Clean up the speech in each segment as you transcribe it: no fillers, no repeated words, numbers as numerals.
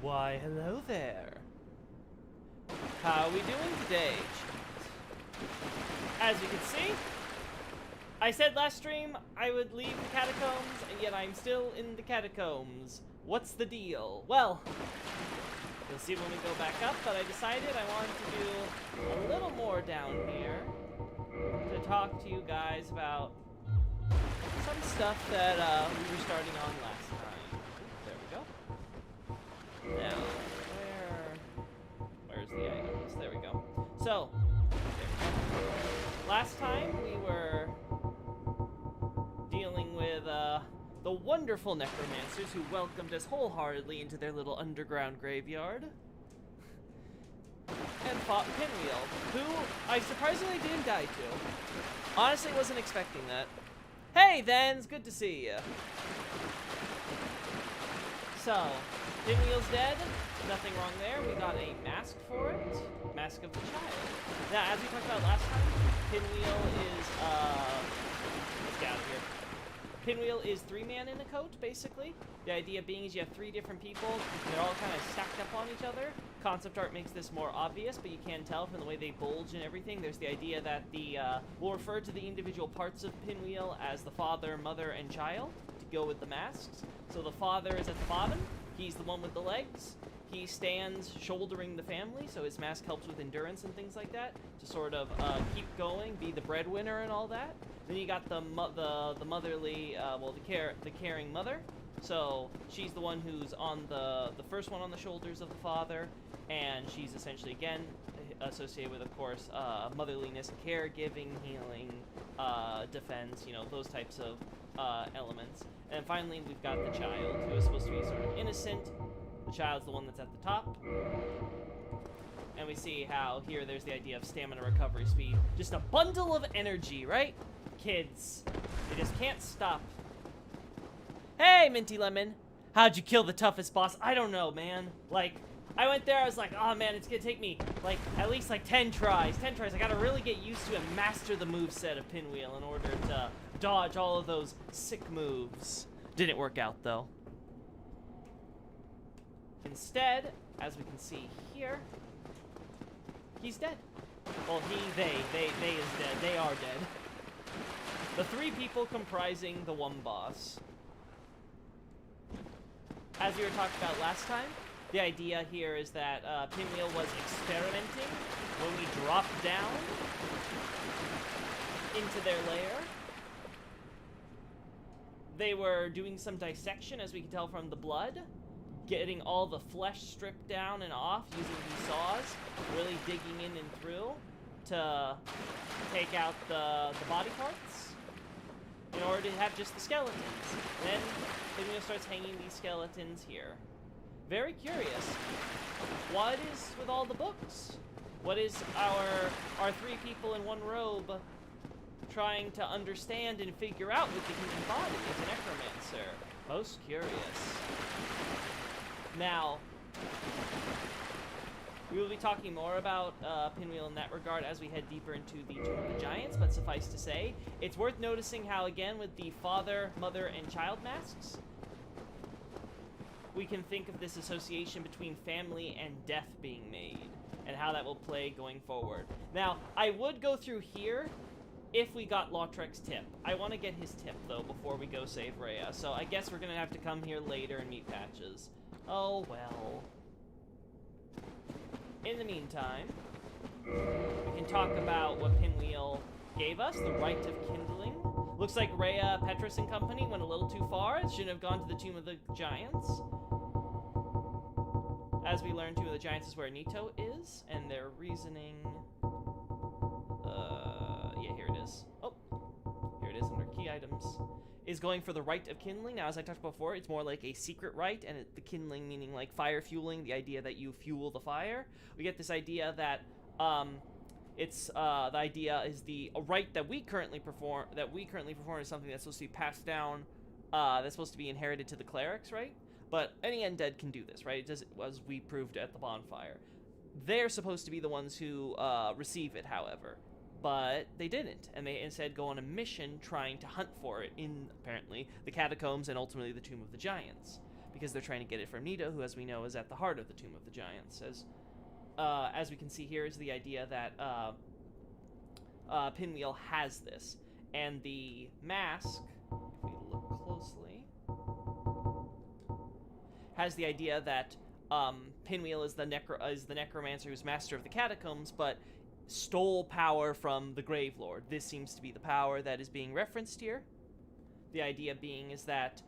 Why, hello there. How are we doing today, chat? As you can see, I said last stream I would leave the catacombs, and yet I'm still in the catacombs. What's the deal? Well, you'll see when we go back up, but I decided I wanted to do a little more down here to talk to you guys about some stuff that we were starting on last time. There we go. Now, where's the items? There we go. So, there we go. Last time we were dealing with the wonderful necromancers who welcomed us wholeheartedly into their little underground graveyard. And fought Pinwheel, who I surprisingly didn't die to. Honestly, wasn't expecting that. Hey, Thens, good to see you. So, Pinwheel's dead. Nothing wrong there. We got a mask for it. Mask of the Child. Now, as we talked about last time, Pinwheel is, let's get out of here. Pinwheel is 3-man in a coat, basically. The idea being is you have 3 different people. They're all kind of stacked up on each other. Concept art makes this more obvious, but you can tell from the way they bulge and everything. There's the idea that we'll refer to the individual parts of Pinwheel as the father, mother, and child to go with the masks. So the father is at the bottom. He's the one with the legs. He stands shouldering the family, so his mask helps with endurance and things like that to sort of keep going, be the breadwinner and all that. Then you got the motherly, the caring mother. So she's the one who's on the first one on the shoulders of the father, and she's essentially again associated with, of course, motherliness, caregiving, healing, defense, you know, those types of elements. And finally, we've got the child, who is supposed to be sort of innocent. The child's the one that's at the top. And we see how here there's the idea of stamina recovery speed. Just a bundle of energy, right? Kids, they just can't stop. Hey, Minty Lemon. How'd you kill the toughest boss? I don't know, man. Like, I went there, I was like, oh man, it's gonna take me, like, at least like 10 tries. 10 tries, I gotta really get used to and master the moveset of Pinwheel in order to dodge all of those sick moves. Didn't work out, though. Instead, as we can see here, he's dead. Well, they is dead. They are dead. The 3 people comprising the one boss. As we were talking about last time, the idea here is that Pinwheel was experimenting when we dropped down into their lair. They were doing some dissection, as we can tell from the blood, getting all the flesh stripped down and off using these saws, really digging in and through to take out the body parts in order to have just the skeletons. Then Pinwheel starts hanging these skeletons here. Very curious. What is with all the books? What is our 3 people in one robe trying to understand and figure out with the human body as a necromancer? Most curious. Now, we will be talking more about Pinwheel in that regard as we head deeper into the Tomb of the Giants, but suffice to say, it's worth noticing how, again, with the father, mother, and child masks, we can think of this association between family and death being made, and how that will play going forward. Now, I would go through here if we got Laudrek's tip. I want to get his tip, though, before we go save Rhea, so I guess we're going to have to come here later and meet Patches. Oh, well. In the meantime, we can talk about what Pinwheel gave us, the rite of kindling. Looks like Rhea, Petrus, and company went a little too far. It shouldn't have gone to the Tomb of the Giants. As we learned, Tomb of the Giants is where Nito is, and their reasoning... yeah, here it is. Oh, here it is under key items. Is going for the rite of kindling. Now, as I talked about before, it's more like a secret rite, and the kindling meaning like fire fueling, the idea that you fuel the fire. We get this idea that the idea is the rite that we currently perform is something that's supposed to be passed down, that's supposed to be inherited to the clerics, right? But any undead can do this, right? It does, as we proved at the bonfire. They're supposed to be the ones who receive it, however. But they didn't, and they instead go on a mission trying to hunt for it in, apparently, the Catacombs and ultimately the Tomb of the Giants. because they're trying to get it from Nito, who, as we know, is at the heart of the Tomb of the Giants. As we can see here is the idea that Pinwheel has this, and the mask, if we look closely, has the idea that Pinwheel is the necromancer who's master of the Catacombs, but stole power from the Gravelord. This seems to be the power that is being referenced here. The idea being is that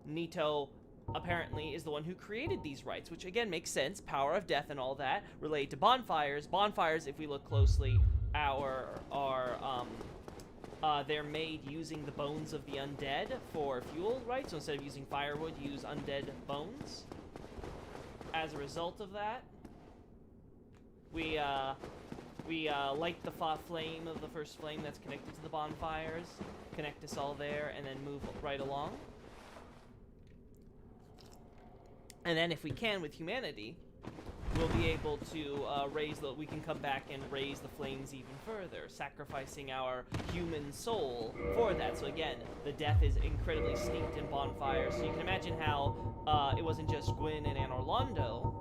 Nito apparently is the one who created these rites, which again makes sense. Power of death and all that related to bonfires. Bonfires, if we look closely, they're made using the bones of the undead for fuel, right? So instead of using firewood, use undead bones. As a result of that, we light the flame of the first flame that's connected to the bonfires, connect us all there, and then move right along. And then if we can, with humanity, we'll be able to we can come back and raise the flames even further, sacrificing our human soul for that. So again, the death is incredibly steeped in bonfires. So you can imagine how it wasn't just Gwyn and Anne Orlando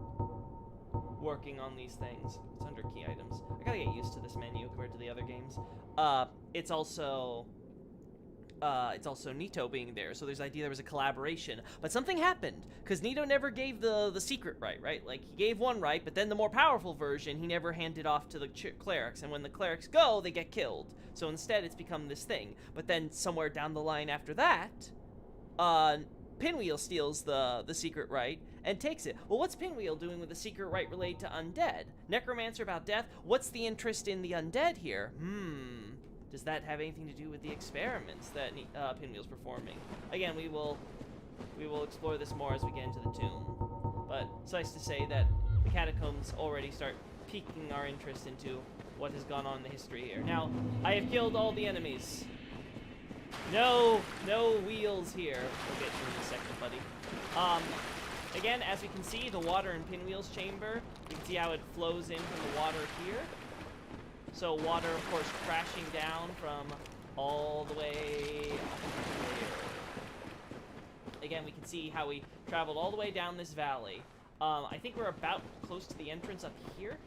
working on these things. It's under key items. I gotta get used to this menu compared to the other games. It's also Nito being there, so there's the idea there was a collaboration. But something happened, because Nito never gave the secret rite, right? Like, he gave one rite, but then the more powerful version, he never handed off to the clerics, and when the clerics go, they get killed. So instead, it's become this thing. But then, somewhere down the line after that, Pinwheel steals the secret rite and takes it. Well, what's Pinwheel doing with the secret rite related to undead? Necromancer about death? What's the interest in the undead here? Does that have anything to do with the experiments that Pinwheel's performing? Again, we will explore this more as we get into the tomb. But suffice to say that the Catacombs already start piquing our interest into what has gone on in the history here. Now, I have killed all the enemies. No wheels here. We'll get to in a second, buddy. Again, as we can see, the water in Pinwheel's chamber, you can see how it flows in from the water here. So water, of course, crashing down from all the way up here. Again, we can see how we traveled all the way down this valley. I think we're about close to the entrance up here.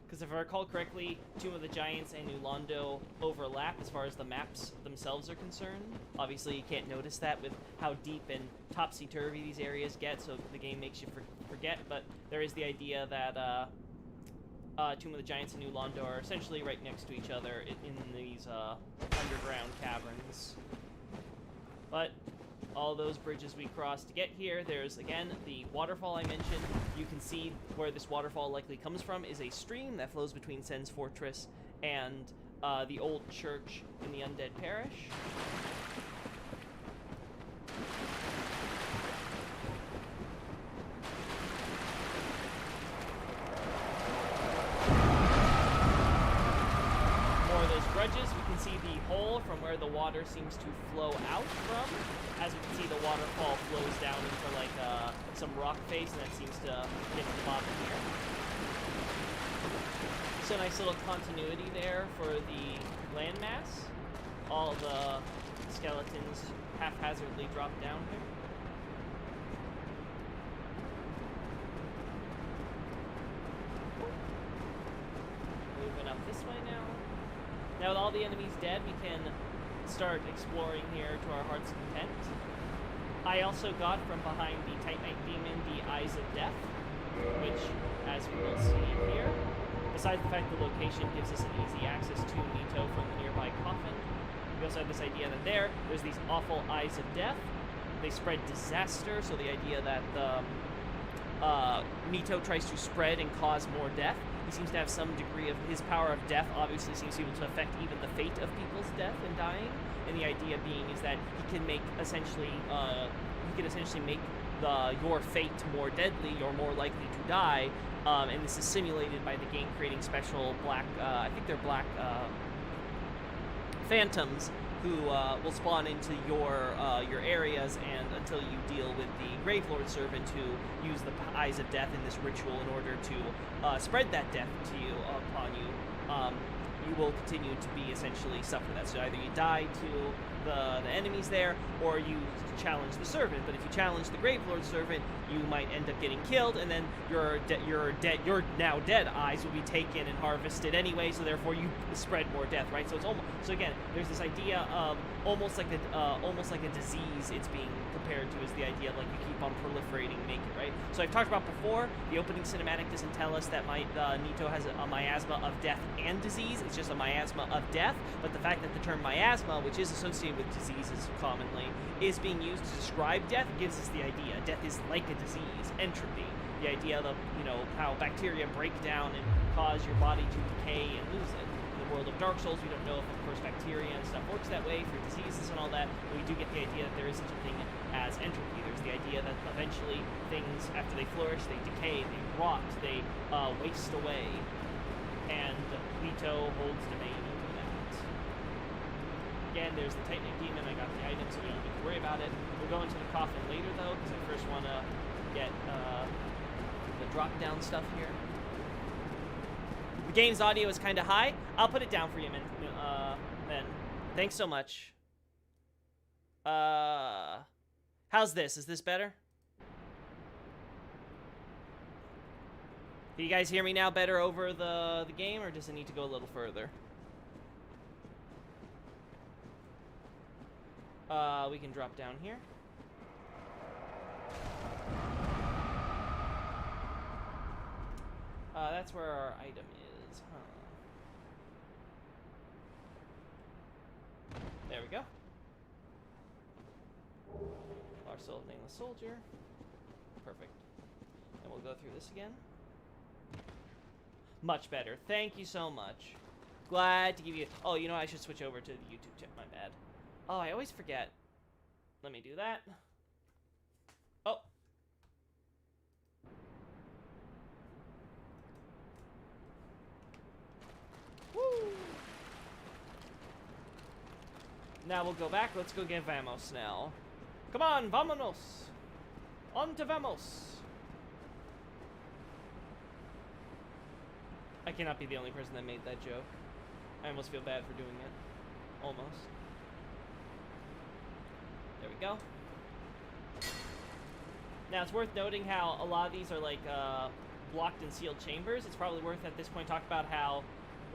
Because if I recall correctly, Tomb of the Giants and New Londo overlap as far as the maps themselves are concerned. Obviously, you can't notice that with how deep and topsy-turvy these areas get, so the game makes you forget. But there is the idea that Tomb of the Giants and New Londo are essentially right next to each other in these underground caverns. But all those bridges we crossed to get here, there's, again, the waterfall I mentioned. You can see where this waterfall likely comes from is a stream that flows between Sen's Fortress and the old church in the Undead Parish. Bridges, we can see the hole from where the water seems to flow out from. As we can see, the waterfall flows down into like some rock face, and that seems to get to the bottom here. So nice little continuity there for the landmass. All the skeletons haphazardly drop down here. Moving up this way now. Now with all the enemies dead, we can start exploring here to our heart's content. I also got from behind the Titanite Demon the Eyes of Death, which, as we will see here, besides the fact the location gives us an easy access to Nito from the nearby coffin, we also have this idea that there's these awful Eyes of Death. They spread disaster, so the idea that Nito tries to spread and cause more death. He seems to have some degree of his power of death, obviously seems to be able to affect even the fate of people's death and dying. And the idea being is that he can make essentially make your fate more deadly. You're more likely to die. And this is simulated by the game creating special black, I think they're black phantoms who will spawn into your areas, and until you deal with the Gravelord servant who use the Eyes of Death in this ritual in order to spread that death to you upon you, you will continue to be essentially suffer that. So either you die to the enemies there, or you challenge the servant. But if you challenge the Gravelord servant, you might end up getting killed, and then your now dead eyes will be taken and harvested anyway. So therefore, you spread more death, right? So it's almost again, there's this idea of almost like a disease. It's being compared to as the idea of like you keep on proliferating naked, right? So I've talked about before. The opening cinematic doesn't tell us that Nito has a miasma of death and disease. It's just a miasma of death. But the fact that the term miasma, which is associated with diseases commonly, is being used to describe death gives us the idea. Death is like a disease, entropy. The idea of, how bacteria break down and cause your body to decay and lose it. In the world of Dark Souls, we don't know if, of course, bacteria and stuff works that way for diseases and all that, but we do get the idea that there is such a thing as entropy. There's the idea that eventually things, after they flourish, they decay, they rot, they waste away, and Nito holds domain over that. Again, there's the Tightening Demon. I got the item, so we don't need to worry about it. We'll go into the coffin later, though, because I first want to get the drop-down stuff here. The game's audio is kind of high. I'll put it down for you, man. Thanks so much. How's this? Is this better? Can you guys hear me now better over the game, or does it need to go a little further? We can drop down here. That's where our item is, huh? There we go. Our soul of nameless soldier. Perfect. And we'll go through this again. Much better. Thank you so much. Glad to give you... Oh, I should switch over to the YouTube chat. My bad. Oh, I always forget. Let me do that. Oh. Woo! Now we'll go back. Let's go get Vamos now. Come on, vamonos! On to Vamos! I cannot be the only person that made that joke. I almost feel bad for doing it. Almost. There we go. Now, it's worth noting how a lot of these are, like, blocked and sealed chambers. It's probably worth, at this point, talk about how,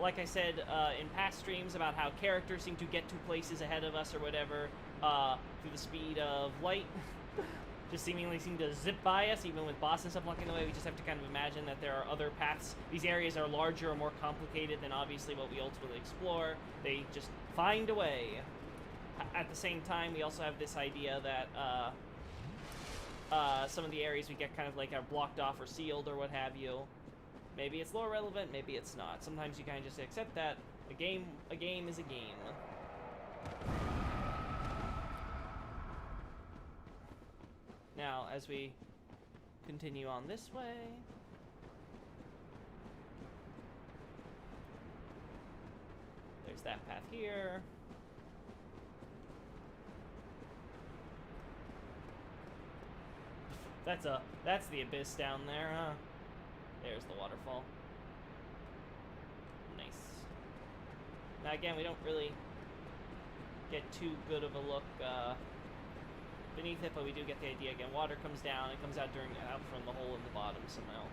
like I said in past streams, about how characters seem to get to places ahead of us or whatever through the speed of light. Just seemingly seem to zip by us, even with boss and stuff blocking the way. We just have to kind of imagine that there are other paths. These areas are larger or more complicated than obviously what we ultimately explore. They just find a way. At the same time, we also have this idea that some of the areas we get kind of like are blocked off or sealed or what have you. Maybe it's lore relevant, maybe it's not. Sometimes you kind of just accept that a game is a game. Now, as we continue on this way, there's that path here. That's the abyss down there, huh? There's the waterfall. Nice. Now again, we don't really get too good of a look beneath it, but we do get the idea. Again, water comes down, it comes out from the hole in the bottom somehow.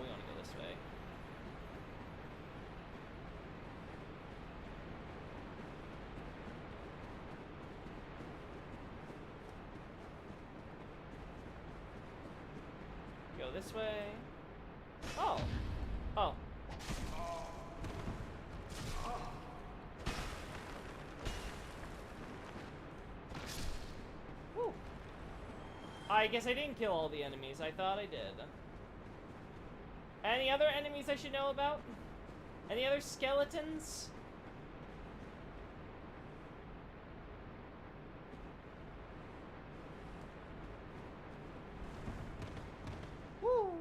We want to go this way. Go this way. Oh. Oh. Whew. I guess I didn't kill all the enemies. I thought I did. Any other enemies I should know about? Any other skeletons? Woo!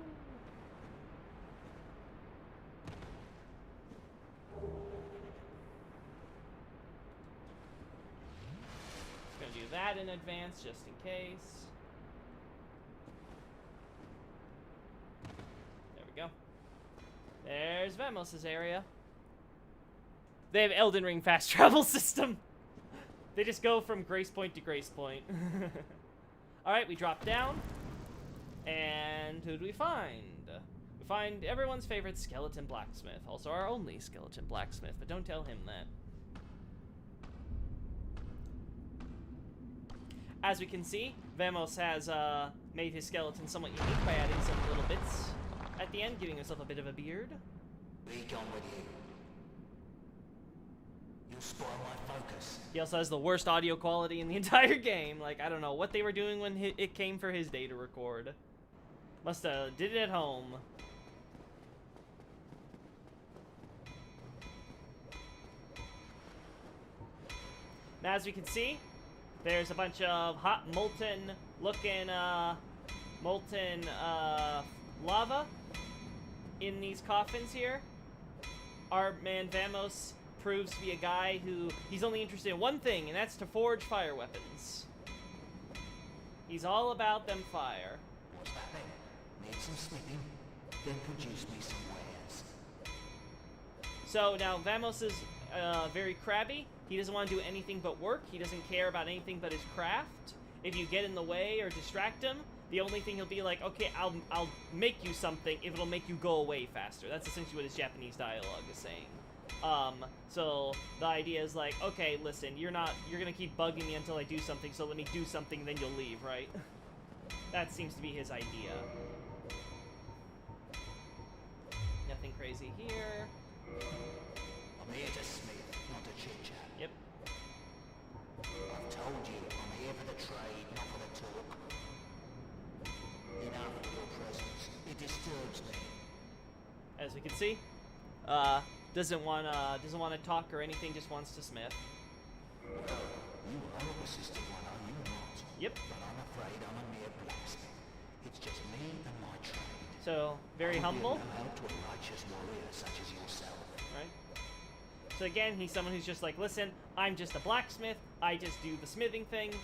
Just gonna do that in advance, just in case. There we go. There's Vamos' area. They have Elden Ring fast travel system. They just go from grace point to grace point. Alright, we drop down. And who do we find? We find everyone's favorite skeleton blacksmith. Also our only skeleton blacksmith, but don't tell him that. As we can see, Vamos has made his skeleton somewhat unique by adding some little bits at the end, giving himself a bit of a beard. Be gone with you. You'll spoil my focus. He also has the worst audio quality in the entire game. Like, I don't know what they were doing when it came for his day to record. Musta did it at home. Now, as we can see, there's a bunch of hot, molten-looking, lava in these coffins here. Our man Vamos proves to be a guy who, he's only interested in one thing, and that's to forge fire weapons. He's all about them fire. What's that then? Need some smithing? Then produce me some wares. So now Vamos is very crabby. He doesn't want to do anything but work. He doesn't care about anything but his craft. If you get in the way or distract him, the only thing he'll be like, okay, I'll make you something if it'll make you go away faster. That's essentially what his Japanese dialogue is saying. So the idea is like, okay, listen, you're gonna keep bugging me until I do something, so let me do something, then you'll leave, right? That seems to be his idea. Nothing crazy here. I'm here to smith, not to chit-chat. Yep. I've told you, I'm here for the trade, not for the talk. Enough of your presence. It disturbs me. As we can see, doesn't want to talk or anything, just wants to smith. You are a persistent one, are you not? Yep. But I'm afraid I'm a mere blacksmith. It's just me and my trade. So, very humble. No help to a righteous warrior such as yourself. Right. So again, he's someone who's just like, listen, I'm just a blacksmith. I just do the smithing thing.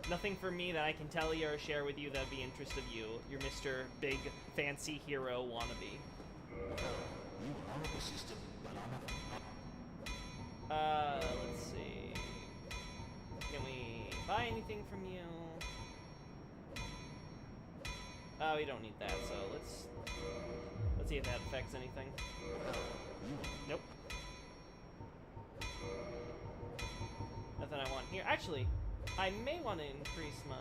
Nothing for me that I can tell you or share with you that'd be interest of you. You're Mr. Big Fancy Hero wannabe. You are a persistent, but I'm a... Let's see. Can we buy anything from you? Oh, we don't need that, so let's see if that affects anything. Nope. Nothing I want here. Actually, I may want to increase my...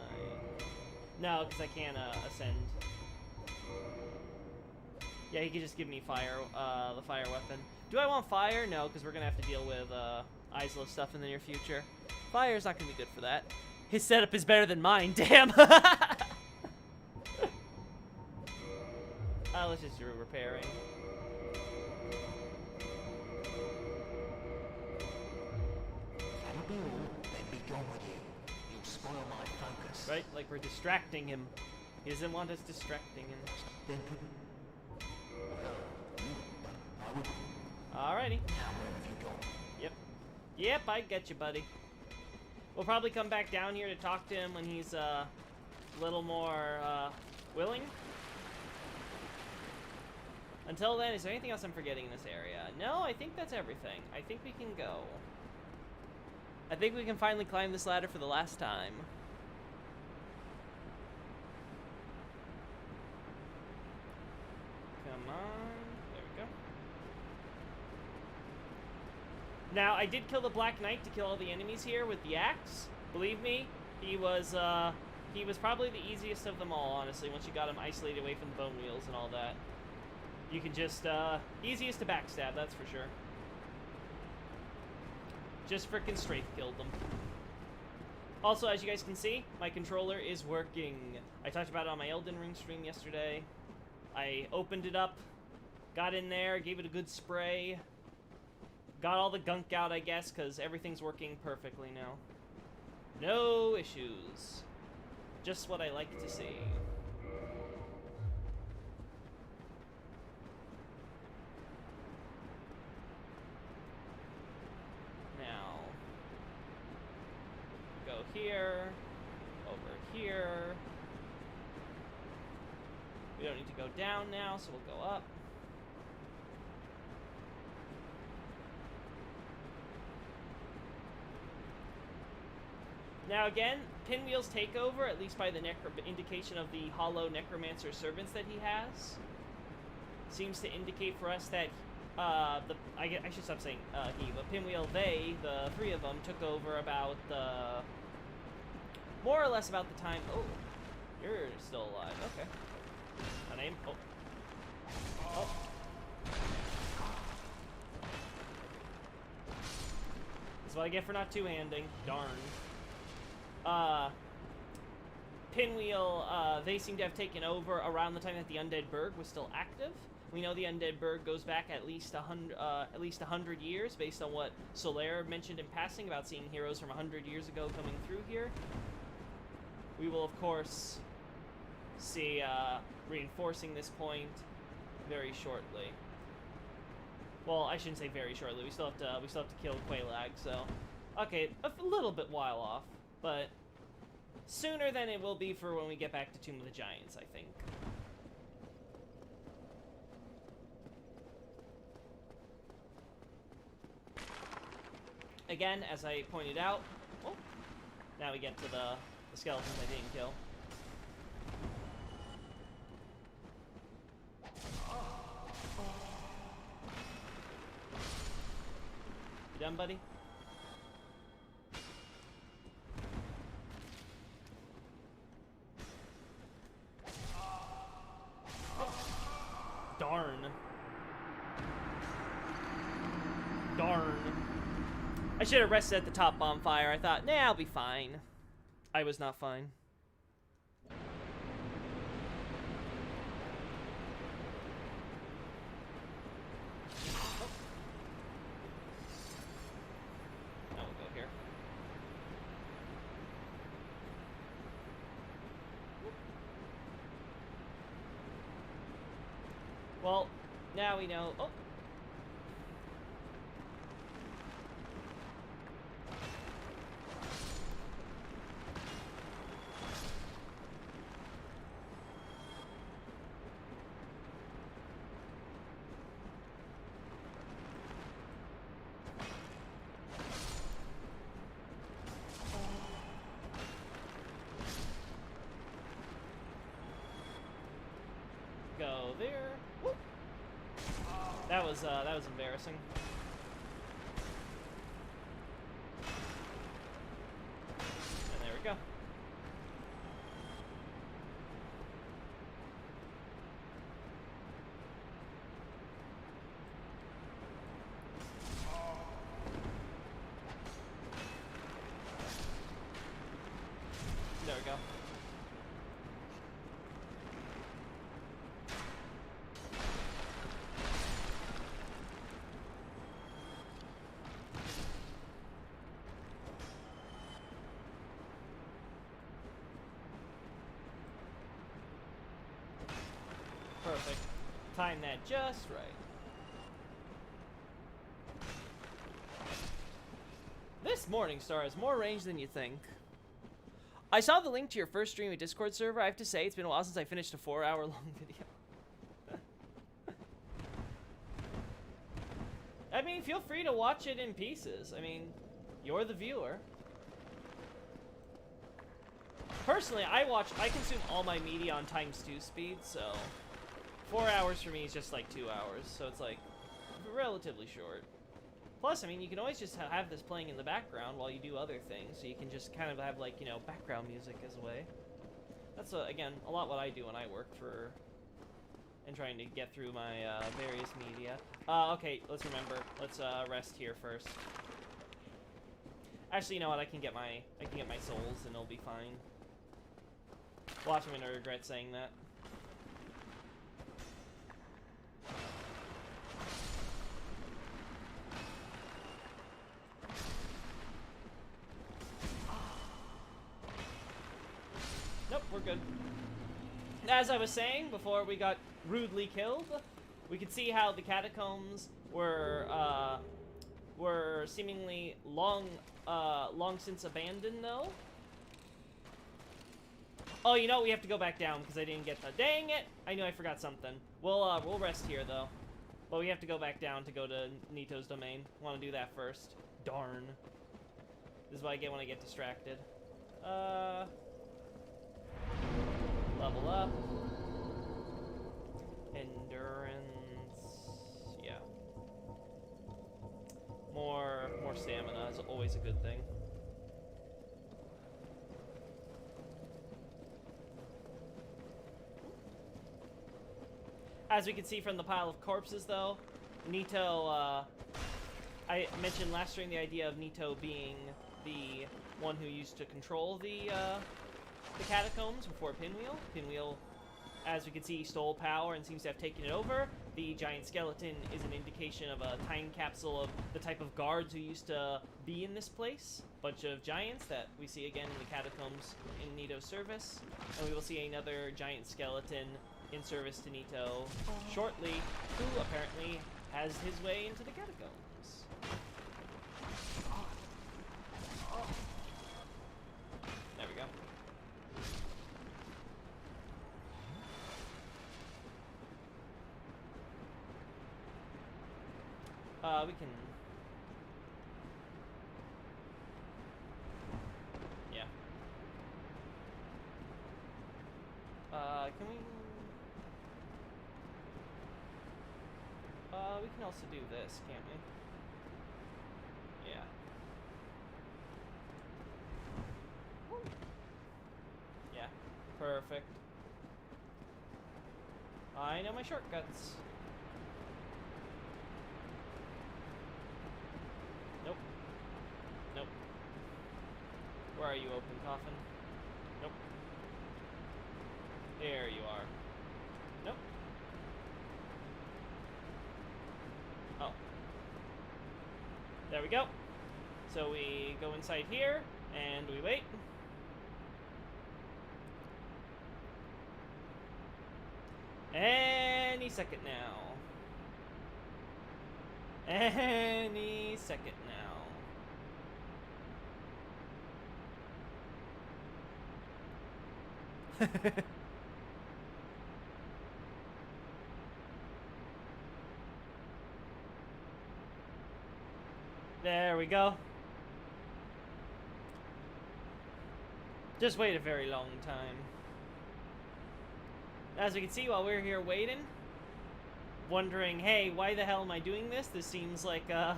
No, because I can't ascend. Yeah, he could just give me fire, the fire weapon. Do I want fire? No, because we're going to have to deal with Izalith stuff in the near future. Fire's not going to be good for that. His setup is better than mine, damn! Let's just do repairing. That'll be all, then be gone with you. You'll spoil my focus. Right? Like we're distracting him. He doesn't want us distracting him. Then Alrighty. now where have you gone? Yep. Yep, I get you, buddy. We'll probably come back down here to talk to him when he's a little more willing. Until then, is there anything else I'm forgetting in this area? No, I think that's everything. I think we can go. I think we can finally climb this ladder for the last time. Come on. There we go. Now, I did kill the Black Knight to kill all the enemies here with the axe. Believe me, he was probably the easiest of them all, honestly, once you got him isolated away from the bone wheels and all that. You can just, easiest to backstab, that's for sure. Just frickin' strafe killed them. Also, as you guys can see, my controller is working. I talked about it on my Elden Ring stream yesterday. I opened it up, got in there, gave it a good spray. Got all the gunk out, I guess, because everything's working perfectly now. No issues. Just what I like to see. Now, go here, over here. We don't need to go down now, so we'll go up. Now again, Pinwheel's takeover, at least by the indication of the hollow necromancer servants that he has, seems to indicate for us that I should stop saying he, but Pinwheel, they, the three of them, took over about more or less about the time. Oh, you're still alive. Okay. A name? Oh. Oh. That's what I get for not two-handing. Darn. Pinwheel, they seem to have taken over around the time that the Undead Burg was still active. We know the Undead Burg goes back at least 100 years, based on what Solaire mentioned in passing about seeing heroes from 100 years ago coming through here. We will, of course, see reinforcing this point very shortly. Well, I shouldn't say very shortly. We still have to kill Quelaag, so okay, a little bit while off, but sooner than it will be for when we get back to Tomb of the Giants, I think. Again, as I pointed out, oh, now we get to the skeletons I didn't kill. You done, buddy? Darn. Darn. I should have rested at the top bonfire. I thought, nah, I'll be fine. I was not fine. Oh. Now we'll go here. Well, now we know. Oh. Go there. Whoop. That was embarrassing. And there we go. There we go. Perfect. Time that just right. This Morningstar has more range than you think. I saw the link to your first stream at Discord server. I have to say, it's been a while since I finished a 4-hour-long video. I mean, feel free to watch it in pieces. I mean, you're the viewer. Personally, I consume all my media on ×2 speed, so 4 hours for me is just like 2 hours, so it's like relatively short. Plus, I mean, you can always just have this playing in the background while you do other things, so you can just kind of have, like, you know, background music as a way. That's, again, a lot what I do when I work for and trying to get through my various media. Okay, let's remember. Let's rest here first. Actually, you know what? I can get my souls and it'll be fine. Watch, I'm gonna regret saying that. Nope, we're good. As I was saying before we got rudely killed, we could see how the catacombs were seemingly long since abandoned, though. Oh, you know, we have to go back down because I didn't get the... Dang it! I knew I forgot something. We'll rest here, though. But we have to go back down to go to Nito's domain. Want to do that first. Darn. This is what I get when I get distracted. Level up. Endurance. Yeah. More stamina is always a good thing. As we can see from the pile of corpses, though, Nito, I mentioned last stream the idea of Nito being the one who used to control the catacombs before Pinwheel. Pinwheel, as we can see, stole power and seems to have taken it over. The giant skeleton is an indication of a time capsule of the type of guards who used to be in this place. Bunch of giants that we see again in the catacombs in Nito's service. And we will see another giant skeleton in service to Nito shortly, who apparently has his way into the catacombs. There we go. We can... Yeah. Can we... we can also do this, can't we? Yeah. Yeah, perfect. I know my shortcuts. Nope. Nope. Where are you, open coffin? Nope. There you are. Nope. Oh. There we go. So we go inside here, and we wait. Any second now. Any second now. There we go. Just wait a very long time. As we can see, while we're here waiting, wondering, hey, why the hell am I doing this? This seems like it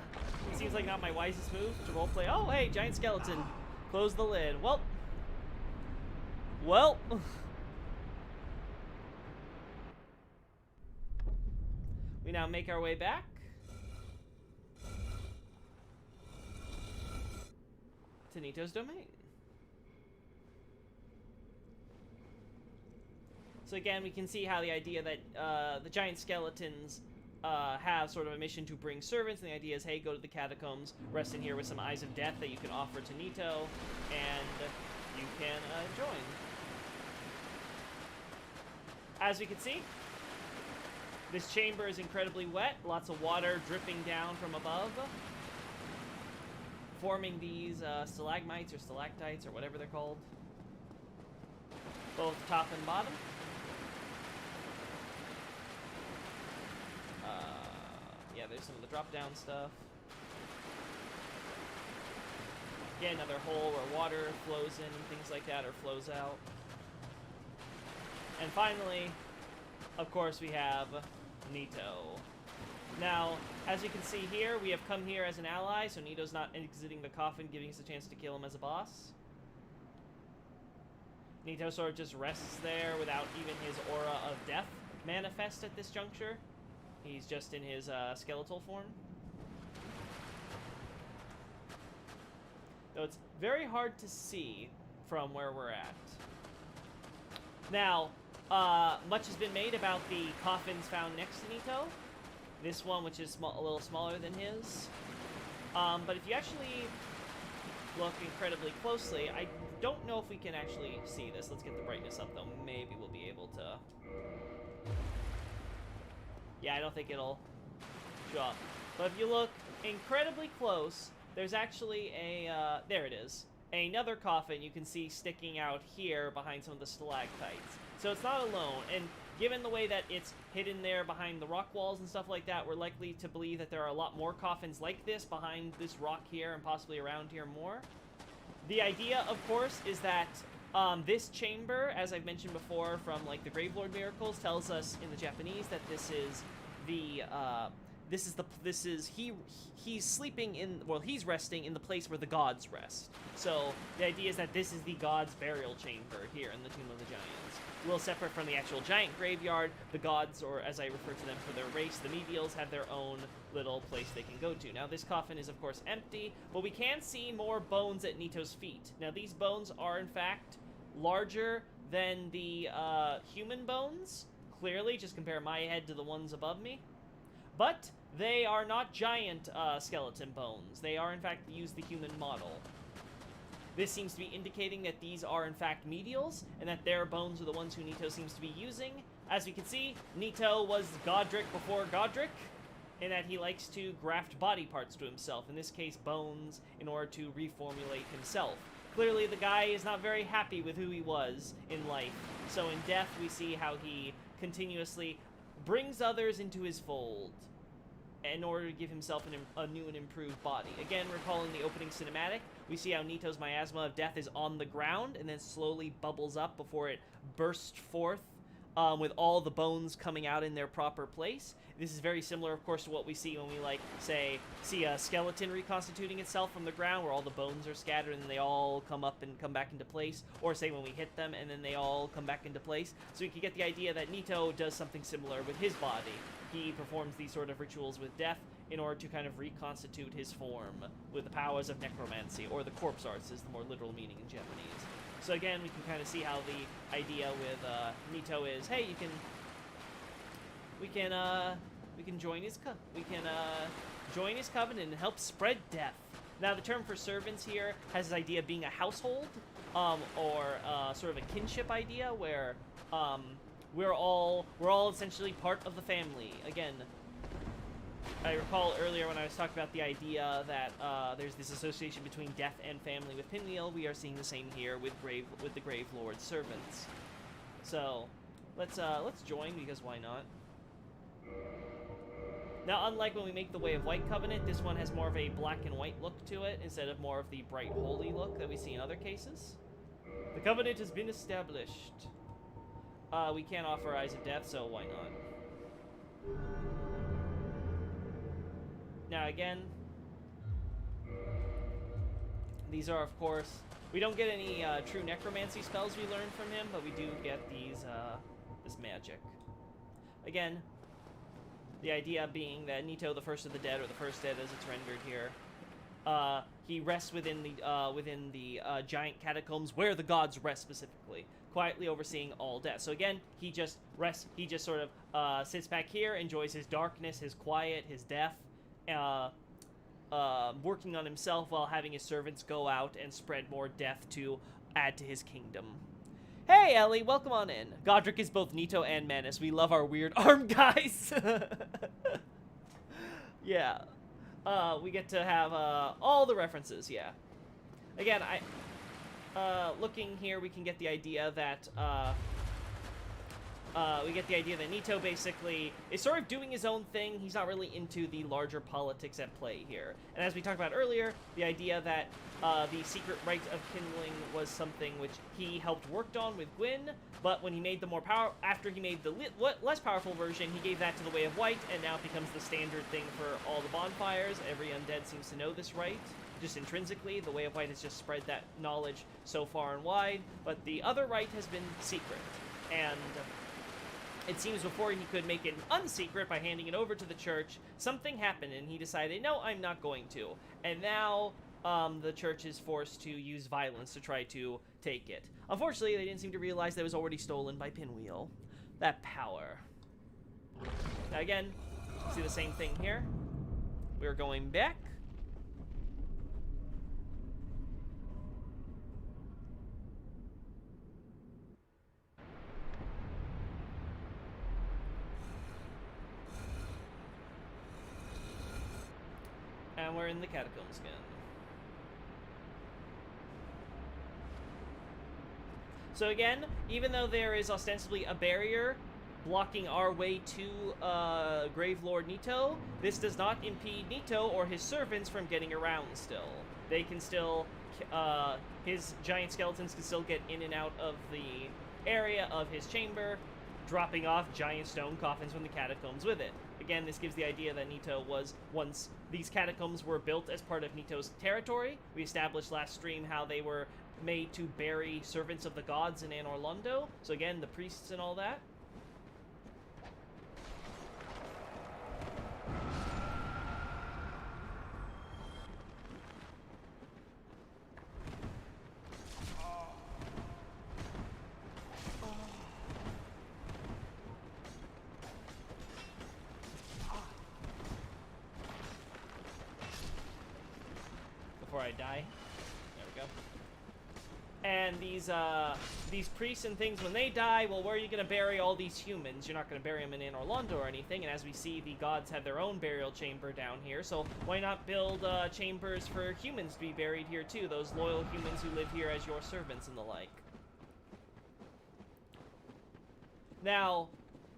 seems like not my wisest move to roleplay. Oh, hey, giant skeleton. Close the lid. Well. We now make our way back. To Nito's domain. So again, we can see how the idea that the giant skeletons have sort of a mission to bring servants, and the idea is, hey, go to the catacombs, rest in here with some eyes of death that you can offer to Nito, and you can join. As we can see, this chamber is incredibly wet, lots of water dripping down from above, forming these stalagmites or stalactites or whatever they're called, both top and bottom. Yeah, there's some of the drop-down stuff. Again, another hole where water flows in and things like that, or flows out. And finally, of course, we have Nito. Now, as you can see here, we have come here as an ally, so Nito's not exiting the coffin, giving us a chance to kill him as a boss. Nito sort of just rests there without even his aura of death manifest at this juncture. He's just in his skeletal form. Though it's very hard to see from where we're at. Now, much has been made about the coffins found next to Nito. This one, which is a little smaller than his. But if you actually look incredibly closely, I don't know if we can actually see this. Let's get the brightness up, though. Maybe we'll be able to. Yeah, I don't think it'll show up. But if you look incredibly close, there's actually a, there it is. Another coffin you can see sticking out here behind some of the stalactites. So it's not alone, and given the way that it's hidden there behind the rock walls and stuff like that, we're likely to believe that there are a lot more coffins like this behind this rock here and possibly around here more. The idea, of course, is that this chamber, as I've mentioned before from, like, the Gravelord miracles, tells us in the Japanese that this is the, he's sleeping in, well, he's resting in the place where the gods rest. So, the idea is that this is the gods' burial chamber here in the Tomb of the Giants. A little separate from the actual giant graveyard, the gods, or as I refer to them for their race, the medials, have their own little place they can go to. Now, this coffin is, of course, empty, but we can see more bones at Nito's feet. Now, these bones are, in fact, larger than the human bones. Clearly, just compare my head to the ones above me. But they are not giant skeleton bones. They are, in fact, use the human model. This seems to be indicating that these are, in fact, medials, and that their bones are the ones who Nito seems to be using. As we can see, Nito was Godric before Godric, in that he likes to graft body parts to himself, in this case, bones, in order to reformulate himself. Clearly, the guy is not very happy with who he was in life, so in death, we see how he continuously brings others into his fold in order to give himself a new and improved body. Again, recalling the opening cinematic, we see how Nito's miasma of death is on the ground and then slowly bubbles up before it bursts forth with all the bones coming out in their proper place. This is very similar, of course, to what we see when we, like, see a skeleton reconstituting itself from the ground, where all the bones are scattered and they all come up and come back into place, or say when we hit them and then they all come back into place. So you can get the idea that Nito does something similar with his body. He performs these sort of rituals with death in order to kind of reconstitute his form with the powers of necromancy, or the corpse arts is the more literal meaning in Japanese. So again, we can kind of see how the idea with Nito is, hey, we can join his join his covenant and help spread death. Now, the term for servants here has this idea of being a household, or sort of a kinship idea, where we're all essentially part of the family. Again, I recall earlier when I was talking about the idea that there's this association between death and family with Pinwheel. We are seeing the same here with the Gravelord servants. So let's join, because why not? Now, unlike when we make the Way of White Covenant, this one has more of a black and white look to it instead of more of the bright holy look that we see in other cases. The covenant has been established. We can't offer Eyes of Death, so why not? Now again, these are, of course, we don't get any true necromancy spells we learn from him, but we do get these, this magic. Again, the idea being that Nito, the first of the dead, or the first dead as it's rendered here, he rests within the giant catacombs where the gods rest specifically, quietly overseeing all death. So again, he just rests, he just sort of sits back here, enjoys his darkness, his quiet, his death, working on himself while having his servants go out and spread more death to add to his kingdom. Hey, Ellie, welcome on in. Godric is both Nito and Menace. We love our weird arm guys. Yeah. We get to have all the references, yeah. Again, looking here, we can get the idea that Nito basically is sort of doing his own thing. He's not really into the larger politics at play here. And as we talked about earlier, the idea that the secret rite of Kindling was something which he helped worked on with Gwyn, but when he made the after he made the less powerful version, he gave that to the Way of White, and now it becomes the standard thing for all the bonfires. Every undead seems to know this rite. Just intrinsically, the Way of White has just spread that knowledge so far and wide, but the other rite has been secret. And it seems before he could make it unsecret by handing it over to the church, something happened and he decided, no, I'm not going to. And now the church is forced to use violence to try to take it. Unfortunately, they didn't seem to realize that it was already stolen by Pinwheel. That power. Now again, see the same thing here. We're going back. And we're in the Catacombs again. So again, even though there is ostensibly a barrier blocking our way to Gravelord Nito, this does not impede Nito or his servants from getting around still. They can still his giant skeletons can still get in and out of the area of his chamber, dropping off giant stone coffins from the catacombs with it. Again, this gives the idea that Nito was, once these catacombs were built as part of Nito's territory. We established last stream how they were made to bury servants of the gods in Anor Londo. So again, the priests and all that. Before I die. There we go. And these priests and things, when they die, well, where are you going to bury all these humans? You're not going to bury them in Anor Londo or anything. And as we see, the gods have their own burial chamber down here. So why not build chambers for humans to be buried here too? Those loyal humans who live here as your servants and the like. Now,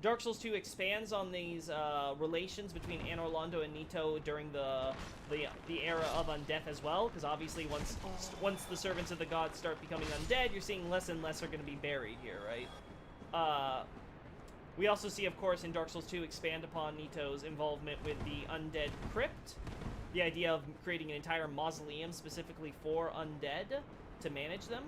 Dark Souls 2 expands on these relations between Anor Londo and Nito during the era of undeath as well, because obviously once the servants of the gods start becoming undead, you're seeing less and less are going to be buried here, right? We also see, of course, in Dark Souls 2 expand upon Nito's involvement with the undead crypt, the idea of creating an entire mausoleum specifically for undead to manage them.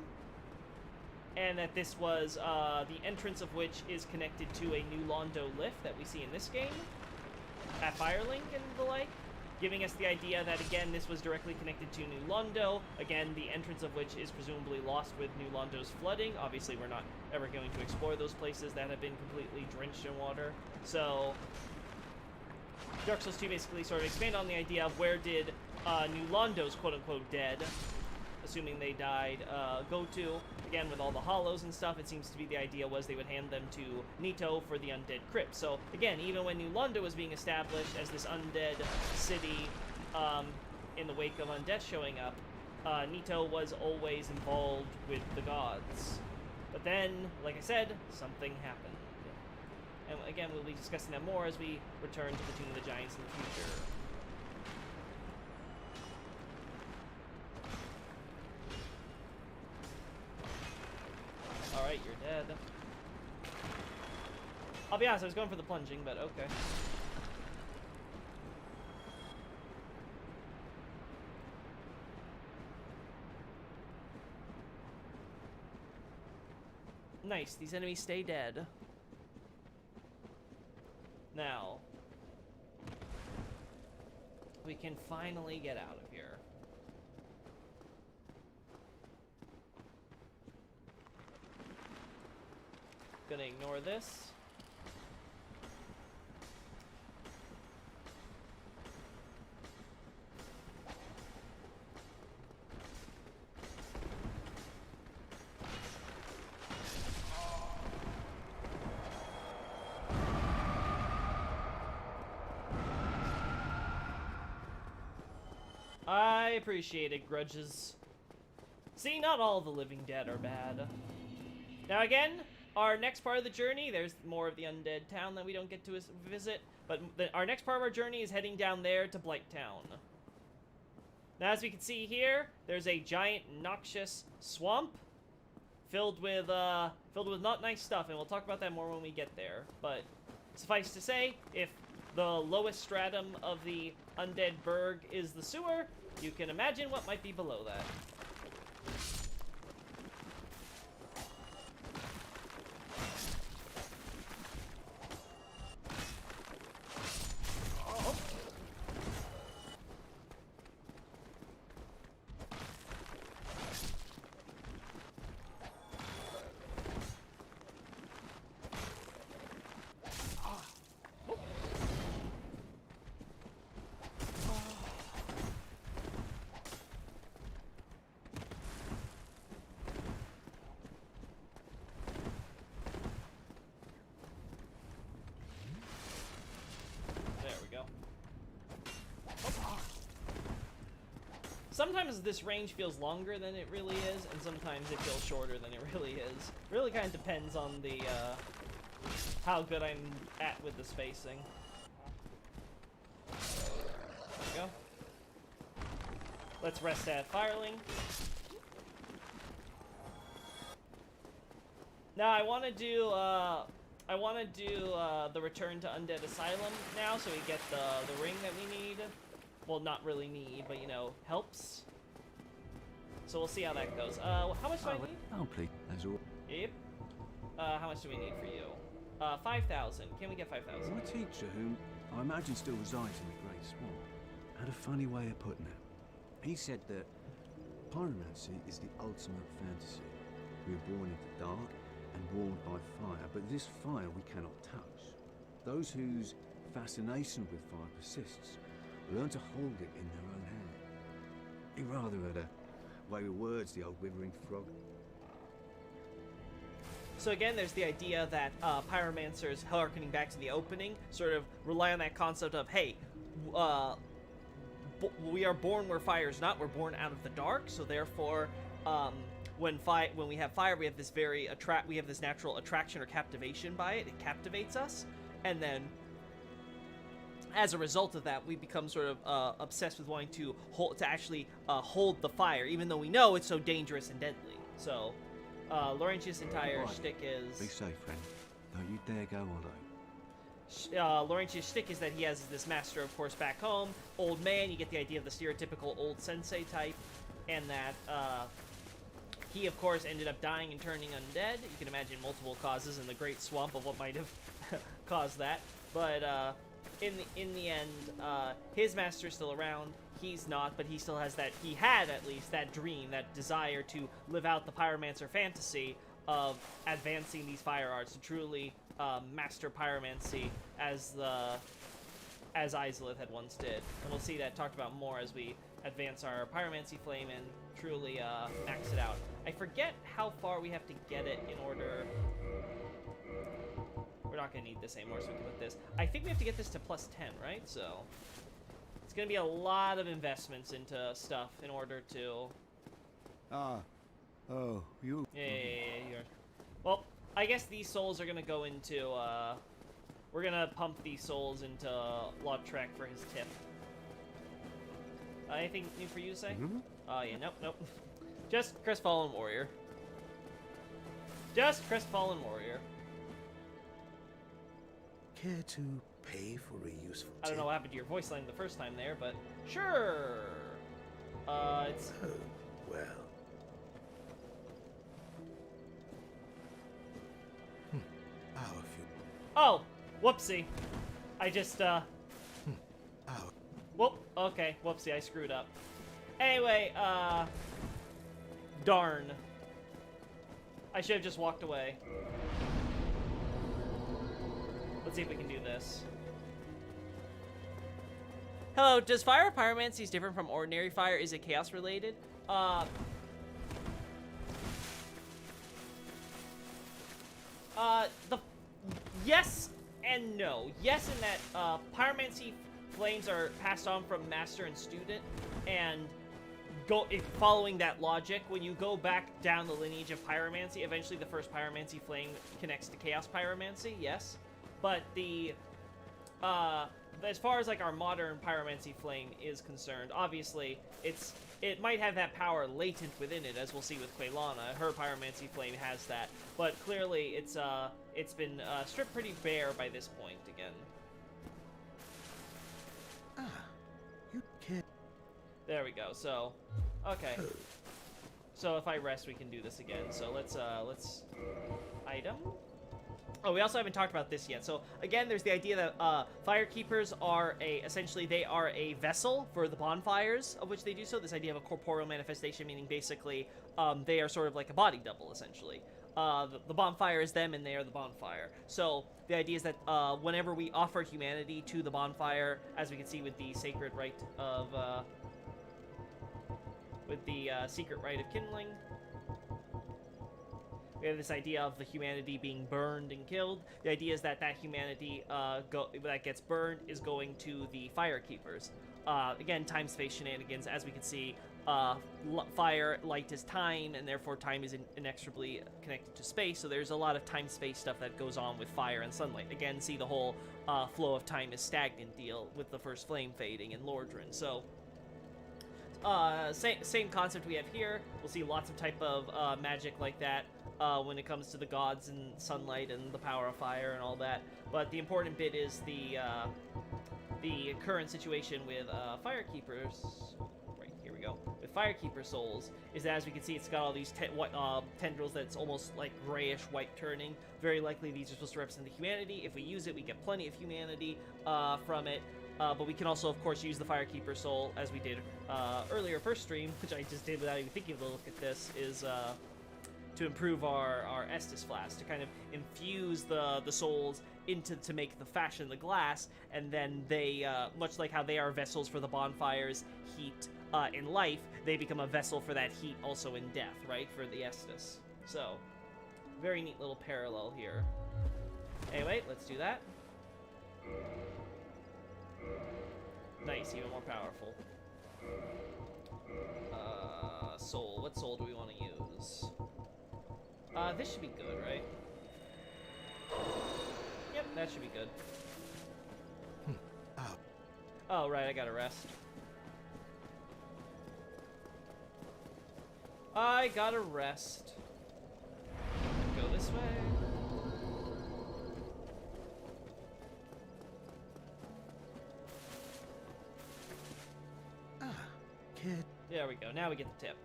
And that this was the entrance of which is connected to a new Londo lift that we see in this game at Firelink and the like, giving us the idea that, again, this was directly connected to New Londo, again, the entrance of which is presumably lost with New Londo's flooding. Obviously, we're not ever going to explore those places that have been completely drenched in water. So, Dark Souls 2 basically sort of expand on the idea of where did New Londo's quote-unquote dead, assuming they died, go to. Again, with all the hollows and stuff, it seems to be the idea was they would hand them to Nito for the undead crypt. So, again, even when New Londo was being established as this undead city in the wake of undeath showing up, Nito was always involved with the gods. But then, like I said, something happened. And again, we'll be discussing that more as we return to the Tomb of the Giants in the future. Alright, you're dead. I'll be honest, I was going for the plunging, but okay. Nice, these enemies stay dead. Now, we can finally get out of here. Gonna ignore this. I appreciate it, grudges. See, not all the living dead are bad. Now again, our next part of the journey, there's more of the undead town that we don't get to visit, but our next part of our journey is heading down there to Blighttown. Now, as we can see here, there's a giant, noxious swamp filled with not nice stuff, and we'll talk about that more when we get there. But suffice to say, if the lowest stratum of the undead burg is the sewer, you can imagine what might be below that. Sometimes this range feels longer than it really is, and sometimes it feels shorter than it really is. Really kind of depends on the, how good I'm at with the spacing. There we go. Let's rest at Firelink. Now I want to do the Return to Undead Asylum now, so we get the ring that we need. Well, not really need, but you know, helps. So we'll see how that goes. How much do I need? Oh, please. That's all. Yep. How much do we need for you? 5,000. Can we get 5,000? My teacher, who I imagine still resides in the Great Swamp, had a funny way of putting it. He said that pyromancy is the ultimate fantasy. We are born into dark and warmed by fire, but this fire we cannot touch. Those whose fascination with fire persists learn to hold it in their own hand. He rather had a way with words, the old withering frog. So again, there's the idea that pyromancers, harkening back to the opening, sort of rely on that concept of, hey, we are born where fire is not. We're born out of the dark. So therefore, when we have fire, we have this we have this natural attraction or captivation by it. It captivates us, and then as a result of that, we become sort of obsessed with wanting to actually hold the fire, even though we know it's so dangerous and deadly. So. Laurentius' entire shtick is... Be safe, friend. Don't you dare go alone. Laurentius' shtick is that he has this master, of course, back home. Old man, you get the idea of the stereotypical old sensei type. And that he, of course, ended up dying and turning undead. You can imagine multiple causes in the Great Swamp of what might have caused that. But in the end, his master's still around. He's not, but he still has that, he had at least that dream, that desire to live out the pyromancer fantasy of advancing these fire arts, to truly master pyromancy as Izalith had once did. And we'll see that talked about more as we advance our pyromancy flame and truly max it out. I forget how far we have to get it in order... We're not going to need this anymore, so we can put this. I think we have to get this to +10, right? So... It's going to be a lot of investments into stuff in order to... Oh, you... Yeah, you're... Well, I guess these souls are going to go into, we're going to pump these souls into Laudrek for his tip. Anything new for you to say? Yeah, nope. Just Crestfallen Warrior. Just Crestfallen Warrior. Care to pay for a useful tip? I don't know what happened to your voice line the first time there, but sure. It's... Oh, well. Oh, whoopsie. I just, Oh. Whoop, okay, whoopsie, I screwed up. Anyway, darn. I should have just walked away. Let's see if we can do this. Hello, does fire pyromancy is different from ordinary fire? Is it chaos related? Yes and no. Yes, in that pyromancy flames are passed on from master and student, and following that logic, when you go back down the lineage of pyromancy, eventually the first pyromancy flame connects to chaos pyromancy. Yes, but the as far as like our modern pyromancy flame is concerned, obviously it might have that power latent within it, as we'll see with Quaylana. Her pyromancy flame has that, but clearly it's been stripped pretty bare by this point again. You can't. There we go. So, okay. So if I rest, we can do this again. So let's item. Oh, we also haven't talked about this yet. So again, there's the idea that firekeepers are essentially they are a vessel for the bonfires of which they do so. This idea of a corporeal manifestation, meaning basically they are sort of like a body double, essentially. The bonfire is them, and they are the bonfire. So the idea is that whenever we offer humanity to the bonfire, as we can see with the sacred rite of secret rite of Kindling. We have this idea of the humanity being burned and killed. The idea is that humanity that gets burned is going to the firekeepers. Again, time-space shenanigans. As we can see, light is time, and therefore time is inexorably connected to space. So there's a lot of time-space stuff that goes on with fire and sunlight. Again, see the whole flow of time is stagnant deal with the first flame fading in Lordran. So same concept we have here. We'll see lots of type of magic like that. when it comes to the gods and sunlight and the power of fire and all that. But the important bit is the current situation with Firekeepers. Right, here we go. With Firekeeper souls, is that, as we can see, it's got all these tendrils that's almost like grayish white turning. Very likely these are supposed to represent the humanity. If we use it, we get plenty of humanity from it. But we can also, of course, use the Firekeeper soul, as we did earlier first stream, which I just did without even thinking of a look at this, is to improve our Estus flask, to kind of infuse the souls to make the fashion the glass, and then they, much like how they are vessels for the bonfires, heat in life, they become a vessel for that heat also in death, right, for the Estus. So, very neat little parallel here. Anyway, let's do that. Nice, even more powerful. Soul. What soul do we want to use? This should be good, right? Yep, that should be good. Oh, right, I gotta rest. I gotta rest. Go this way. There we go. Now we get the tip.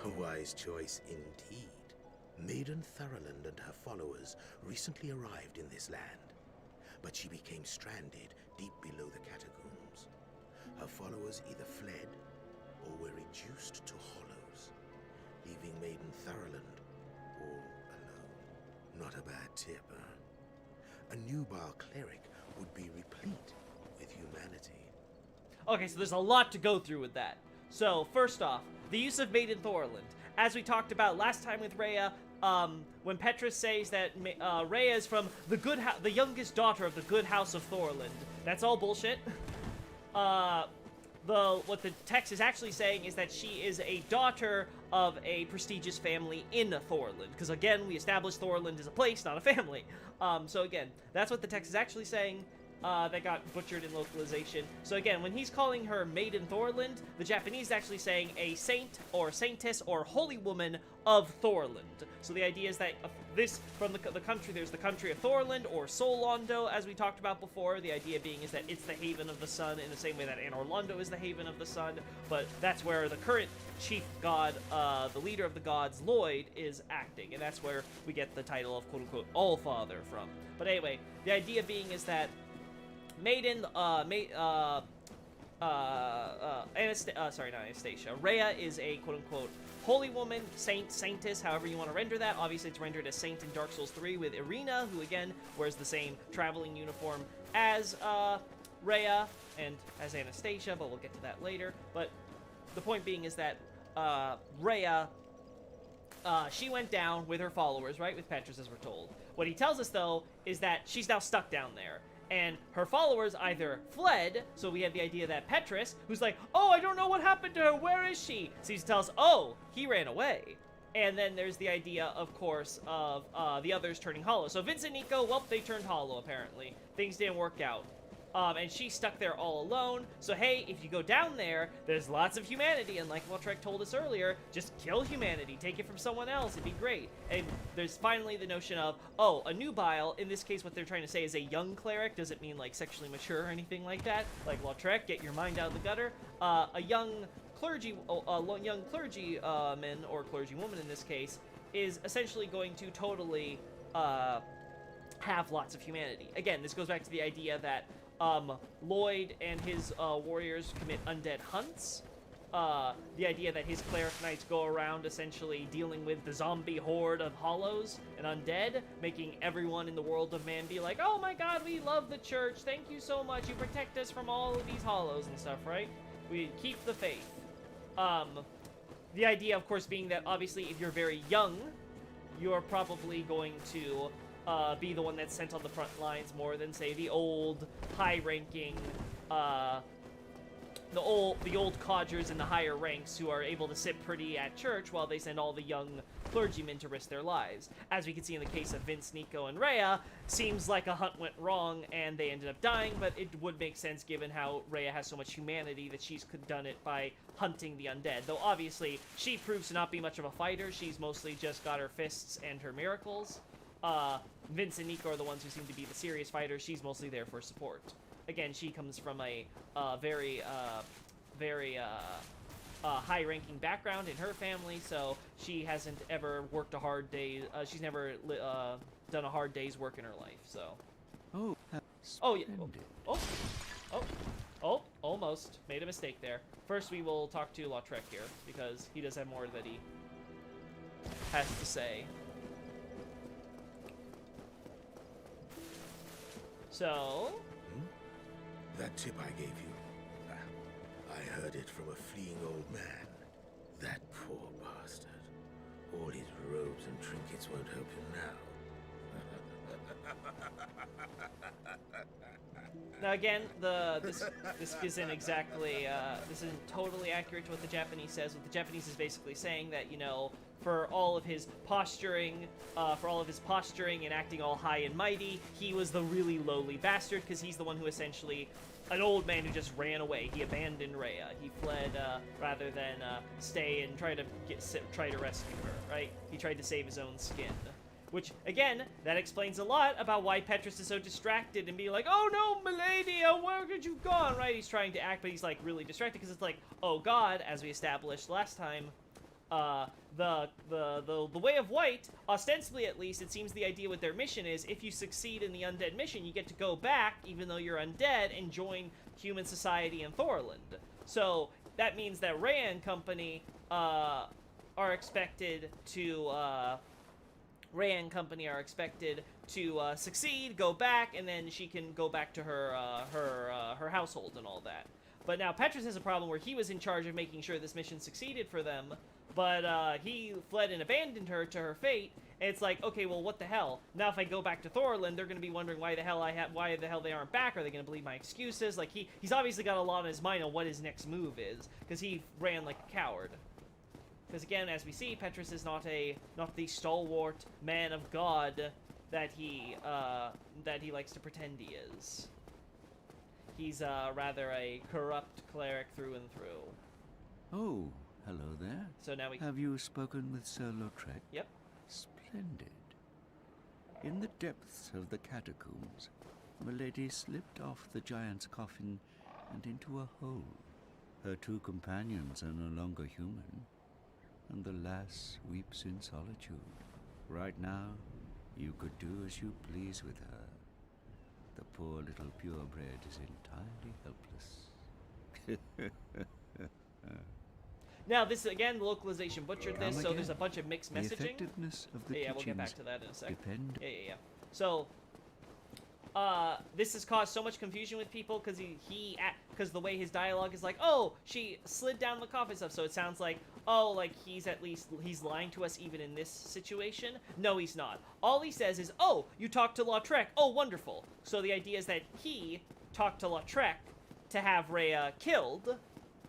A wise choice indeed. Maiden Thurland and her followers recently arrived in this land, but she became stranded deep below the catacombs. Her followers either fled or were reduced to hollows, leaving Maiden Thurland all alone. Not a bad tip, huh? A Nubar cleric would be replete with humanity. Okay, so there's a lot to go through with that. So, first off, the use of Maiden Thorland. As we talked about last time with Rhea, when Petrus says that Rhea is from the youngest daughter of the good house of Thorland, that's all bullshit. What the text is actually saying is that she is a daughter of a prestigious family in Thorland. Because again, we established Thorland is a place, not a family. So again, that's what the text is actually saying. That got butchered in localization. So again, when he's calling her Maiden Thorland, the Japanese is actually saying a saint or saintess or holy woman of Thorland. So the idea is that this, from the country, there's the country of Thorland or Londo, as we talked about before. The idea being is that it's the haven of the sun in the same way that Anor Londo is the haven of the sun. But that's where the current chief god, the leader of the gods, Lloyd, is acting. And that's where we get the title of quote-unquote All-Father from. But anyway, the idea being is that Maiden, not Anastasia. Rhea is a quote-unquote holy woman, saint, saintess, however you want to render that. Obviously, it's rendered as saint in Dark Souls 3 with Irina, who again wears the same traveling uniform as Rhea and as Anastasia, but we'll get to that later. But the point being is that Rhea, she went down with her followers, right, with Petrus, as we're told. What he tells us, though, is that she's now stuck down there. And her followers either fled, so we have the idea that Petrus, who's like, oh, I don't know what happened to her, where is she? So he tells, oh, he ran away. And then there's the idea, of course, of the others turning hollow. So Vince and Nico, well, they turned hollow, apparently. Things didn't work out. And she's stuck there all alone. So hey, if you go down there, there's lots of humanity, and like Laudrek told us earlier, just kill humanity, take it from someone else, it'd be great. And there's finally the notion of, oh, a nubile, in this case what they're trying to say is a young cleric, doesn't mean like sexually mature or anything like that, like Laudrek, get your mind out of the gutter. A young clergyman, or clergywoman in this case, is essentially going to totally have lots of humanity. Again, this goes back to the idea that Lloyd and his warriors commit undead hunts. The idea that his cleric knights go around essentially dealing with the zombie horde of hollows and undead, making everyone in the world of man be like, oh my god, we love the church, thank you so much, you protect us from all of these hollows and stuff, right? We keep the faith. The idea, of course, being that obviously if you're very young, you're probably going to be the one that's sent on the front lines more than, say, the old, high-ranking, the old codgers in the higher ranks who are able to sit pretty at church while they send all the young clergymen to risk their lives. As we can see in the case of Vince, Nico, and Rhea, seems like a hunt went wrong and they ended up dying, but it would make sense given how Rhea has so much humanity that she's done it by hunting the undead. Though obviously, she proves to not be much of a fighter. She's mostly just got her fists and her miracles. Vince and Nico are the ones who seem to be the serious fighters. She's mostly there for support. Again, she comes from a very high-ranking background in her family, so she hasn't ever worked a hard day. She's never done a hard day's work in her life. So. Oh yeah. Almost made a mistake there. First, we will talk to Laudrek here because he does have more that he has to say. So. That tip I gave you. I heard it from a fleeing old man. That poor bastard. All his robes and trinkets won't help him now. Now again, this isn't exactly this isn't totally accurate to what the Japanese says. What the Japanese is basically saying that, you know, for all of his posturing and acting all high and mighty, he was the really lowly bastard because he's the one who essentially, an old man who just ran away. He abandoned Rhea. He fled rather than stay and try to rescue her. Right? He tried to save his own skin. Which, again, that explains a lot about why Petrus is so distracted and be like, "Oh no, milady, where could you gone?" Right? He's trying to act, but he's like really distracted because it's like, oh god, as we established last time, the Way of White, ostensibly at least, it seems the idea with their mission is if you succeed in the undead mission, you get to go back, even though you're undead, and join human society in Thorland. So that means that Rhea and company are expected to succeed, go back, and then she can go back to her household and all that. But now Petrus has a problem where he was in charge of making sure this mission succeeded for them, but he fled and abandoned her to her fate. And it's like, okay, well, what the hell? Now if I go back to Thorland, they're going to be wondering why the hell they aren't back. Are they going to believe my excuses? Like he's obviously got a lot on his mind on what his next move is, because he ran like a coward. Because again, as we see, Petrus is not the stalwart man of God that he likes to pretend he is. He's rather a corrupt cleric through and through. Oh, hello there. So now we have you spoken with Sir Laudrek? Yep. Splendid. In the depths of the catacombs, Milady slipped off the giant's coffin and into a hole. Her two companions are no longer human, and the lass weeps in solitude. Right now, you could do as you please with her. The poor little purebred is entirely helpless. Now, this again, the localization butchered this, so there's a bunch of mixed messaging. The effectiveness of the we'll get back to that in a second. Depend. Yeah. So, this has caused so much confusion with people because because the way his dialogue is like, oh, she slid down the coffin stuff, so it sounds like, oh, like he's lying to us even in this situation. No, he's not. All he says is, oh, you talked to Laudrek. Oh, wonderful. So the idea is that he talked to Laudrek to have Rhea killed,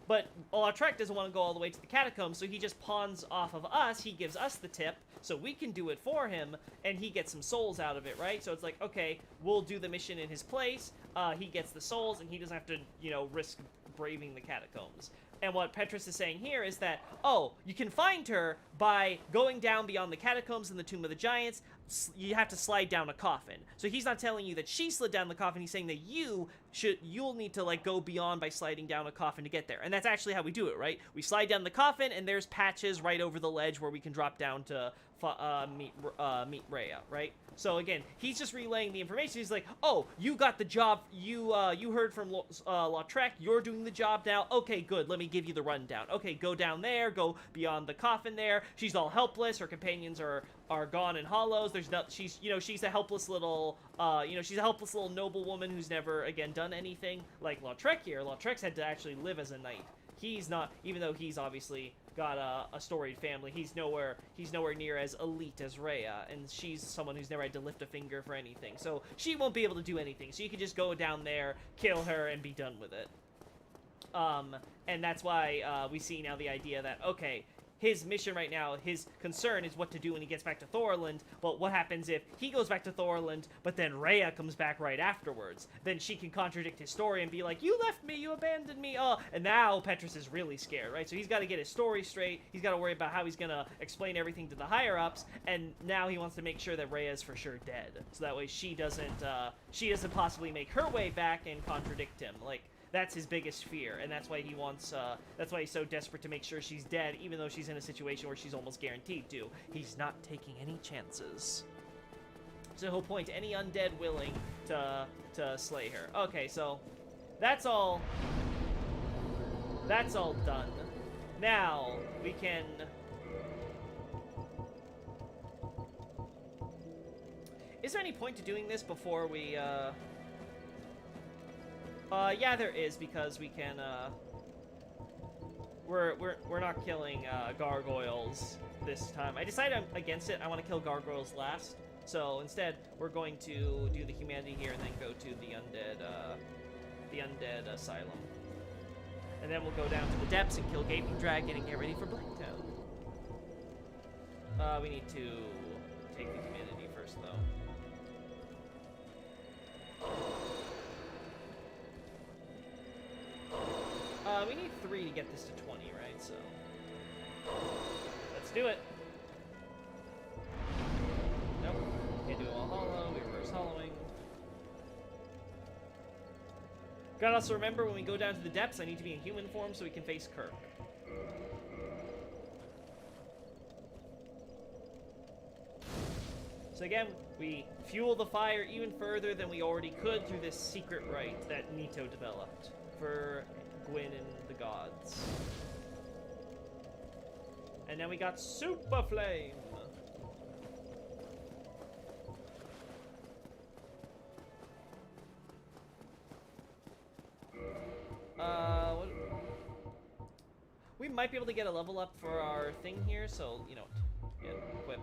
but Laudrek doesn't want to go all the way to the catacombs, so he just pawns off of us. He gives us the tip, so we can do it for him, and he gets some souls out of it, right? So it's like, okay, we'll do the mission in his place. He gets the souls, and he doesn't have to, risk braving the catacombs. And what Petrus is saying here is that, oh, you can find her by going down beyond the catacombs in the Tomb of the Giants. You have to slide down a coffin. So he's not telling you that she slid down the coffin. He's saying that you'll need to go beyond by sliding down a coffin to get there. And that's actually how we do it, right? We slide down the coffin, and there's patches right over the ledge where we can drop down to meet Rhea, right? So again, he's just relaying the information. He's like, oh, you got the job. You heard from Laudrek. You're doing the job now. Okay, good. Let me give you the rundown. Okay, go down there. Go beyond the coffin there. She's all helpless. Her companions are gone in hollows. She's a helpless little noble woman who's never again done anything like Laudrek here. Laudrek's had to actually live as a knight. He's not, even though he's obviously got a storied family, he's nowhere near as elite as Rhea, and she's someone who's never had to lift a finger for anything. So she won't be able to do anything. So you can just go down there, kill her, and be done with it. And that's why we see now the idea that, okay, his mission right now, his concern is what to do when he gets back to Thorland. But what happens if he goes back to Thorland, but then Rhea comes back right afterwards? Then she can contradict his story and be like, you left me, you abandoned me, and now Petrus is really scared, right? So he's got to get his story straight, he's got to worry about how he's going to explain everything to the higher-ups, and now he wants to make sure that Rhea is for sure dead. So that way she doesn't possibly make her way back and contradict him. Like, that's his biggest fear, and that's why he wants, that's why he's so desperate to make sure she's dead, even though she's in a situation where she's almost guaranteed to. He's not taking any chances. So he'll point any undead willing to slay her. Okay, so that's all done. Now, we can... Is there any point to doing this before we, yeah, there is, because we can, we're not killing, gargoyles this time. I decided I'm against it. I want to kill gargoyles last. So, instead, we're going to do the humanity here and then go to the undead asylum. And then we'll go down to the depths and kill Gaping Dragon and get ready for Blighttown. We need to take the humanity first, though. We need 3 to get this to 20, right? So, let's do it. Nope, can't do it while hollow. We reverse hollowing. Gotta also remember when we go down to the depths, I need to be in human form so we can face Kirk. So again, we fuel the fire even further than we already could through this secret rite that Nito developed for Gwyn and the gods. And then we got Super Flame. What? We might be able to get a level up for our thing here, so, you know, yeah, equip.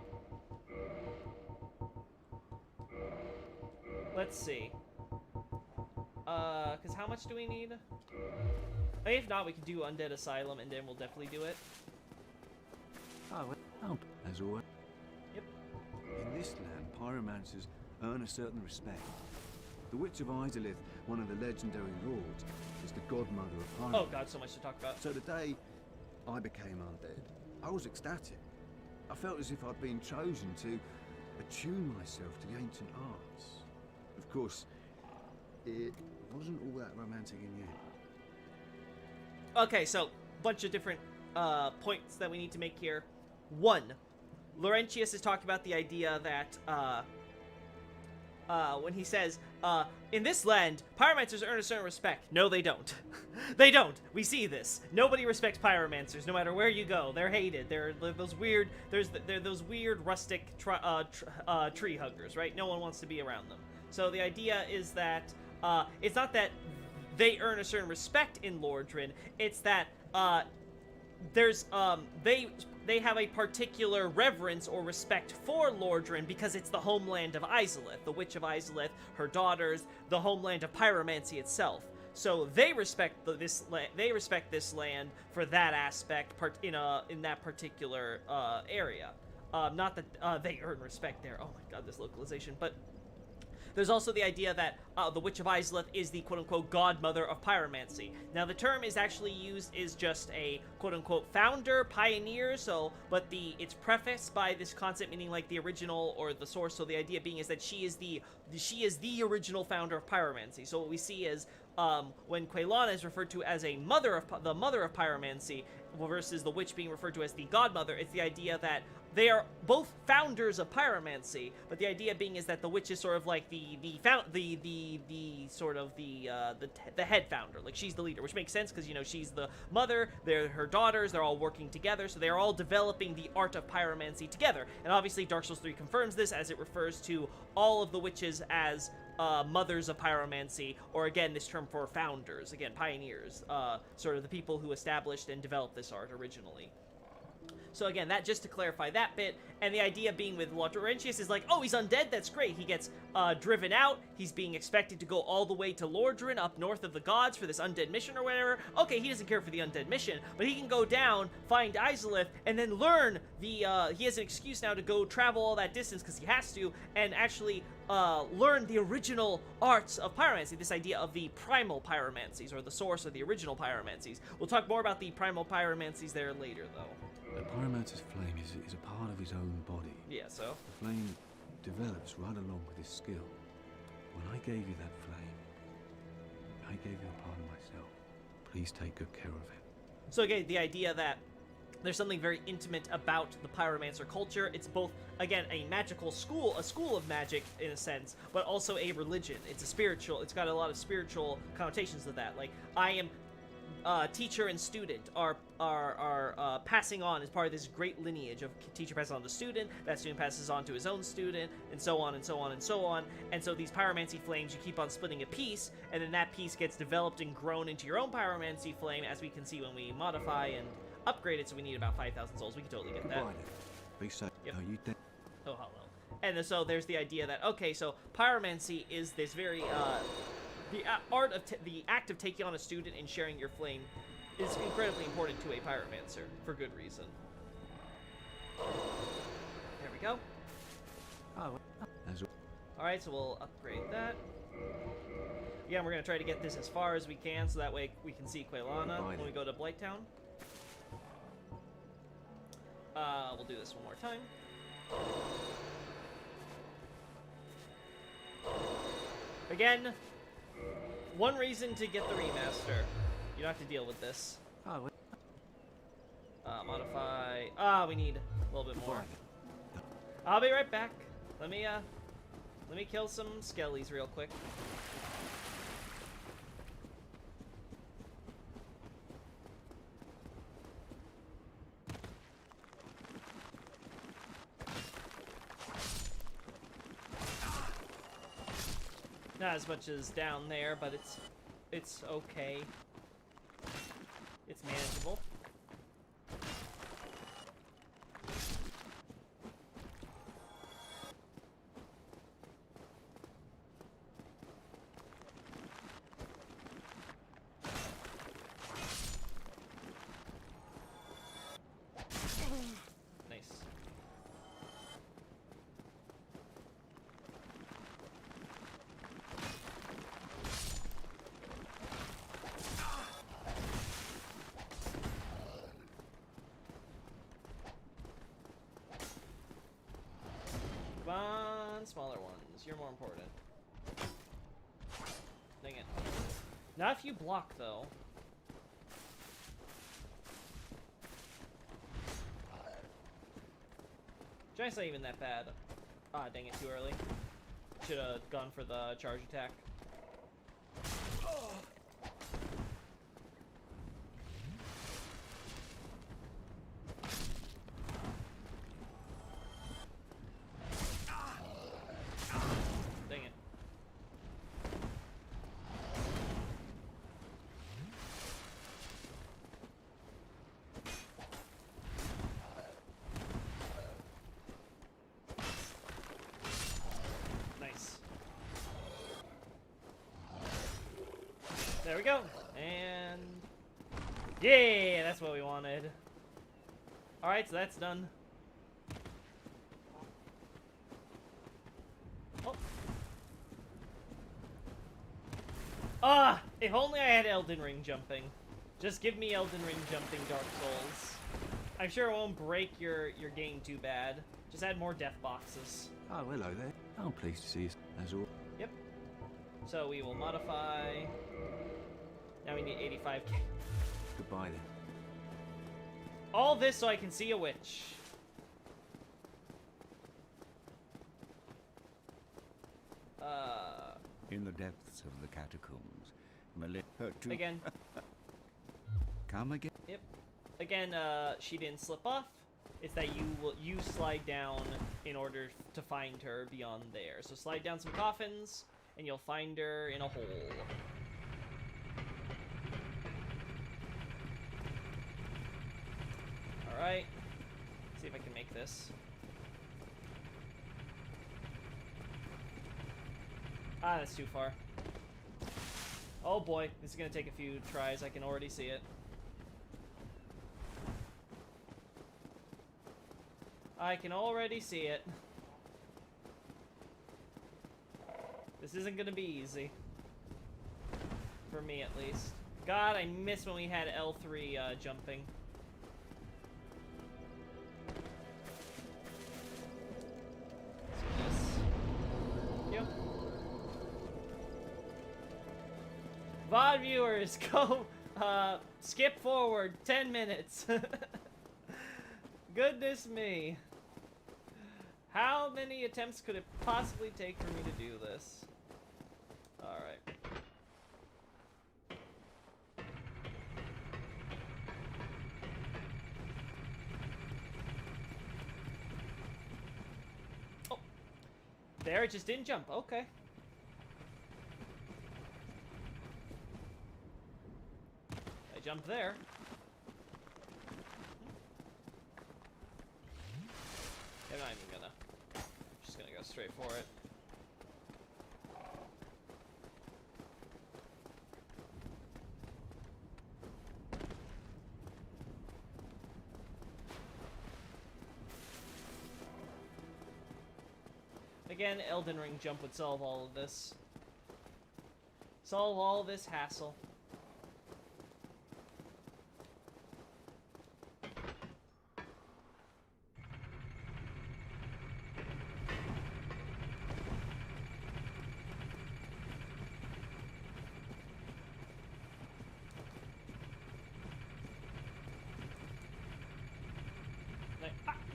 Let's see. Because how much do we need? If not, we can do Undead Asylum, and then we'll definitely do it. Oh, as always. Yep. In this land, pyromancers earn a certain respect. The Witch of Izalith, one of the legendary lords, is the godmother of pyromancy. Oh god, so much to talk about. So the day I became undead, I was ecstatic. I felt as if I'd been chosen to attune myself to the ancient arts. Of course, it wasn't all that romantic in the end. Okay, so, bunch of different points that we need to make here. 1, Laurentius has talked about the idea that, when he says, in this land, pyromancers earn a certain respect. No, they don't. They don't. We see this. Nobody respects pyromancers, no matter where you go. They're hated. They're those weird, they're those weird rustic tree huggers, right? No one wants to be around them. So the idea is that, it's not that they earn a certain respect in Lordran, it's that, they have a particular reverence or respect for Lordran because it's the homeland of Izalith, the Witch of Izalith, her daughters, the homeland of pyromancy itself. So they respect this land for that aspect, in that particular area. Not that they earn respect there. Oh my god, this localization, but. There's also the idea that the Witch of Izalith is the quote-unquote godmother of pyromancy. Now, the term is actually used as just a quote-unquote founder, pioneer, but it's prefaced by this concept meaning like the original or the source, so the idea being is that she is the original founder of pyromancy. So what we see is when Quelana is referred to as the mother of pyromancy versus the witch being referred to as the godmother, it's the idea that they are both founders of pyromancy, but the idea being is that the witch is sort of like the head founder, like she's the leader, which makes sense because you know she's the mother, they're her daughters, they're all working together, so they're all developing the art of pyromancy together. And obviously Dark Souls 3 confirms this as it refers to all of the witches as mothers of pyromancy, or again this term for founders, again pioneers, sort of the people who established and developed this art originally. So again, that just to clarify that bit, and the idea being with Laudrentius is like, oh, he's undead, that's great. He gets driven out, he's being expected to go all the way to Lordran, up north of the gods for this undead mission or whatever. Okay, he doesn't care for the undead mission, but he can go down, find Izalith, and then learn the, he has an excuse now to go travel all that distance, because he has to, and actually learn the original arts of pyromancy, this idea of the primal pyromancies, or the source of the original pyromancies. We'll talk more about the primal pyromancies there later, though. The pyromancer's flame is a part of his own body. Yeah, so? The flame develops right along with his skill. When I gave you that flame, I gave you a part of myself. Please take good care of it. So again, the idea that there's something very intimate about the pyromancer culture. It's both, again, a magical school, a school of magic in a sense, but also a religion. It's a spiritual, it's got a lot of spiritual connotations to that. Like, I am teacher and student are passing on as part of this great lineage of teacher passes on to student, that student passes on to his own student, and so on and so on and so on. And so these pyromancy flames, you keep on splitting a piece, and then that piece gets developed and grown into your own pyromancy flame, as we can see when we modify and upgrade it. So we need about 5,000 souls. We can totally get that. Goodbye then. Be safe. Yep. No, you dead. Oh, hello. And then, so there's the idea that, okay, so pyromancy is this very the art of the act of taking on a student and sharing your flame is incredibly important to a pyromancer, for good reason. There we go. Oh, as Alright, so we'll upgrade that. Again, we're going to try to get this as far as we can, so that way we can see Quelana when we go to Blighttown. We'll do this one more time. Again, one reason to get the remaster. You don't have to deal with this. oh, Modify. We need a little bit more. I'll be right back. Let me kill some skellies real quick. Not as much as down there, but it's okay. It's manageable. Nice. Come on, smaller ones. You're more important. Dang it. Not if you block, though. Giant's not even that bad. Ah, dang it, too early. Should have gone for the charge attack. Dang it. Nice. There we go. And yeah, that's what we wanted. Alright, so that's done. Oh. Ah! If only I had Elden Ring jumping. Just give me Elden Ring jumping, Dark Souls. I'm sure it won't break your game too bad. Just add more death boxes. oh, hello there. I'm pleased to see you as all. Yep. So we will modify. Now we need 85k. Goodbye then. All this so I can see a witch. In the depths of the catacombs, her too. Again. Come again. Yep. Again, she didn't slip off. It's that you slide down in order to find her beyond there. So slide down some coffins, and you'll find her in a hole. Alright. See if I can make this. Ah, that's too far. Oh boy, this is gonna take a few tries. I can already see it. I can already see it. This isn't gonna be easy. For me, at least. God, I miss when we had L3 jumping. Let's do this. Yep. VOD viewers, go, skip forward 10 minutes. Goodness me. How many attempts could it possibly take for me to do this? Alright. Oh. There, it just didn't jump. Okay. I jumped there. I'm not even gonna. Just gonna go straight for it. Again, Elden Ring jump would solve all of this. Solve all this hassle.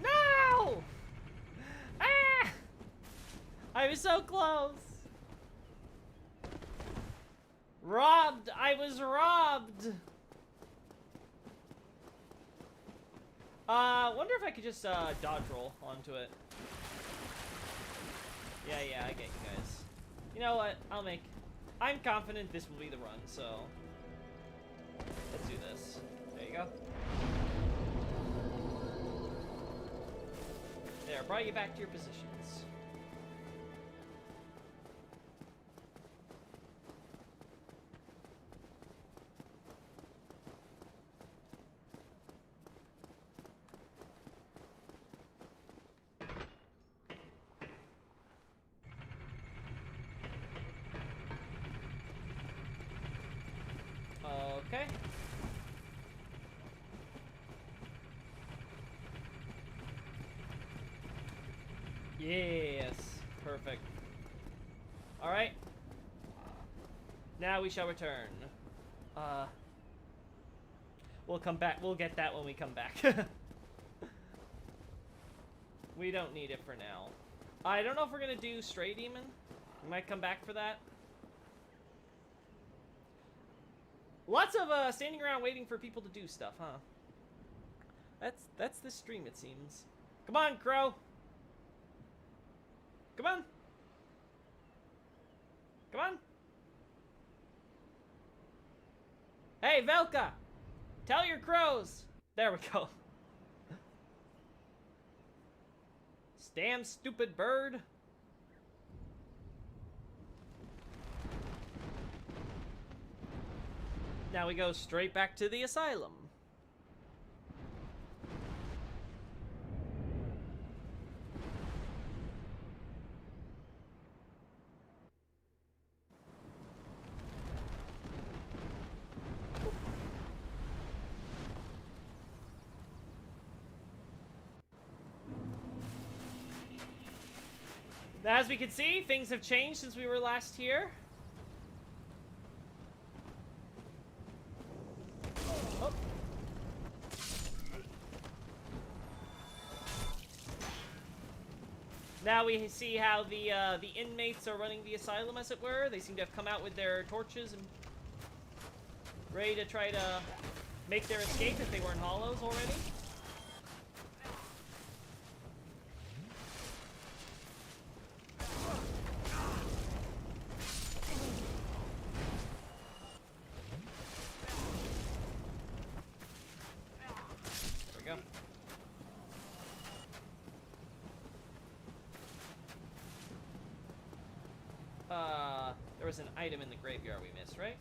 No! Ah! I was so close. Robbed! I was robbed! Wonder if I could just, dodge roll onto it. Yeah, I get you guys. You know what? I'm confident this will be the run, so... Let's do this. There you go. There, brought you back to your positions. Okay. Yes, perfect. All right. Now we shall return. We'll come back. We'll get that when we come back. We don't need it for now. I don't know if we're gonna do Stray Demon. We might come back for that. Lots of standing around waiting for people to do stuff, huh? That's the stream, it seems. Come on, Crow. Come on. Come on. Hey, Velka. Tell your crows. There we go. Damn stupid bird. Now we go straight back to the Asylum. As we can see, things have changed since we were last here. Oh. Now we see how the inmates are running the asylum, as it were. They seem to have come out with their torches and ready to try to make their escape if they weren't hollows already. There was an item in the graveyard we missed, right?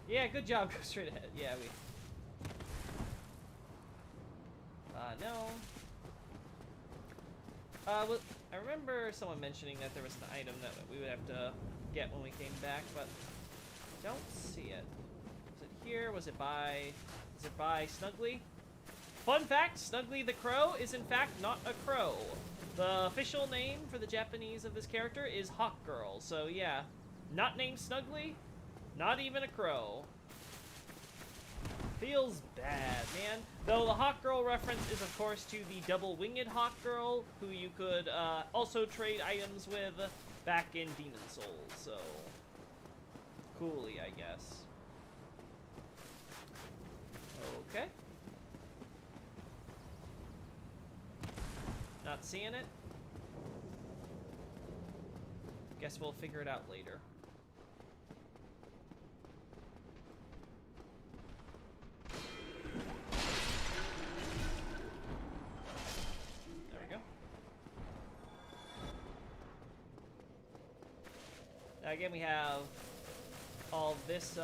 Yeah, good job. Go straight ahead. Yeah, we... no. Well, I remember someone mentioning that there was an item that we would have to get when we came back, but don't see it. Was it here? Was it by Snuggly? Fun fact, Snuggly the Crow is in fact not a crow. The official name for the Japanese of this character is Hawk Girl, so yeah. Not named Snuggly, not even a crow. Feels bad, man. Though the Hawk Girl reference is, of course, to the double-winged Hawk Girl, who you could also trade items with back in Demon Souls, so... Coolly, I guess. Okay. Not seeing it. Guess we'll figure it out later. There we go. Now again, we have all this,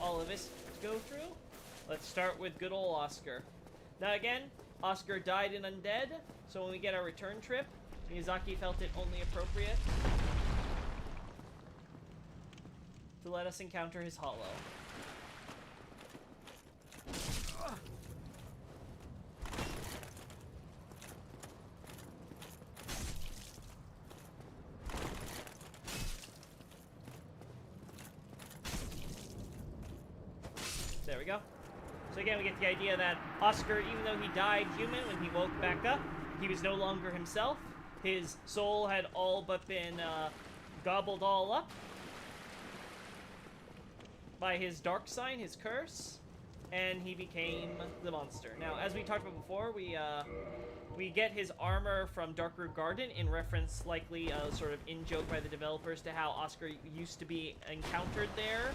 all of this to go through. Let's start with good old Oscar. Now again, Oscar died in Undead, so when we get our return trip, Miyazaki felt it only appropriate to let us encounter his hollow. There we go. So again, we get the idea that Oscar, even though he died human when he woke back up, he was no longer himself. His soul had all but been gobbled all up by his dark sign, his curse, and he became the monster. Now, as we talked about before, we get his armor from Darkroot Garden in reference, likely sort of in-joke by the developers, to how Oscar used to be encountered there.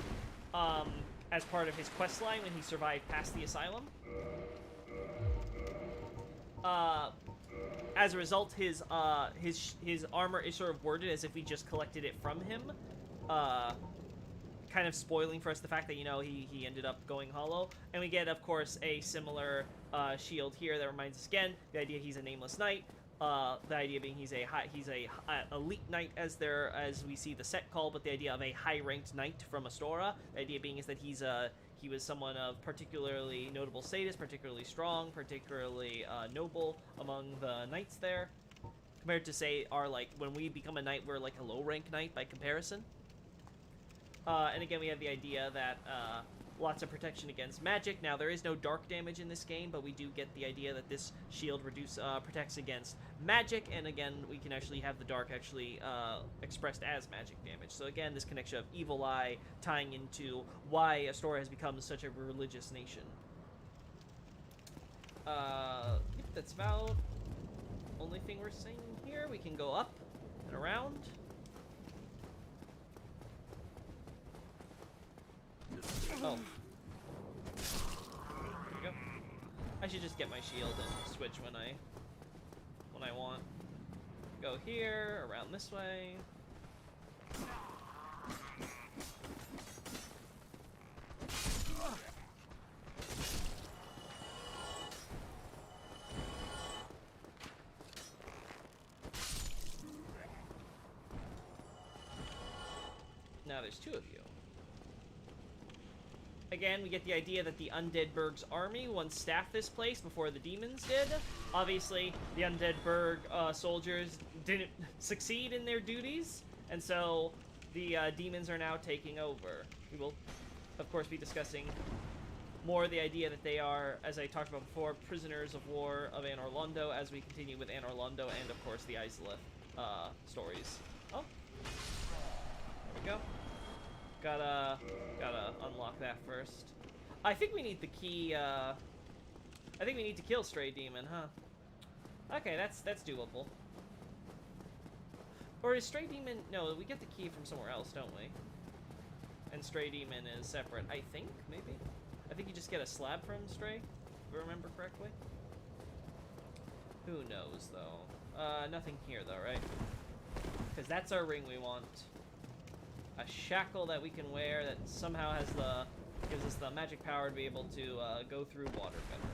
As part of his quest line when he survived past the Asylum. As a result, his armor is sort of worded as if we just collected it from him, kind of spoiling for us the fact that, you know, he ended up going hollow. And we get, of course, a similar shield here that reminds us again the idea he's a nameless knight. The idea being he's a elite knight as we see the set called, but the idea of a high-ranked knight from Astora. The idea being is that he was someone of particularly notable status, particularly strong, particularly noble among the knights there. Compared to, say, when we become a knight, we're like a low-rank knight by comparison. And again, we have the idea that lots of protection against magic. Now, there is no dark damage in this game, but we do get the idea that this shield protects against magic, and again, we can actually have the dark actually expressed as magic damage. So again, this connection of evil eye tying into why Astora has become such a religious nation. Yep, that's about only thing we're seeing here. We can go up and around. Oh. There we go. I should just get my shield and switch when I want. Go here, around this way. Now there's two of you. Again, we get the idea that the Undeadburg's army once staffed this place before the demons did. Obviously, the Undeadburg soldiers didn't succeed in their duties, and so the demons are now taking over. We will, of course, be discussing more the idea that they are, as I talked about before, prisoners of war of Anor Londo as we continue with Anor Londo and, of course, the Izalith stories. Oh. There we go. Gotta unlock that first. I think we need the key, I think we need to kill Stray Demon, huh? Okay, that's doable. Or is Stray Demon... No, we get the key from somewhere else, don't we? And Stray Demon is separate, I think, maybe? I think you just get a slab from Stray, if I remember correctly. Who knows, though? Nothing here, though, right? Because that's our ring we want. A shackle that we can wear that somehow has gives us the magic power to be able to go through water better.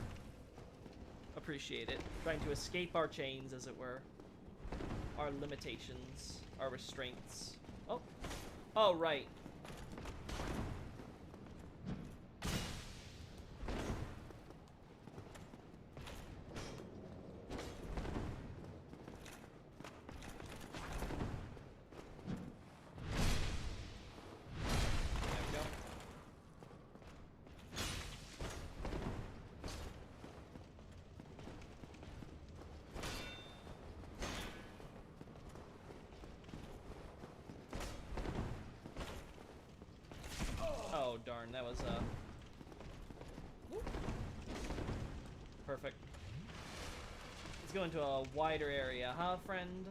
Appreciate it. Trying to escape our chains, as it were. Our limitations, our restraints. Oh. Oh, right. Oh, darn, that was, perfect. Let's go into a wider area, huh, friend?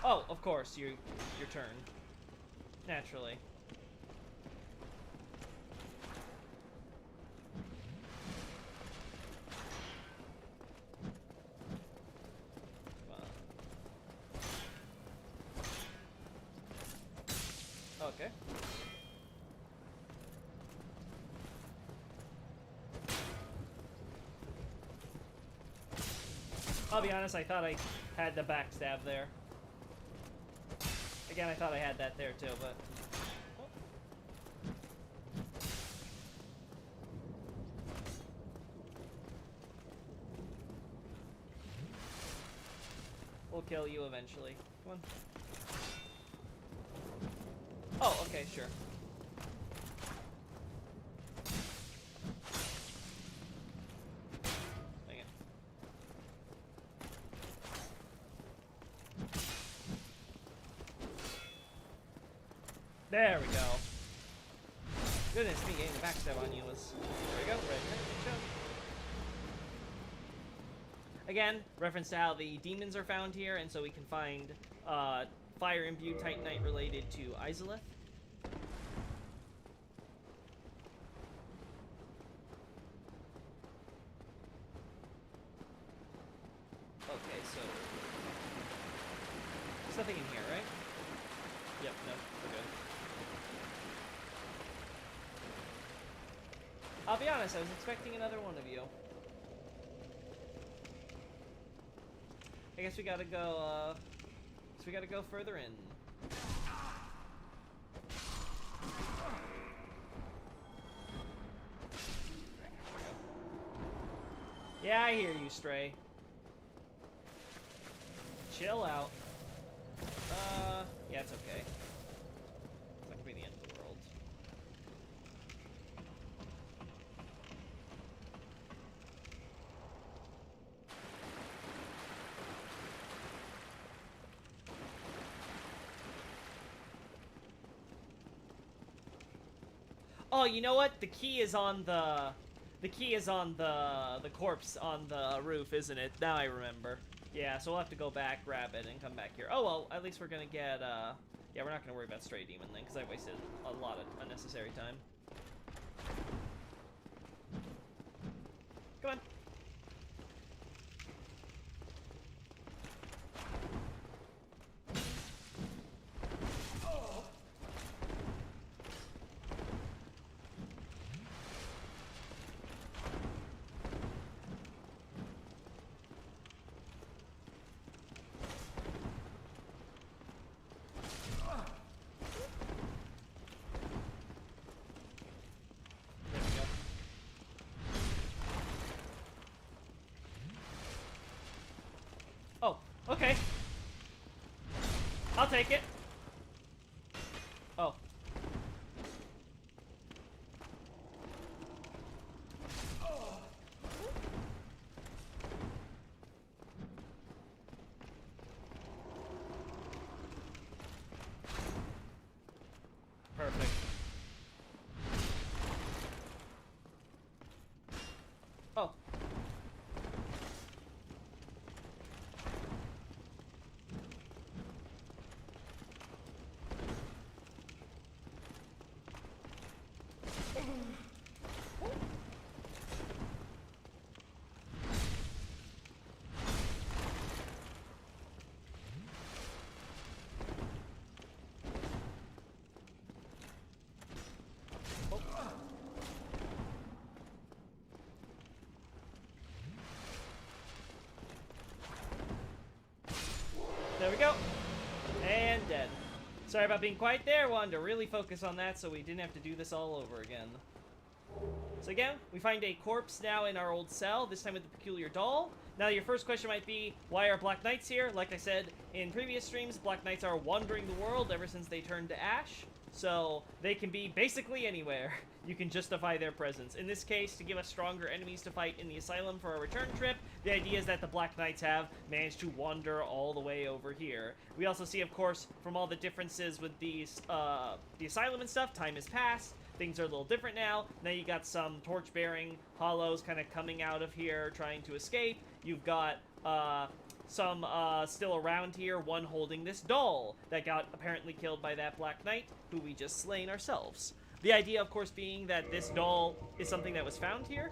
Oh, of course, your turn. Naturally. Okay. I'll be honest, I thought I had the backstab there. Again, I thought I had that there too, but... We'll kill you eventually. Come on. Oh, okay, sure. Dang it. There we go. Goodness me, getting the backstab on you was... There we go, right there. Again, reference to how the demons are found here, and so we can find fire imbued Titanite related to Izalith. Okay, so there's nothing in here, right? Yep, no, we're good. I'll be honest, I was expecting another one of you. I guess we gotta go, we gotta go further in. Yeah, I hear you, Stray. Chill out. Yeah, it's okay. It's not gonna be the end of the world. Oh, you know what? The key is on the corpse on the roof, isn't it? Now I remember. Yeah, so we'll have to go back, grab it, and come back here. Oh well, at least we're gonna get yeah, we're not gonna worry about Stray Demon then, because I wasted a lot of unnecessary time. Come on. Okay. I'll take it. Oh. Perfect. Oh. Sorry about being quiet there. Wanted to really focus on that so we didn't have to do this all over again. So again, we find a corpse now in our old cell, this time with the peculiar doll. Now your first question might be, why are Black Knights here? Like I said in previous streams, Black Knights are wandering the world ever since they turned to ash. So they can be basically anywhere. You can justify their presence. In this case, to give us stronger enemies to fight in the Asylum for our return trip, the idea is that the Black Knights have managed to wander all the way over here. We also see, of course, from all the differences with these, the Asylum and stuff, time has passed. Things are a little different now. Now you got some torch-bearing hollows kind of coming out of here, trying to escape. You've got some still around here, one holding this doll that got apparently killed by that Black Knight, who we just slain ourselves. The idea, of course, being that this doll is something that was found here.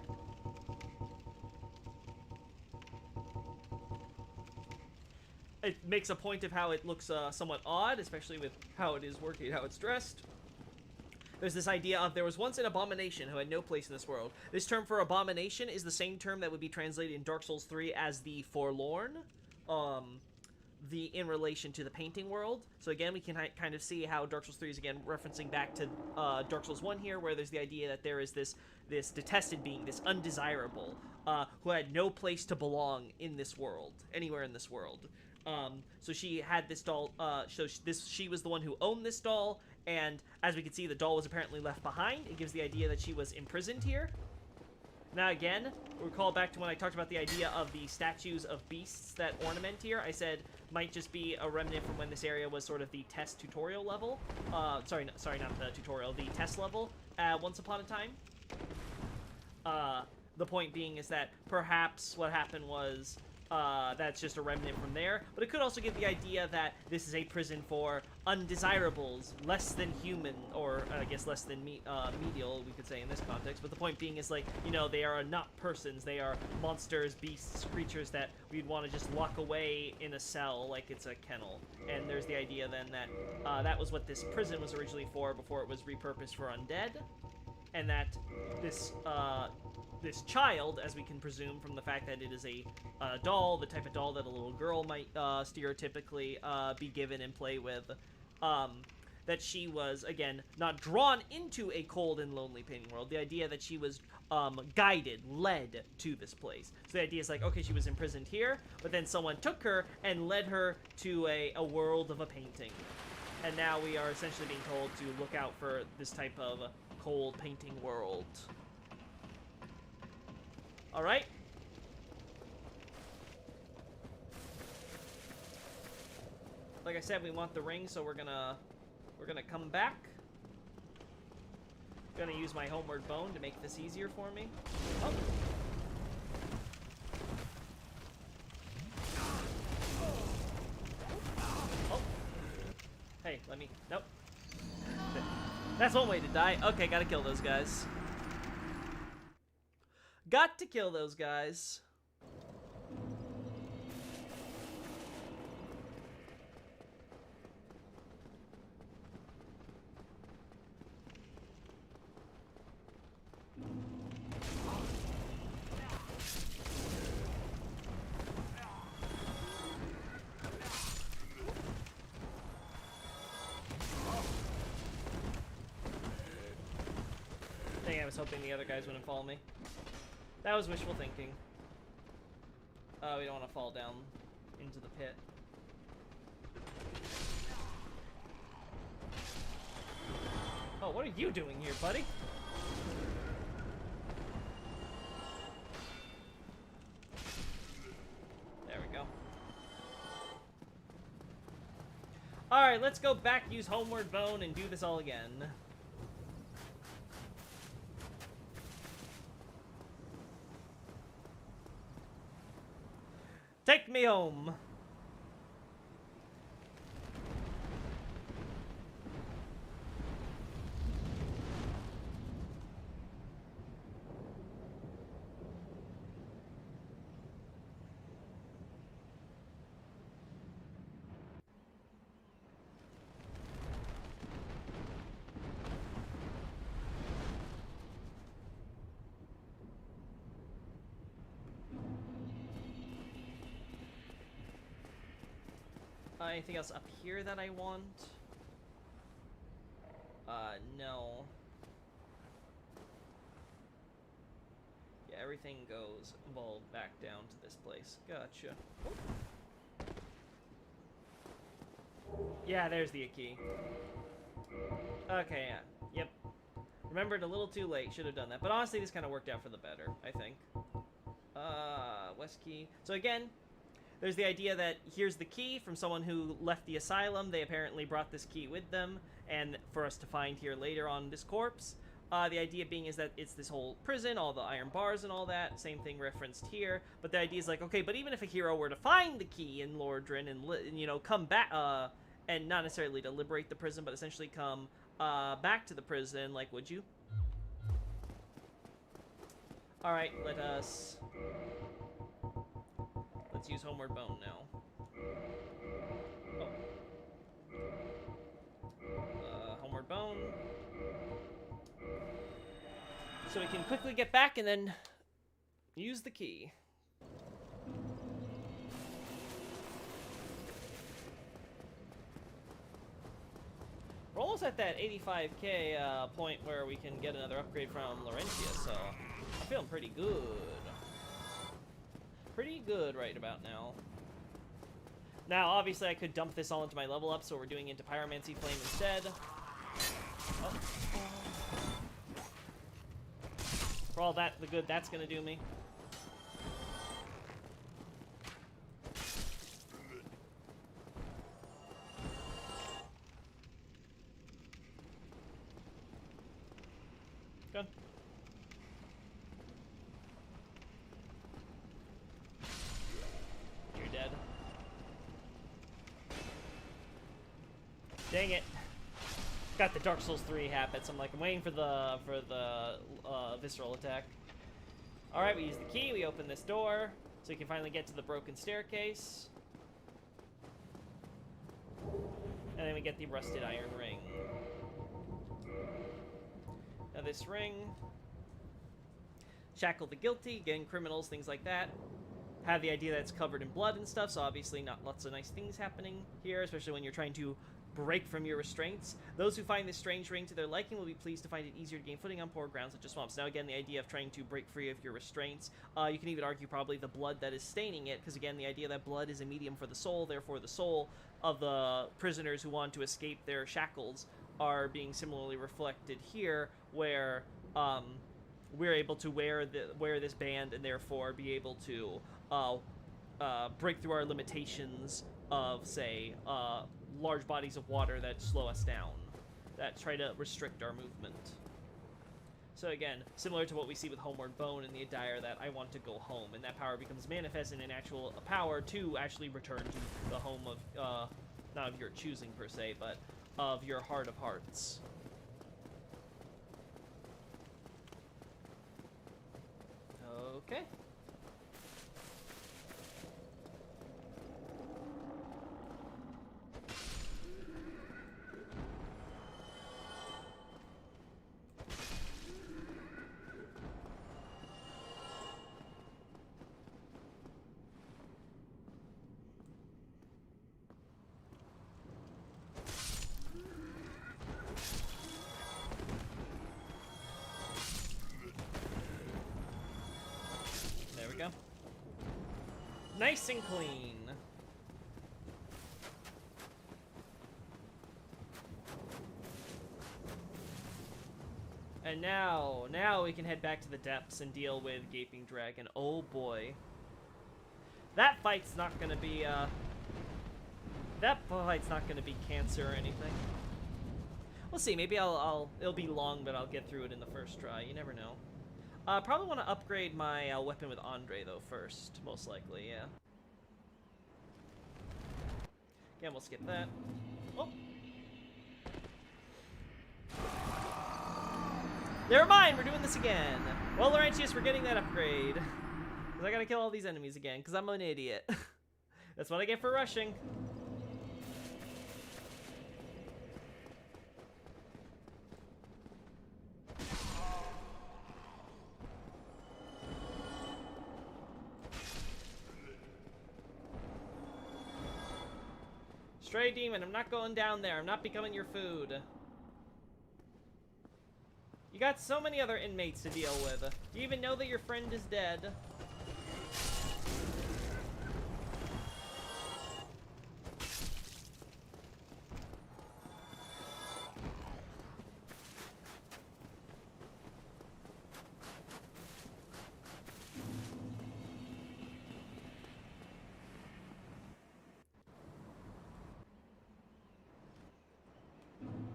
It makes a point of how it looks somewhat odd, especially with how it is working, how it's dressed. There's this idea of there was once an abomination who had no place in this world. This term for abomination is the same term that would be translated in Dark Souls 3 as the forlorn, in relation to the painting world. So again, we can kind of see how Dark Souls 3 is again referencing back to Dark Souls 1 here, where there's the idea that there is this detested being, this undesirable, who had no place to belong in this world, anywhere in this world. So she had this doll, she was the one who owned this doll, and as we can see, the doll was apparently left behind. It gives the idea that she was imprisoned here. Now again, recall back to when I talked about the idea of the statues of beasts that ornament here. I said might just be a remnant from when this area was sort of the test tutorial level. Sorry, not the tutorial, the test level once upon a time. The point being is that perhaps what happened was that's just a remnant from there, but it could also give the idea that this is a prison for undesirables, less than human, or I guess less than medial, we could say in this context, but the point being is, like, you know, they are not persons, they are monsters, beasts, creatures that we'd want to just lock away in a cell like it's a kennel. And there's the idea then that that was what this prison was originally for before it was repurposed for undead, and that this child, as we can presume from the fact that it is a doll, the type of doll that a little girl might stereotypically be given and play with, that she was, again, not drawn into a cold and lonely painting world. The idea that she was guided, led to this place. So the idea is like, okay, she was imprisoned here, but then someone took her and led her to a world of a painting. And now we are essentially being told to look out for this type of cold painting world. Alright. Like I said, we want the ring, so we're gonna come back. Gonna use my homeward bone to make this easier for me. Oh. Oh. Hey, let me. Nope. That's one way to die. Okay, gotta kill those guys. Got to kill those guys. Dang, I was hoping the other guys wouldn't follow me. That was wishful thinking. We don't want to fall down into the pit. Oh, what are you doing here, buddy? There we go. Alright, let's go back, use Homeward Bone, and do this all again. Take me home. Anything else up here that I want? No. Yeah, everything goes evolved back down to this place. Gotcha. Yeah, there's the key. Okay, yeah. Yep. Remembered a little too late. Should have done that. But honestly, this kind of worked out for the better, I think. West key. So again, there's the idea that here's the key from someone who left the asylum. They apparently brought this key with them, and for us to find here later on this corpse. The idea being is that it's this whole prison, all the iron bars and all that. Same thing referenced here. But the idea is like, okay, but even if a hero were to find the key in Laudrek and you know, come back, and not necessarily to liberate the prison, but essentially come back to the prison, like, would you? Alright, let's use Homeward Bone now. Oh. Homeward Bone. So we can quickly get back and then use the key. We're almost at that 85k point where we can get another upgrade from Laurentia, so I'm feeling pretty good. Pretty good right about now. Now, obviously, I could dump this all into my level up, so we're doing into Pyromancy Flame instead. Oh. For all that, the good that's gonna do me. Good. You're dead. Dang it. Got the Dark Souls 3 habits. I'm like, I'm waiting for the visceral attack. Alright, we use the key, we open this door, so we can finally get to the broken staircase. And then we get the rusted iron ring. Now this ring, shackle the guilty, getting criminals, things like that. Have the idea that it's covered in blood and stuff, so obviously not lots of nice things happening here, especially when you're trying to break from your restraints. Those who find this strange ring to their liking will be pleased to find it easier to gain footing on poor grounds such as swamps. Now again, the idea of trying to break free of your restraints, you can even argue probably the blood that is staining it, because again, the idea that blood is a medium for the soul, therefore the soul of the prisoners who want to escape their shackles are being similarly reflected here, where we're able to wear this band and therefore be able to break through our limitations of, say, large bodies of water that slow us down, that try to restrict our movement. So again, similar to what we see with Homeward Bone in the Adire, that I want to go home, and that power becomes manifest in an actual power to actually return to the home of, not of your choosing per se, but of your heart of hearts. Okay. There we go. Nice and clean. And now we can head back to the depths and deal with Gaping Dragon. Oh boy. That fight's not gonna be, cancer or anything. We'll see, maybe it'll be long, but I'll get through it in the first try. You never know. Probably want to upgrade my weapon with Andre, though, first. Most likely, yeah. Again, we'll skip that. Oh! Never mind, we're doing this again. Well, Laurentius, we're getting that upgrade. Because I gotta kill all these enemies again, because I'm an idiot. That's what I get for rushing. Stray demon, I'm not going down there. I'm not becoming your food. You got so many other inmates to deal with. You even know that your friend is dead.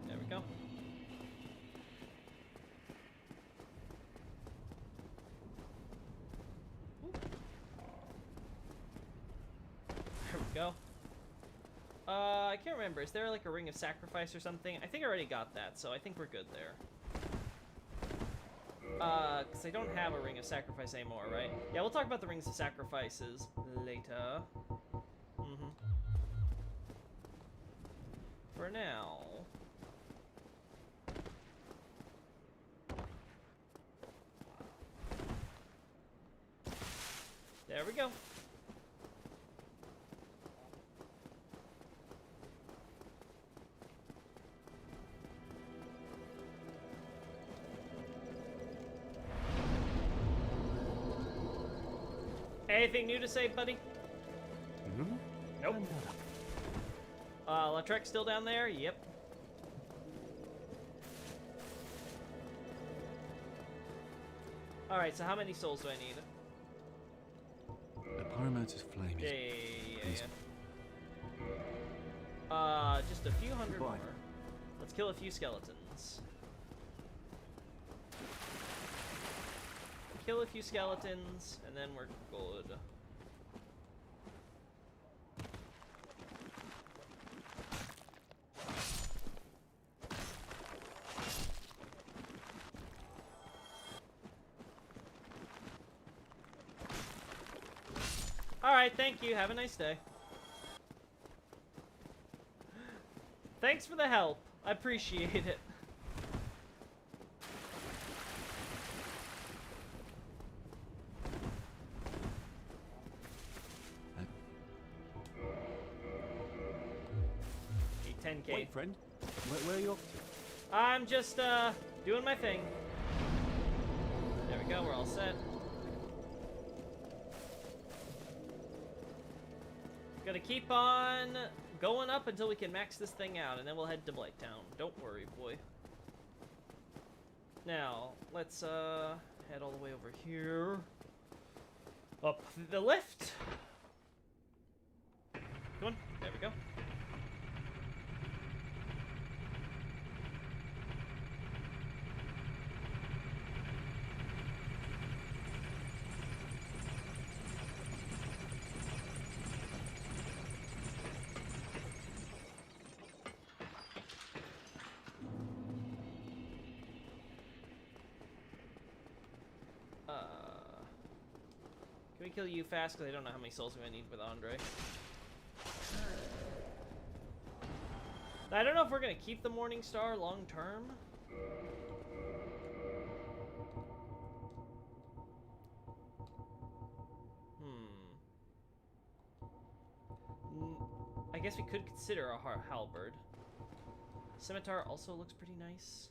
There we go. There we go. I can't remember. Is there like a ring of sacrifice or something? I think I already got that, so I think we're good there. Because I don't have a ring of sacrifice anymore, right? Yeah, we'll talk about the rings of sacrifices later. For now. There we go. Anything new to say, buddy? Mm-hmm. Nope. Laudrek still down there? Yep. Alright, so how many souls do I need? The pyromancer's flame is... Yeah. Just a few hundred Goodbye. more. Let's kill a few skeletons. Kill a few skeletons, and then we're good. Alright, thank you. Have a nice day. Thanks for the help. I appreciate it. Need 10K. Wait, friend. Where are you off to? I'm just, doing my thing. There we go, we're all set. Gonna keep on going up until we can max this thing out, and then we'll head to Blighttown. Don't worry, boy. Now, let's, head all the way over here. Up the lift. Come on, there we go. Can we kill you fast? Because I don't know how many souls we're going to need with Andre. I don't know if we're going to keep the Morning Star long term. I guess we could consider a halberd. Scimitar also looks pretty nice.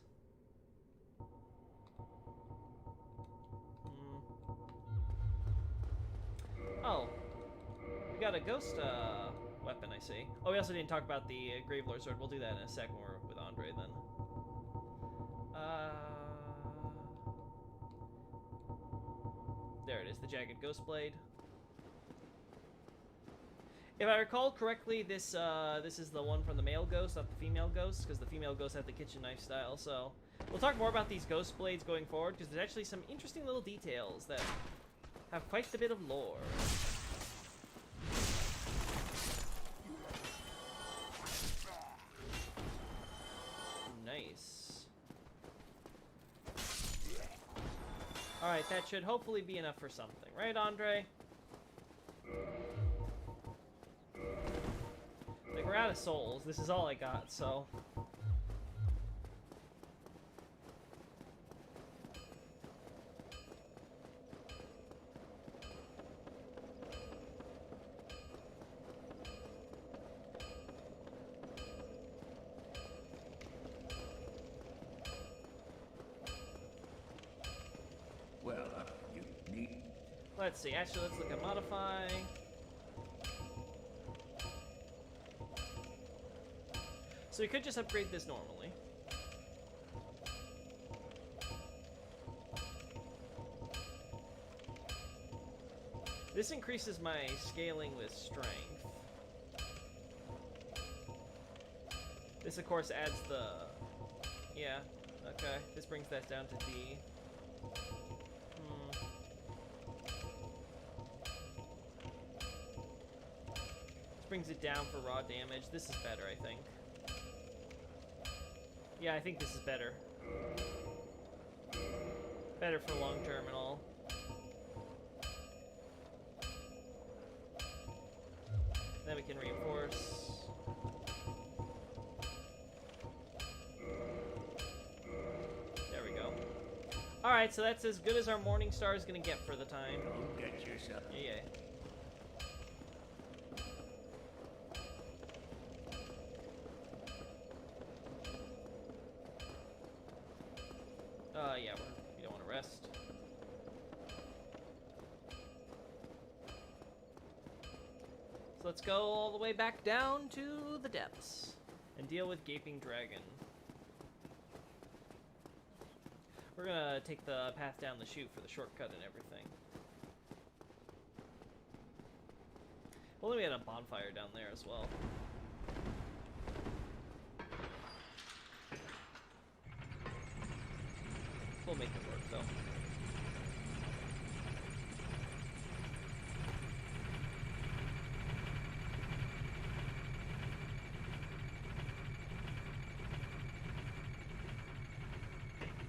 Oh, we got a ghost weapon, I see. Oh, we also didn't talk about the Gravelord sword. We'll do that in a sec when we're with Andre then. There it is, the Jagged Ghost Blade. If I recall correctly, this is the one from the male ghost, not the female ghost, because the female ghosts have the kitchen knife style, so... We'll talk more about these ghost blades going forward, because there's actually some interesting little details that have quite a bit of lore. Nice. Alright, that should hopefully be enough for something. Right, Andre? Like, we're out of souls. This is all I got, so... Let's see. Actually, let's look at modify. So we could just upgrade this normally. This increases my scaling with strength. This, of course, adds the... Yeah, okay. This brings that down to D. This brings it down for raw damage. This is better, I think. Yeah, I think this is better. Better for long term and all. Then we can reinforce. There we go. Alright, so that's as good as our Morning Star is going to get for the time. Don't get yourself. Yeah. Yeah, we don't want to rest. So let's go all the way back down to the depths and deal with Gaping Dragon. We're gonna take the path down the chute for the shortcut and everything. Well, then we had a bonfire down there as well. We'll make it work, though.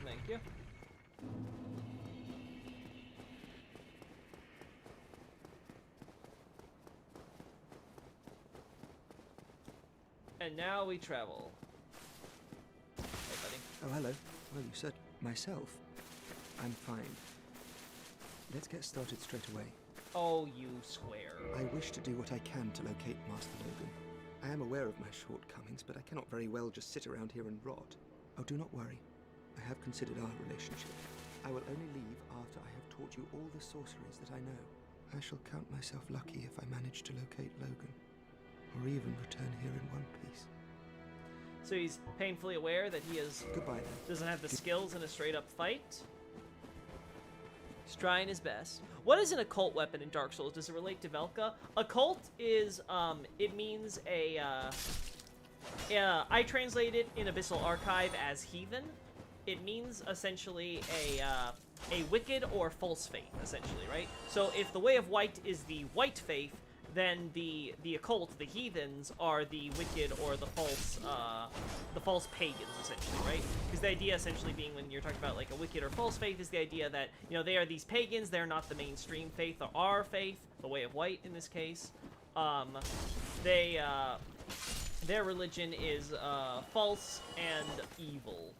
Thank you. And now we travel. Hey, buddy. Oh, hello. Well, you said myself. I'm fine. Let's get started straight away. Oh, you swear. I wish to do what I can to locate Master Logan. I am aware of my shortcomings, but I cannot very well just sit around here and rot. Oh, do not worry. I have considered our relationship. I will only leave after I have taught you all the sorceries that I know. I shall count myself lucky if I manage to locate Logan, or even return here in one piece. So he's painfully aware that he Goodbye, then. doesn't have the skills in a straight-up fight. He's trying his best. What is an occult weapon in Dark Souls? Does it relate to Velka? Occult is, it means I translate it in Abyssal Archive as heathen. It means essentially a wicked or false faith, essentially, right? So if the Way of White is the white faith, then the occult, the heathens, are the wicked or the false pagans, essentially, right? Because the idea essentially being, when you're talking about like a wicked or false faith, is the idea that, you know, they are these pagans, they're not the mainstream faith or our faith, the Way of White in this case. Their religion is false and evil.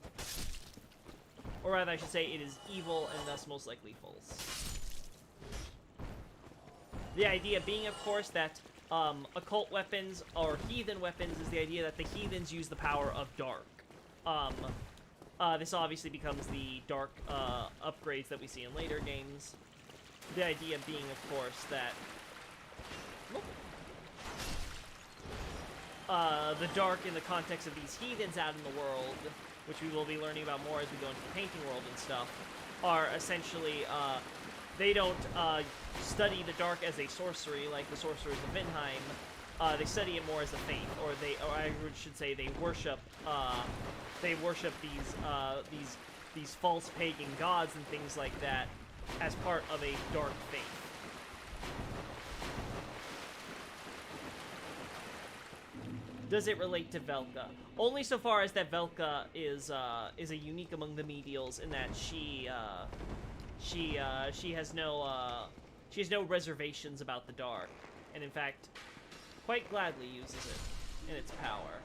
Or rather, I should say, it is evil and thus most likely false. The idea being, of course, that occult weapons or heathen weapons is the idea that the heathens use the power of dark. This obviously becomes the dark upgrades that we see in later games. The idea being, of course, that the dark in the context of these heathens out in the world, which we will be learning about more as we go into the painting world and stuff, are essentially, they don't study the dark as a sorcery like the sorcerers of Vinheim. They study it more as a faith, or I should say they worship these false pagan gods and things like that as part of a dark faith. Does it relate to Velka? Only so far as that Velka is a unique among the medials in that she has no reservations about the dark, and in fact, quite gladly uses it in its power.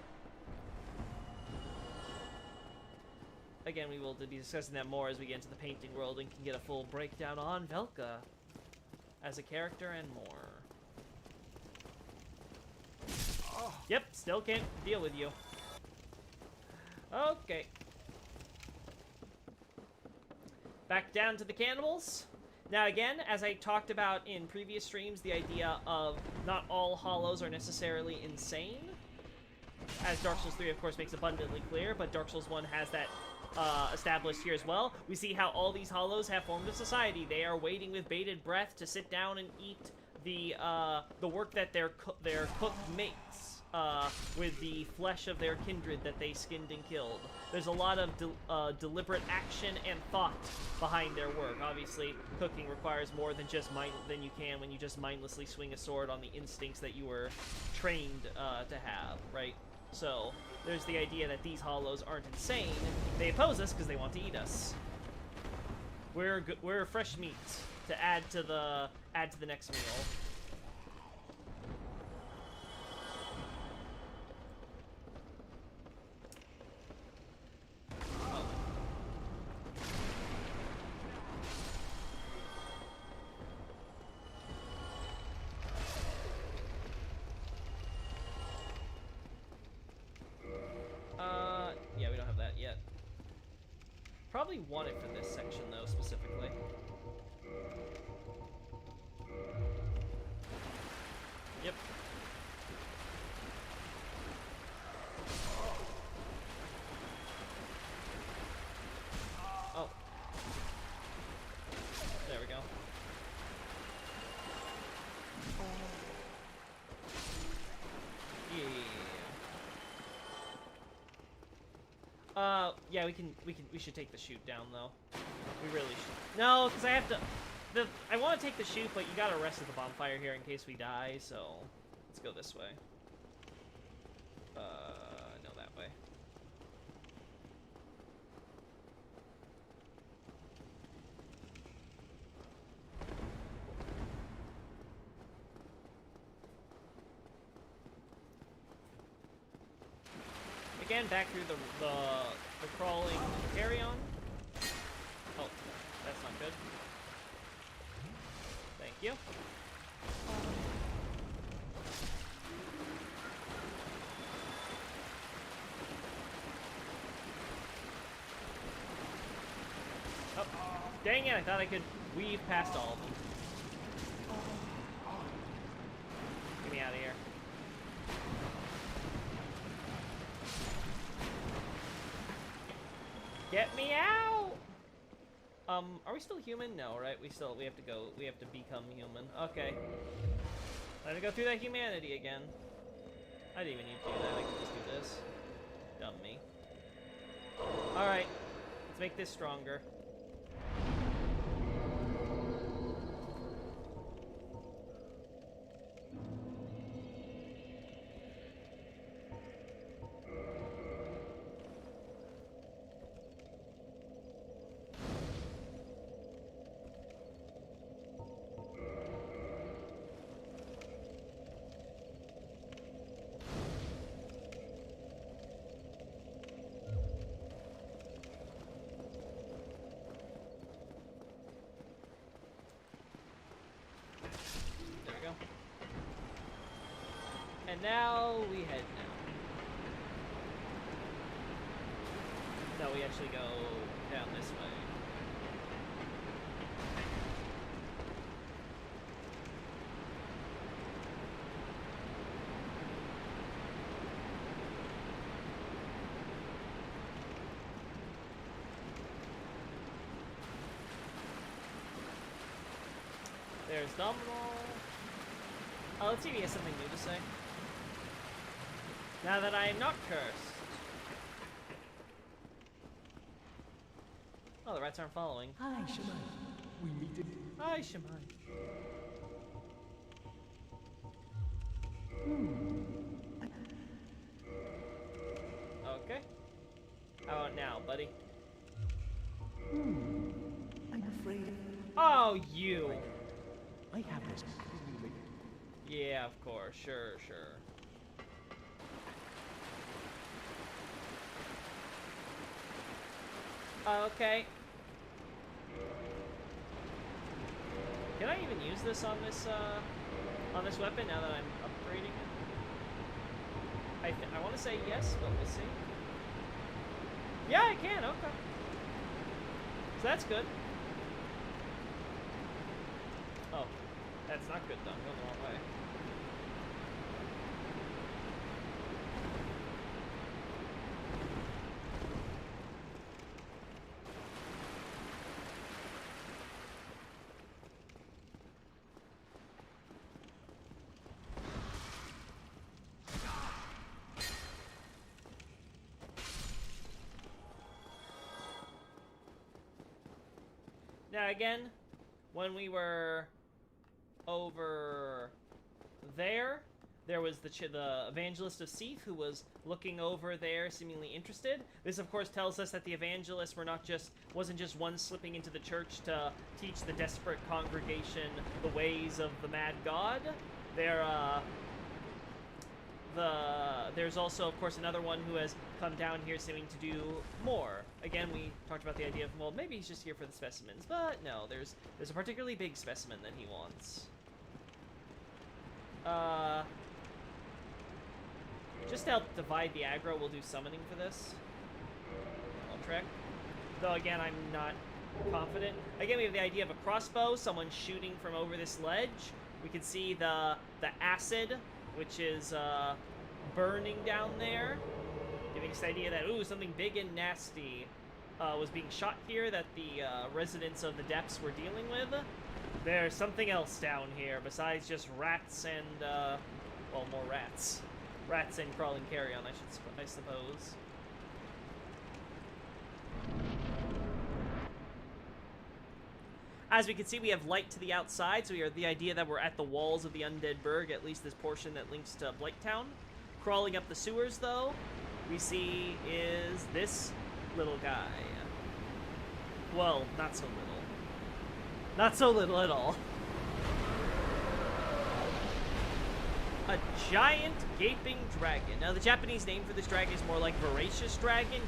Again, we will be discussing that more as we get into the painting world and can get a full breakdown on Velka as a character and more. Yep, still can't deal with you. Okay. Back down to the cannibals. Now again, as I talked about in previous streams, the idea of not all hollows are necessarily insane, as Dark Souls 3 of course makes abundantly clear, but Dark Souls 1 has that established here as well. We see how all these hollows have formed a society. They are waiting with bated breath to sit down and eat the work that their cook makes. With the flesh of their kindred that they skinned and killed. There's a lot of deliberate action and thought behind their work. Obviously, cooking requires more than you can when you just mindlessly swing a sword on the instincts that you were trained to have, right? So there's the idea that these hollows aren't insane. They oppose us because they want to eat us. We're fresh meat to add to the next meal. Yeah, we don't have that yet. Probably want it for this section, though, specifically. Yep. Oh. There we go. Yeah, we should take the chute down, though. We really should. No, because I have to, I want to take the chute, but you gotta rest at the bonfire here in case we die, so let's go this way. No, that way. Again, back through the crawling carry-on. Oh, that's not good. Thank you. Oh, dang it, I thought I could weave past all of them. Get me out of here. Get me out! Are we still human? No, right? We have to go, we have to become human. Okay. Let me go through that humanity again. I didn't even need to do that, I could just do this. Dumb me. Alright, let's make this stronger. And now we head now. No, we actually go down this way. There's Nominal. Oh, let's see if he has something new to say. Now that I am not cursed. Oh, the rats aren't following. Hi, Shaman. We meet again. Hi, Shaman. Okay. How about now, buddy? I'm afraid. Oh, you. I have this. Yeah, of course. Sure. Okay. Can I even use this on this weapon now that I'm upgrading it? I want to say yes, but we'll see. Yeah, I can. Okay. So that's good. That's not good, though. I'm going the wrong way. Now again, when we were over there was the evangelist of Seath who was looking over there, seemingly interested. This, of course, tells us that the evangelists wasn't just one slipping into the church to teach the desperate congregation the ways of the mad god. There's also, of course, another one who has come down here seeming to do more. Again, we talked about the idea of, well, maybe he's just here for the specimens, but no, there's a particularly big specimen that he wants. Just to help divide the aggro, we'll do summoning for this. Laudrek. Though, again, I'm not confident. Again, we have the idea of a crossbow, someone shooting from over this ledge. We can see the acid, which is burning down there, giving us the idea that, ooh, something big and nasty was being shot here that the residents of the depths were dealing with. There's something else down here besides just rats and, well, more rats. Rats and crawling carrion, I suppose. As we can see, we have light to the outside, so we have the idea that we're at the walls of the Undead Burg, at least this portion that links to Blighttown. Crawling up the sewers, though, we see is this little guy. Well, not so little. Not so little at all. A giant gaping dragon. Now, the Japanese name for this dragon is more like voracious dragon,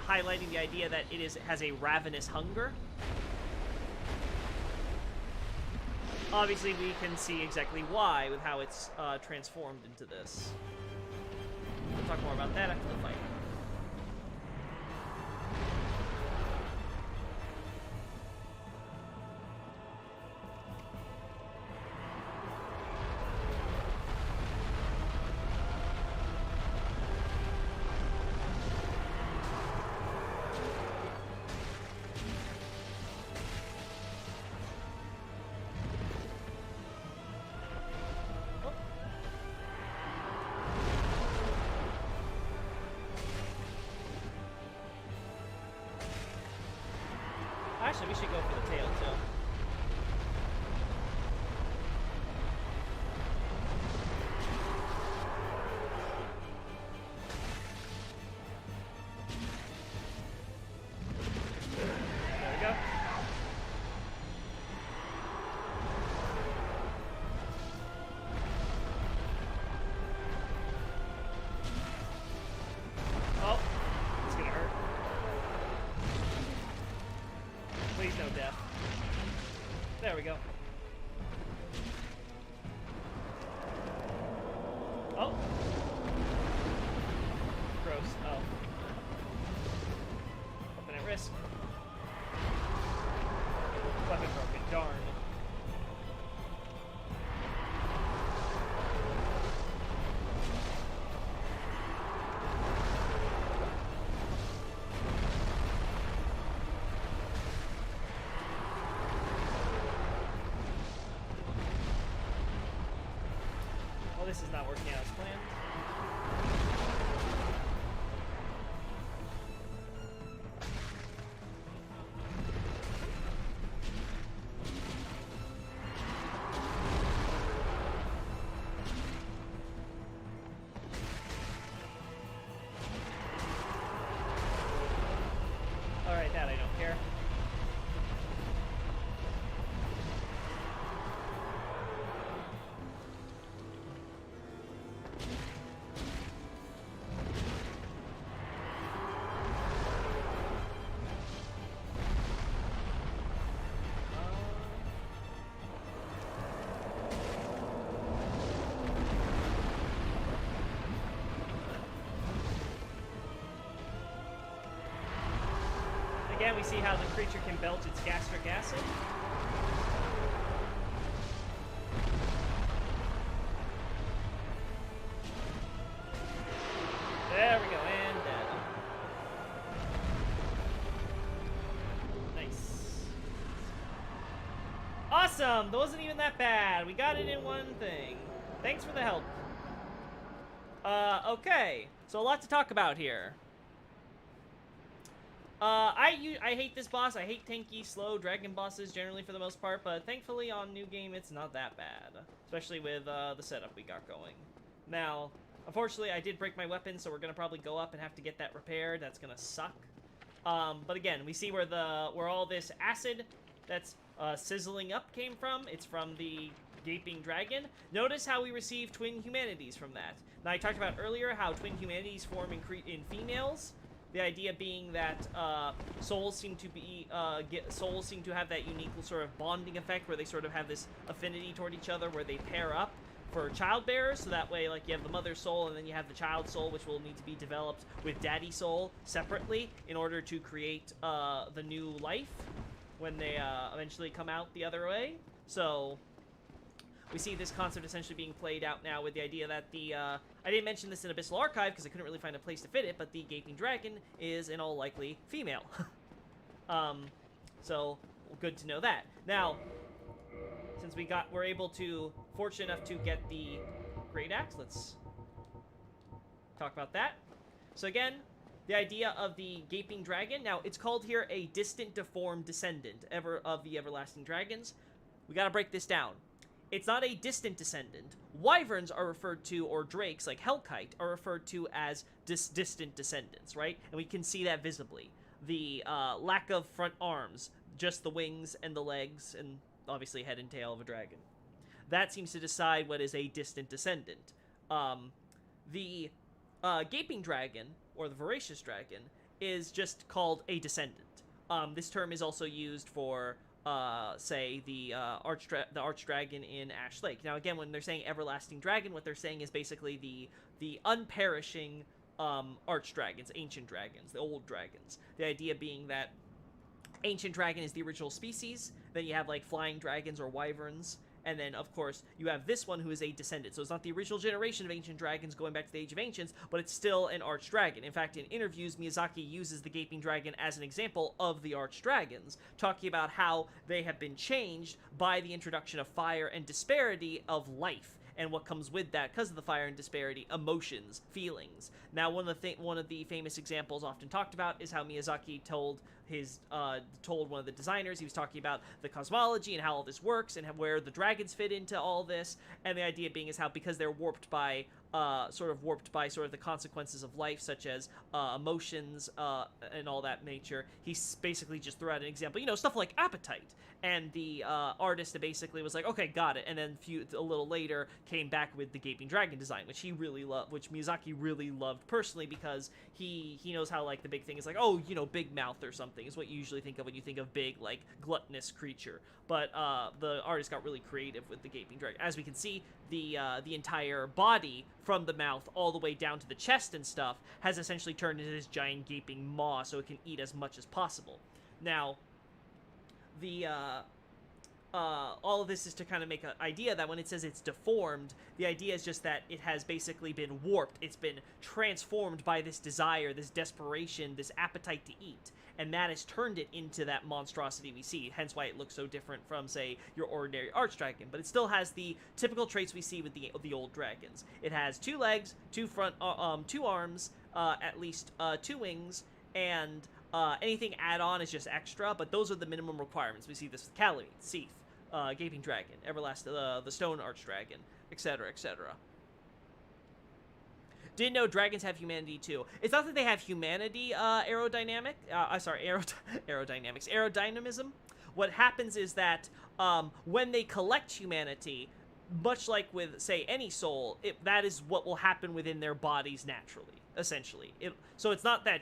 highlighting the idea that it has a ravenous hunger. Obviously, we can see exactly why with how it's transformed into this. We'll talk more about that after the fight. Actually, we should go for the tail, too. There we go. Oh, it's gonna hurt. Please no death. There we go. Oh. Gross. Oh. Weapon at risk. Weapon broken. Darn. Well, this is not working out as planned. Alright, that I don't care. Again, we see how the creature can belch its gastric acid. Awesome! That wasn't even that bad. We got it in one thing. Thanks for the help. Okay. So a lot to talk about here. I hate this boss. I hate tanky, slow dragon bosses generally for the most part, but thankfully on New Game it's not that bad. Especially with the setup we got going. Now, unfortunately I did break my weapon, so we're gonna probably go up and have to get that repaired. That's gonna suck. But again, we see where all this acid that's sizzling up came from. It's from the Gaping Dragon. Notice how we receive twin humanities from that. Now, I talked about earlier how twin humanities form in females. The idea being that souls seem to have that unique sort of bonding effect where they sort of have this affinity toward each other, where they pair up for childbearers. So that way, like, you have the mother soul and then you have the child soul, which will need to be developed with daddy soul separately in order to create the new life when they eventually come out the other way. So we see this concept essentially being played out now with the idea that I didn't mention this in Abyssal Archive because I couldn't really find a place to fit it, but the Gaping Dragon is in all likely female. So good to know that. Now, since we're fortunate enough to get the Great Axe, let's talk about that. So again, the idea of the Gaping Dragon. Now, it's called here a distant deformed descendant of the everlasting dragons. We gotta break this down. It's not a distant descendant. Wyverns are referred to, or drakes like Hellkite are referred to as distant descendants, right? And we can see that visibly. The lack of front arms, just the wings and the legs, and obviously head and tail of a dragon. That seems to decide what is a distant descendant. The Gaping Dragon, or the Voracious Dragon, is just called a descendant. This term is also used for say the Archdragon in Ash Lake. Now again, when they're saying everlasting dragon, what they're saying is basically the unperishing Archdragons, ancient dragons, the old dragons. The idea being that ancient dragon is the original species, then you have like flying dragons or wyverns, and then of course you have this one who is a descendant. So it's not the original generation of ancient dragons going back to the Age of Ancients, but it's still an archdragon. In fact, in interviews, Miyazaki uses the Gaping Dragon as an example of the archdragons, talking about how they have been changed by the introduction of fire and disparity of life, and what comes with that because of the fire and disparity, emotions, feelings. Now, one of the famous examples often talked about is how Miyazaki told one of the designers, he was talking about the cosmology and how all this works and where the dragons fit into all this, and the idea being is how because they're warped by sort of the consequences of life, such as emotions and all that nature. He basically just threw out an example, stuff like appetite, and the artist basically was like, okay, got it, and then a little later came back with the Gaping Dragon design, which he really loved, which Miyazaki really loved personally, because he knows how, like, the big thing is like, oh, big mouth or something is what you usually think of when you think of big, like, gluttonous creature. But the artist got really creative with the Gaping Dragon. As we can see, the entire body, from the mouth all the way down to the chest and stuff, has essentially turned into this giant gaping maw so it can eat as much as possible. Now, all of this is to kind of make an idea that when it says it's deformed, the idea is just that it has basically been warped. It's been transformed by this desire, this desperation, this appetite to eat. And that has turned it into that monstrosity we see, hence why it looks so different from, say, your ordinary archdragon. But it still has the typical traits we see with the old dragons. It has 2 legs, 2 arms, at least 2 wings, and anything add-on is just extra, but those are the minimum requirements. We see this with Calamite, Seath, Gaping Dragon, Everlasting, the Stone Archdragon, etc., etc. Didn't know dragons have humanity too. It's not that they have humanity aerodynamics. Aerodynamism. What happens is that when they collect humanity, much like with, say, any soul, that is what will happen within their bodies naturally, essentially. So it's not that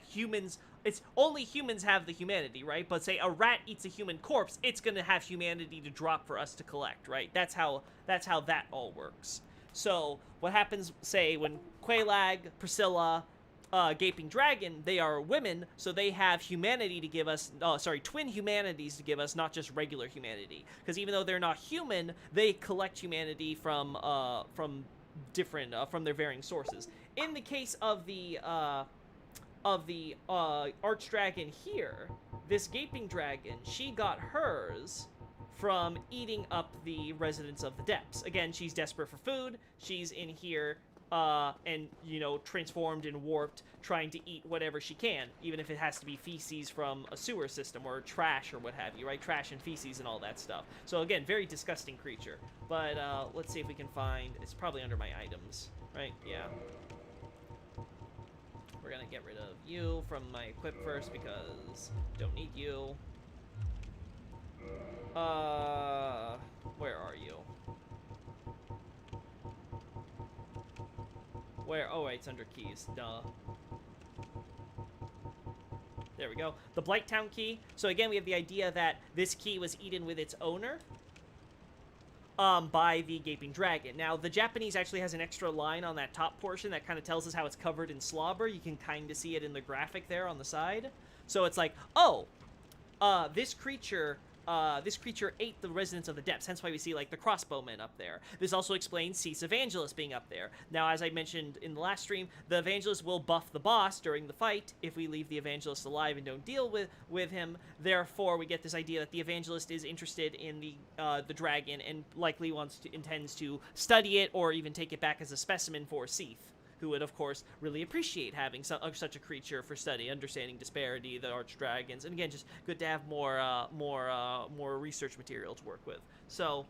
it's only humans have the humanity, right? But say a rat eats a human corpse, it's gonna have humanity to drop for us to collect, right? That's how that all works. So what happens, say, when Quelaag, Priscilla, Gaping Dragon, they are women, so they have humanity to give us, twin humanities to give us, not just regular humanity. Because even though they're not human, they collect humanity from different, from their varying sources. In the case of the Archdragon here, this Gaping Dragon, she got hers from eating up the residents of the depths. Again, she's desperate for food. She's in here and, you know, transformed and warped, trying to eat whatever she can, even if it has to be feces from a sewer system or trash or what have you, right? Trash and feces and all that stuff. So again, very disgusting creature. But let's see if we can find, it's probably under my items, right? Yeah. We're gonna get rid of you from my equip first because don't need you. Where are you? Where? Oh, wait, it's under keys. Duh. There we go. The Blighttown key. So again, we have the idea that this key was eaten with its owner by the Gaping Dragon. Now, the Japanese actually has an extra line on that top portion that kind of tells us how it's covered in slobber. You can kind of see it in the graphic there on the side. So it's like, oh, this creature ate the residents of the depths, hence why we see, like, the crossbowmen up there. This also explains Cease Evangelist being up there. Now, as I mentioned in the last stream, the Evangelist will buff the boss during the fight if we leave the Evangelist alive and don't deal with him. Therefore, we get this idea that the Evangelist is interested in the dragon and likely intends to study it or even take it back as a specimen for Cease, who would, of course, really appreciate having such a creature for study, understanding disparity, the archdragons, and again, just good to have more research material to work with. So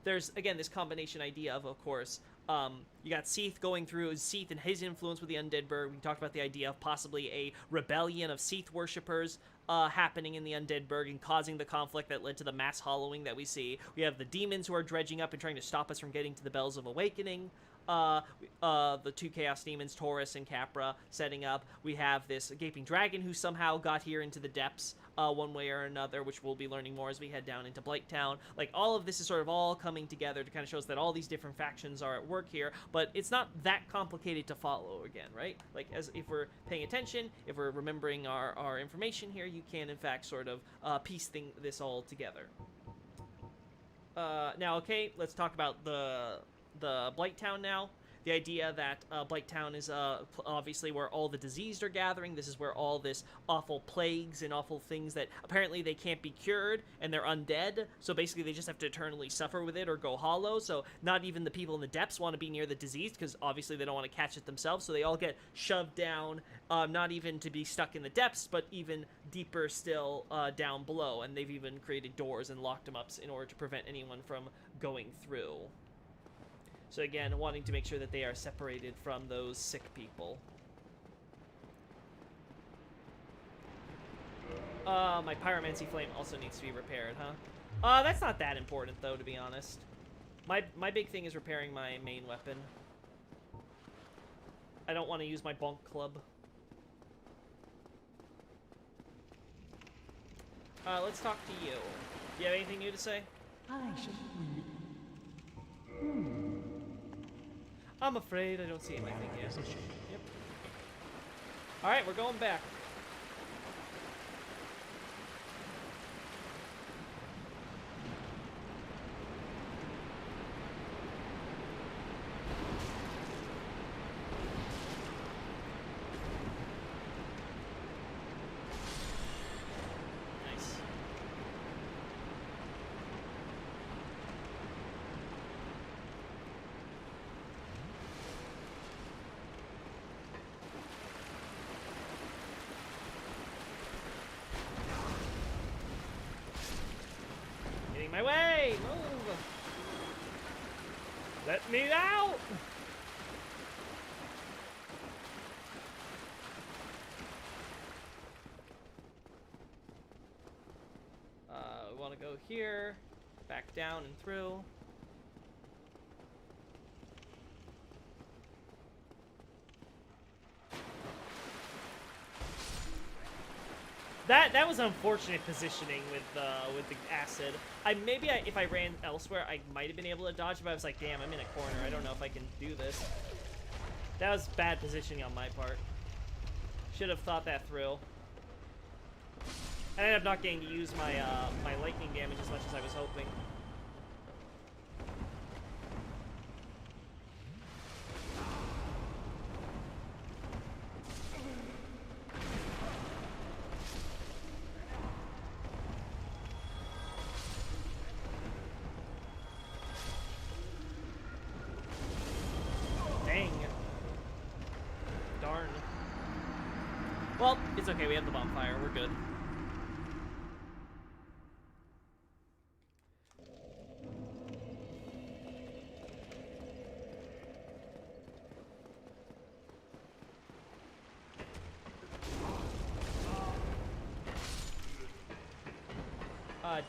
there's, again, this combination idea of course, you got Seath going through Seath and his influence with the Undead Burg. We talked about the idea of possibly a rebellion of Seath worshippers happening in the Undead Burg and causing the conflict that led to the mass hollowing that we see. We have the demons who are dredging up and trying to stop us from getting to the Bells of Awakening. The two Chaos Demons, Taurus and Capra, setting up. We have this Gaping Dragon who somehow got here into the depths one way or another, which we'll be learning more as we head down into Blighttown. Like, all of this is sort of all coming together to kind of show us that all these different factions are at work here, but it's not that complicated to follow again, right? Like, as if we're paying attention, if we're remembering our information here, you can, in fact, sort of piece this all together. Now, okay, let's talk about the Blighttown now. The idea that Blighttown is obviously where all the diseased are gathering. This is where all this awful plagues and awful things that apparently they can't be cured and they're undead. So basically they just have to eternally suffer with it or go hollow. So not even the people in the depths want to be near the diseased because obviously they don't want to catch it themselves. So they all get shoved down, not even to be stuck in the depths, but even deeper still down below. And they've even created doors and locked them up in order to prevent anyone from going through. So again, wanting to make sure that they are separated from those sick people. My Pyromancy flame also needs to be repaired, huh? That's not that important, though, to be honest. My big thing is repairing my main weapon. I don't want to use my bonk club. Let's talk to you. Do you have anything new to say? I shall I'm afraid I don't see anything yet. That's a shame. Yep. Alright, we're going back. Nice. My way! Move! Let me out! We want to go here, back down and through. That was unfortunate positioning with the acid. If I ran elsewhere, I might have been able to dodge, but I was like, damn, I'm in a corner. I don't know if I can do this. That was bad positioning on my part. Should have thought that through. I ended up not getting to use my my lightning damage as much as I was hoping. Well, it's okay. We have the bonfire. We're good.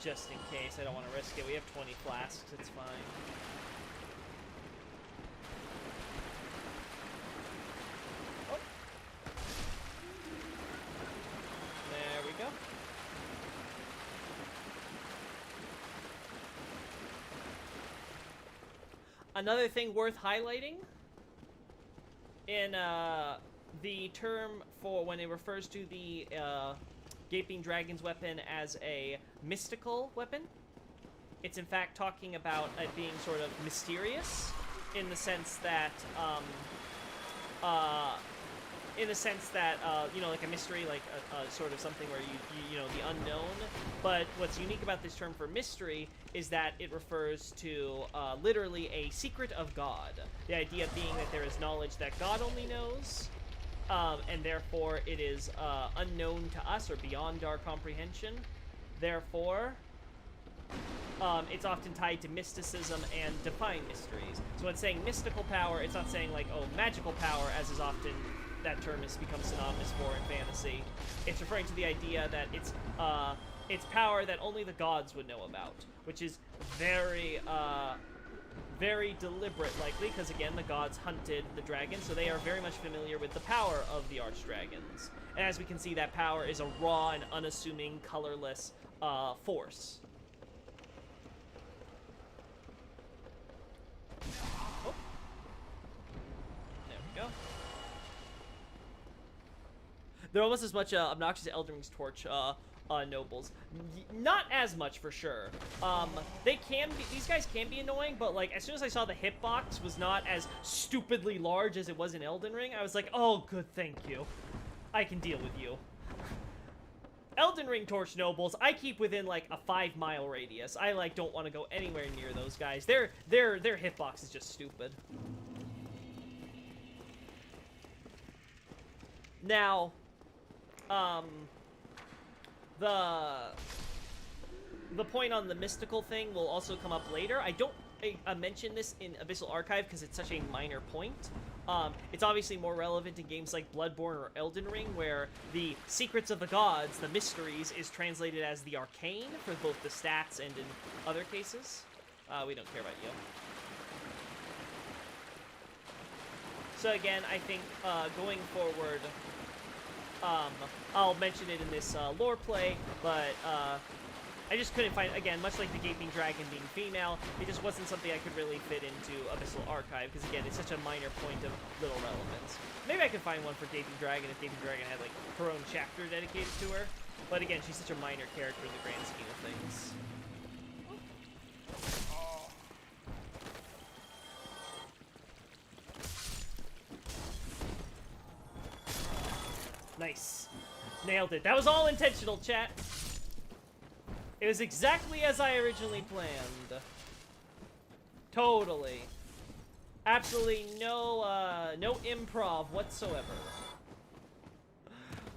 Just in case. I don't want to risk it. We have 20 flasks. It's fine. Oh. There we go. Another thing worth highlighting in the term for when it refers to the Gaping Dragon's weapon as a mystical weapon, it's in fact talking about it being sort of mysterious in the sense that, you know, like a mystery, like a sort of something where you know, the unknown. But what's unique about this term for mystery is that it refers to literally a secret of God. The idea being that there is knowledge that God only knows, and therefore it is unknown to us or beyond our comprehension. Therefore, it's often tied to mysticism and defying mysteries. So when it's saying mystical power, it's not saying like, oh, magical power, as is often that term has become synonymous for in fantasy. It's referring to the idea that it's power that only the gods would know about, which is very very deliberate, likely, because again, the gods hunted the dragon, so they are very much familiar with the power of the archdragons. And as we can see, that power is a raw and unassuming, colorless force. Oh. There we go. They're almost as much obnoxious as Elden Ring's torch nobles. Not as much, for sure. They can be, these guys can be annoying, but like as soon as I saw the hitbox was not as stupidly large as it was in Elden Ring, I was like, oh, good, thank you. I can deal with you. Elden Ring torch nobles, I keep within like a 5-mile radius. I like don't want to go anywhere near those guys. Their hitbox is just stupid. Now, the point on the mystical thing will also come up later. I don't mention this in Abyssal Archive because it's such a minor point. It's obviously more relevant in games like Bloodborne or Elden Ring, where the secrets of the gods, the mysteries, is translated as the arcane for both the stats and in other cases. We don't care about you. So again, I think going forward, I'll mention it in this lore play, but I just couldn't find, again, much like the Gaping Dragon being female, it just wasn't something I could really fit into Abyssal Archive, because again, it's such a minor point of little relevance. Maybe I could find one for Gaping Dragon if Gaping Dragon had like her own chapter dedicated to her, but again, she's such a minor character in the grand scheme of things. Nice. Nailed it. That was all intentional, chat. It was exactly as I originally planned. Totally. Absolutely no, no improv whatsoever.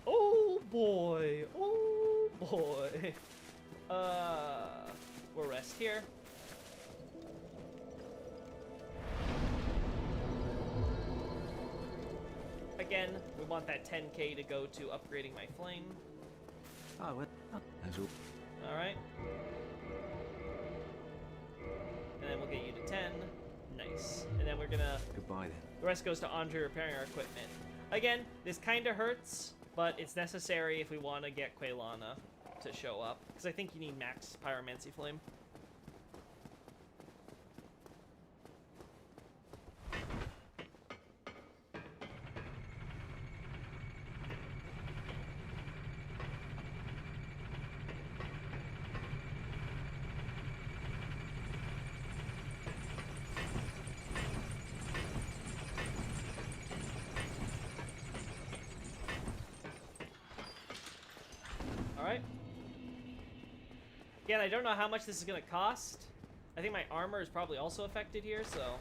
Oh boy. Oh boy. We'll rest here. Again, we want that 10k to go to upgrading my flame. Oh, what? That's all. Alright. And then we'll get you to 10. Nice. And then we're gonna... Goodbye then. The rest goes to Andre repairing our equipment. Again, this kinda hurts, but it's necessary if we want to get Quelana to show up. Because I think you need max Pyromancy Flame. Again, I don't know how much this is going to cost. I think my armor is probably also affected here, so...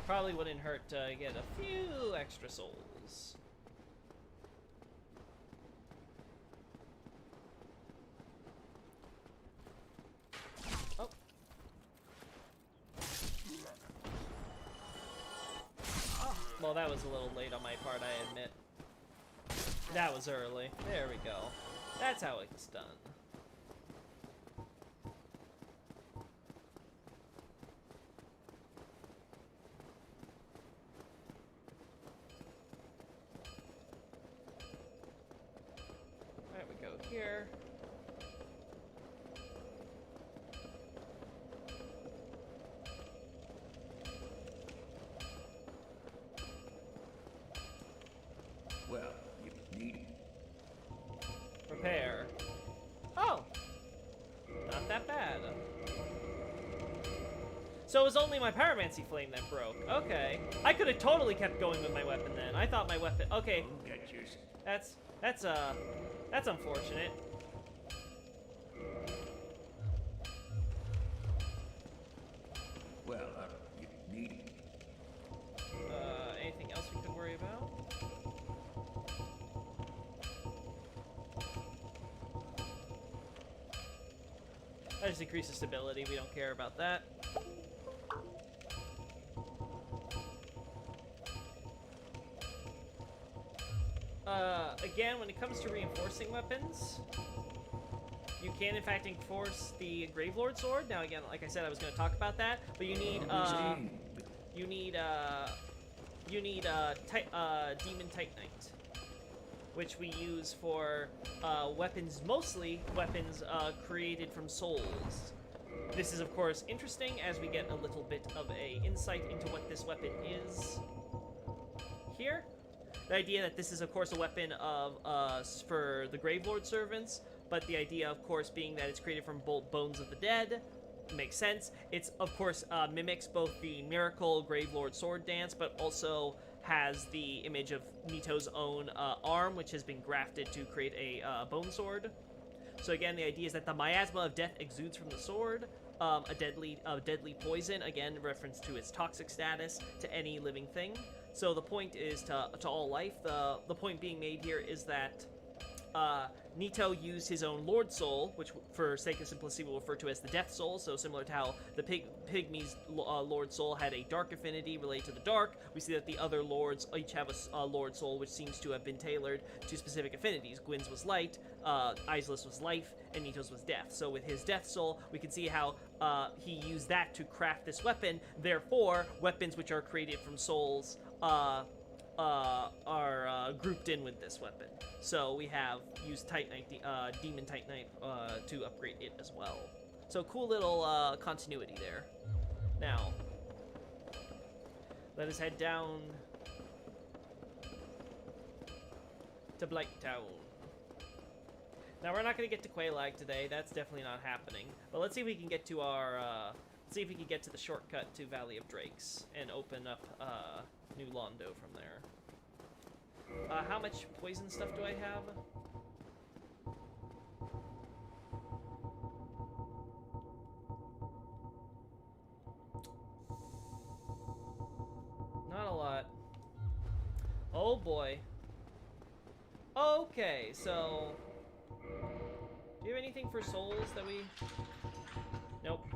Probably wouldn't hurt to get a few extra souls. Oh. Well, that was a little late on my part, I admit. That was early. There we go. That's how it's done. Alright, we go here. Well, you need Repair. Oh! Not that bad. So it was only my Pyromancy flame that broke. Okay. I could have totally kept going with my weapon then. I thought my weapon... Okay. get yours. That's unfortunate. Well, you need Anything else we could worry about? That just increases stability. We don't care about that. Again, when it comes to reinforcing weapons, you can in fact enforce the Gravelord sword. Now, again, like I said, I was going to talk about that, but you need Demon Titanite, which we use for weapons, mostly weapons created from souls. This is, of course, interesting as we get a little bit of a insight into what this weapon is here. The idea that this is, of course, a weapon of for the Gravelord servants, but the idea, of course, being that it's created from bones of the dead. Makes sense. It's, of course, mimics both the Miracle Gravelord sword dance, but also has the image of Nito's own arm, which has been grafted to create a bone sword. So again, the idea is that the miasma of death exudes from the sword, a deadly poison, again, reference to its toxic status to any living thing. So the point is to all life. The point being made here is that Nito used his own Lord Soul, which for sake of simplicity we'll refer to as the Death Soul, so similar to how the Pygmy's Lord Soul had a dark affinity related to the dark, we see that the other lords each have a Lord Soul which seems to have been tailored to specific affinities. Gwyn's was light, Izalith's was life, and Nito's was death. So with his Death Soul, we can see how he used that to craft this weapon. Therefore, weapons which are created from souls are grouped in with this weapon. So we have used Titanite, Demon Titanite to upgrade it as well. So cool little continuity there. Now, let us head down to Blighttown. Now we're not going to get to Quaylag today. That's definitely not happening. But let's see if we can get to our. Let's see if we can get to the shortcut to Valley of Drakes and open up New Londo from there. How much poison stuff do I have? Not a lot. Oh boy. Okay, so do you have anything for souls that we... Nope.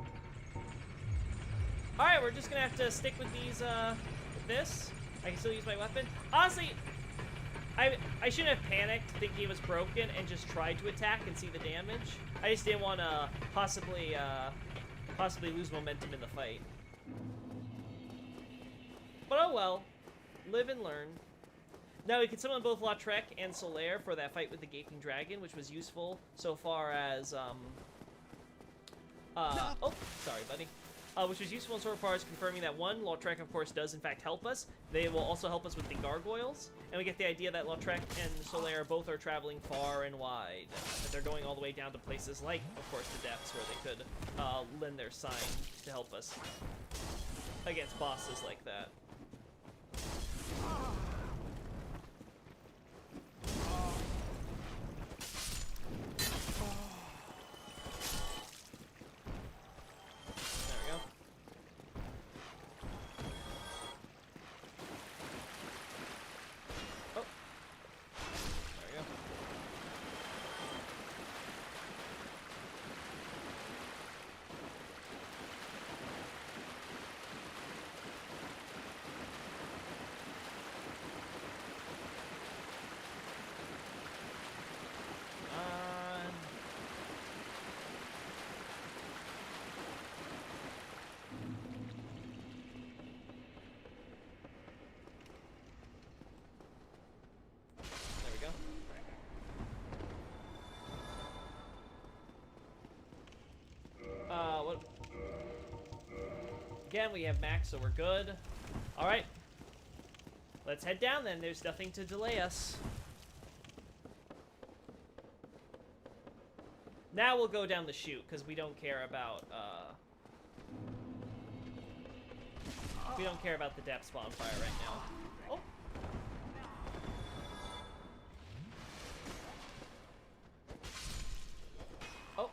Alright, we're just gonna have to stick with these, with this. I can still use my weapon. Honestly, I shouldn't have panicked thinking it was broken and just tried to attack and see the damage. I just didn't want to possibly lose momentum in the fight. But oh well. Live and learn. Now we can summon both Laudrek and Solaire for that fight with the Gaping Dragon, which was useful so far as, oh, sorry, buddy. Which was useful so far as confirming that one, Laudrek, of course, does in fact help us. They will also help us with the gargoyles, and we get the idea that Laudrek and Solaire both are traveling far and wide. That they're going all the way down to places like, of course, the depths, where they could lend their sign to help us against bosses like that. Again, we have max, so we're good. Alright. Let's head down then. There's nothing to delay us. Now we'll go down the chute, because we don't care about, we don't care about the depths bonfire right now. Oh. Oh.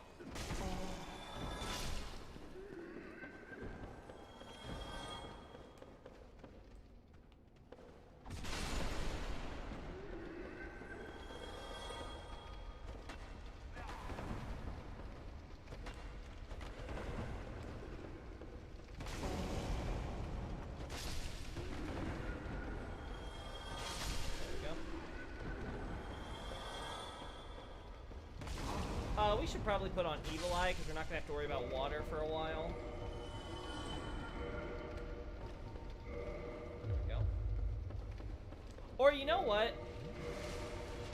We should probably put on Evil Eye, because we're not going to have to worry about water for a while. There we go. Or, you know what?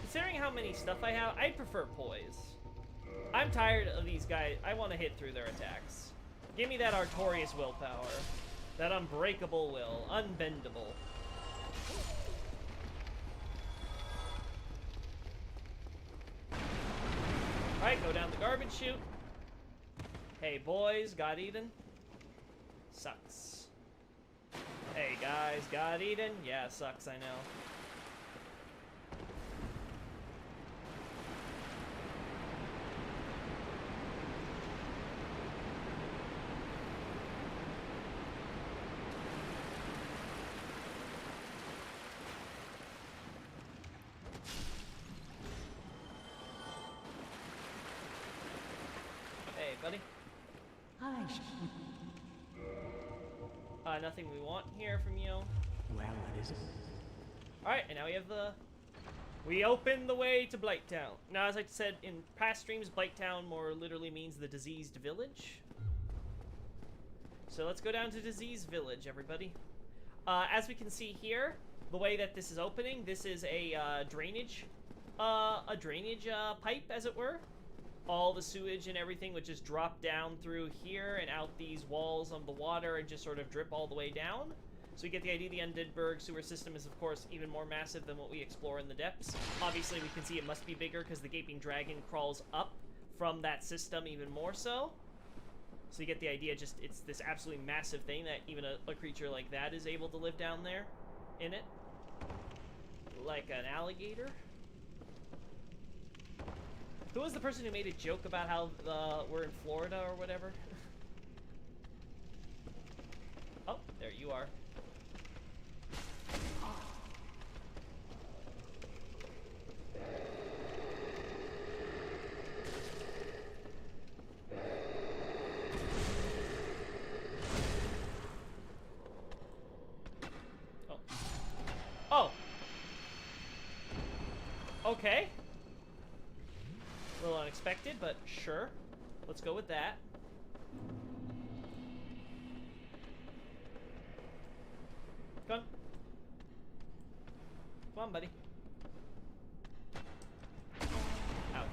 Considering how many stuff I have, I'd prefer Poise. I'm tired of these guys. I want to hit through their attacks. Give me that Artorias willpower. That unbreakable will. Unbendable. Alright, go down the garbage chute. Hey, boys, got eaten? Sucks. Hey, guys, got eaten? Yeah, sucks, I know. Buddy. Hi. Nothing we want here from you. Well, it isn't. Alright, and now we have we open the way to Blighttown. Now, as I said in past streams, Blighttown more literally means the diseased village. So let's go down to Diseased Village, everybody. As we can see here, the way that this is opening, this is a drainage pipe, as it were. All the sewage and everything would just drop down through here and out these walls of the water and just sort of drip all the way down. So we get the idea the Undeadburg sewer system is, of course, even more massive than what we explore in the depths. Obviously, we can see it must be bigger because the Gaping Dragon crawls up from that system even more so. So you get the idea, just it's this absolutely massive thing that even a creature like that is able to live down there in it. Like an alligator. Who was the person who made a joke about how we're in Florida or whatever? Oh, there you are. Oh. Oh! Okay. A little unexpected, but sure. Let's go with that. Come on. Come on, buddy. Ouch.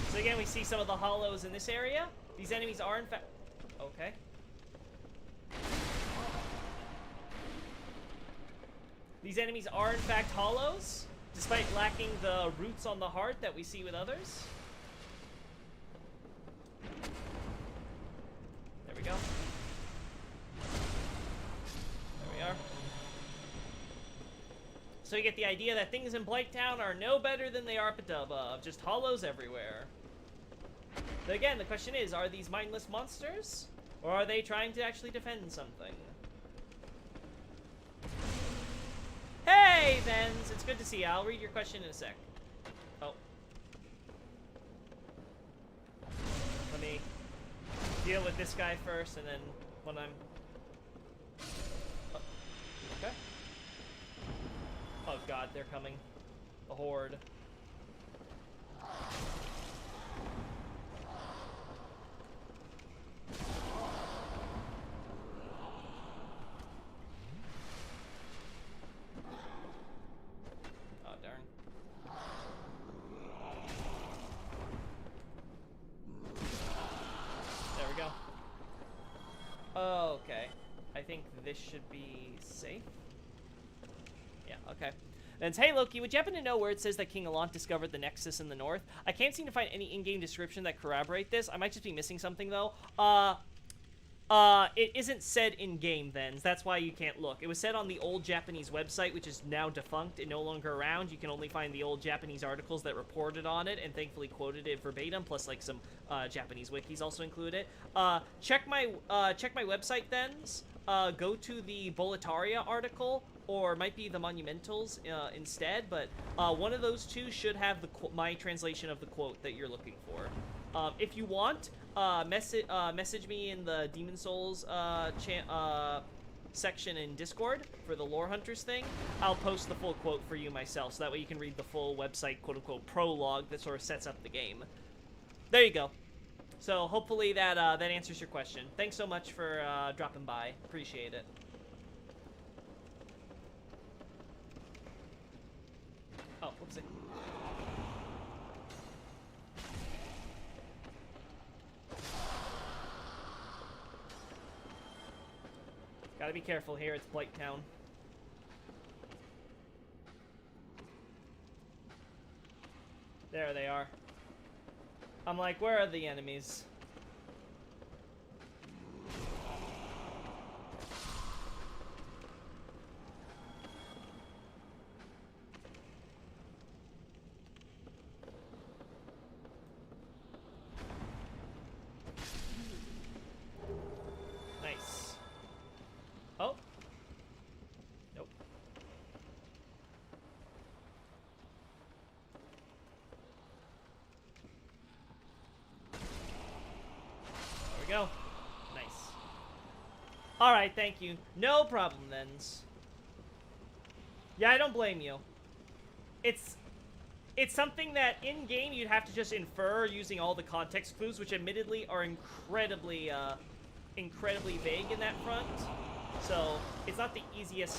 So again, we see some of the hollows in this area. These enemies are in fact... Okay. These enemies are in fact hollows, despite lacking the roots on the heart that we see with others. There we go. There we are. So you get the idea that things in Blighttown are no better than they are up above, just hollows everywhere. But again, the question is, are these mindless monsters? Or are they trying to actually defend something? Hey, Vens! It's good to see you. I'll read your question in a sec. Oh. Let me deal with this guy first, and then when I'm... Oh. Okay. Oh god, they're coming. A horde. should be safe. Yeah, okay. Then it's, hey Loki, would you happen to know where it says that King Allant discovered the Nexus in the north? I can't seem to find any in-game description that corroborate this. I might just be missing something though. It isn't said in-game then. That's why you can't look. It was said on the old Japanese website, which is now defunct and no longer around. You can only find the old Japanese articles that reported on it and thankfully quoted it verbatim, plus like some Japanese wikis also include it. Check my website thens. Go to the Boletaria article, or it might be the Monumentals instead, but one of those two should have my translation of the quote that you're looking for. If you want, message me in the Demon Souls section in Discord for the Lore Hunters thing. I'll post the full quote for you myself, so that way you can read the full website quote-unquote prologue that sort of sets up the game. There you go. So hopefully that that answers your question. Thanks so much for dropping by. Appreciate it. Oh, whoopsie. Gotta be careful here, it's Blighttown. There they are. I'm like, where are the enemies? Nice. Oh. Nope. There we go. Nice. Alright, thank you. No problem, thens. Yeah, I don't blame you. It's something that in-game you'd have to just infer using all the context clues, which admittedly are incredibly vague in that front. So, it's not the easiest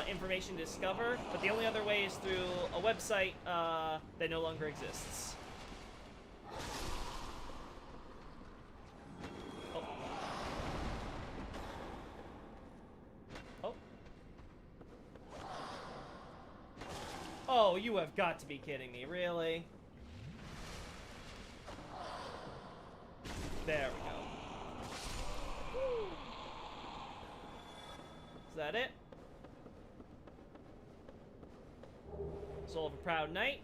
information to discover, but the only other way is through a website that no longer exists. Oh. Oh. Oh, you have got to be kidding me, really? There we go. Woo. Is that it? Soul of a proud knight.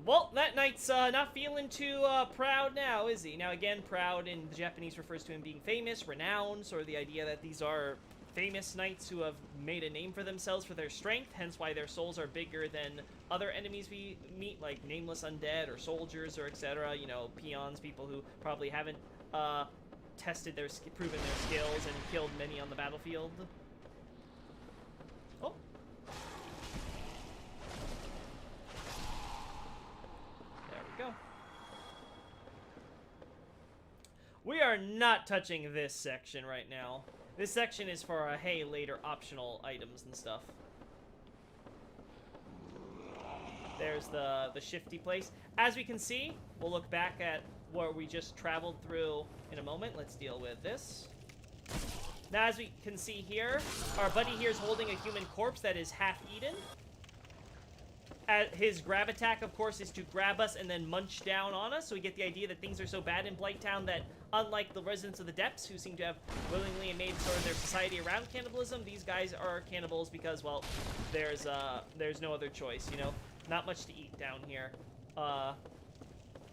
Well, that knight's not feeling too proud now, is he? Now again, proud in the Japanese refers to him being famous, renowned, sort of the idea that these are famous knights who have made a name for themselves for their strength, hence why their souls are bigger than other enemies we meet, like nameless undead or soldiers or etc. You know, peons, people who probably haven't proven their skills and killed many on the battlefield. Oh. There we go. We are not touching this section right now. This section is for, hey, later optional items and stuff. There's the shifty place. As we can see, we'll look back at where we just traveled through in a moment. Let's deal with this. Now, as we can see here, our buddy here is holding a human corpse that is half-eaten. His grab attack, of course, is to grab us and then munch down on us, so we get the idea that things are so bad in Blighttown that, unlike the residents of the Depths, who seem to have willingly made sort of their society around cannibalism, these guys are cannibals because, well, there's no other choice, you know? Not much to eat down here.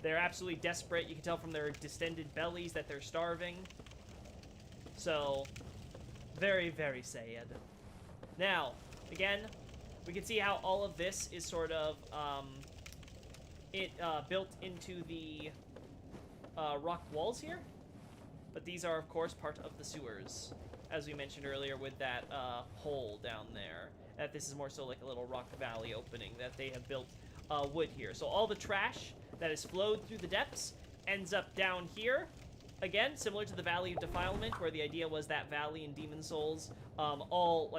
They're absolutely desperate. You can tell from their distended bellies that they're starving. So, very, very sad. Now, again, we can see how all of this is sort of, built into the rock walls here. But these are, of course, part of the sewers, as we mentioned earlier with that hole down there. That this is more so like a little rock valley opening that they have built wood here. So all the trash that has flowed through the depths ends up down here. Again, similar to the Valley of Defilement, where the idea was that valley in Demon Souls, all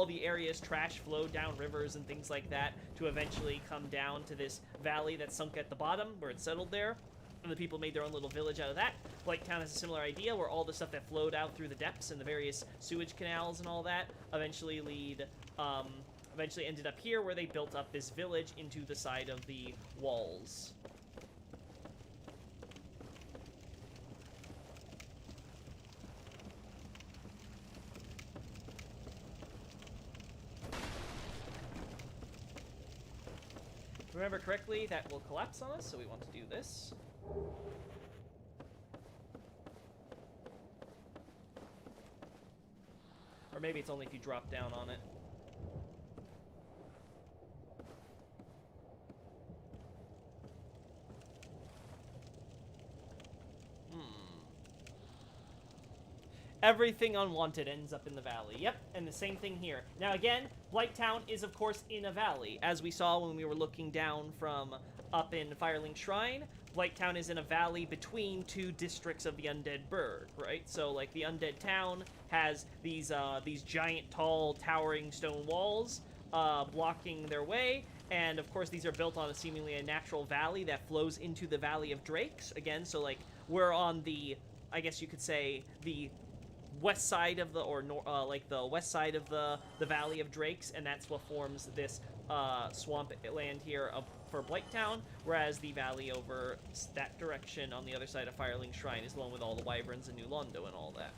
the areas trash flowed down rivers and things like that to eventually come down to this valley that sunk at the bottom, where it settled there. And the people made their own little village out of that. Blighttown has a similar idea where all the stuff that flowed out through the depths and the various sewage canals and all that eventually ended up here where they built up this village into the side of the walls. Remember correctly, that will collapse on us, so we want to do this. Or maybe it's only if you drop down on it. Everything unwanted ends up in the valley. Yep, and the same thing here. Now again, Blighttown is of course in a valley, as we saw when we were looking down from up in Firelink Shrine. Blighttown is in a valley between two districts of the Undead Burg, right? So like the Undead Town has these giant, tall, towering stone walls blocking their way, and of course these are built on a seemingly a natural valley that flows into the Valley of Drakes. Again, so like we're on the, I guess you could say, the west side of the, like the west side of the Valley of Drakes, and that's what forms this swamp land here for Blighttown, whereas the valley over that direction on the other side of Firelink Shrine is the one with all the wyverns and New Londo and all that.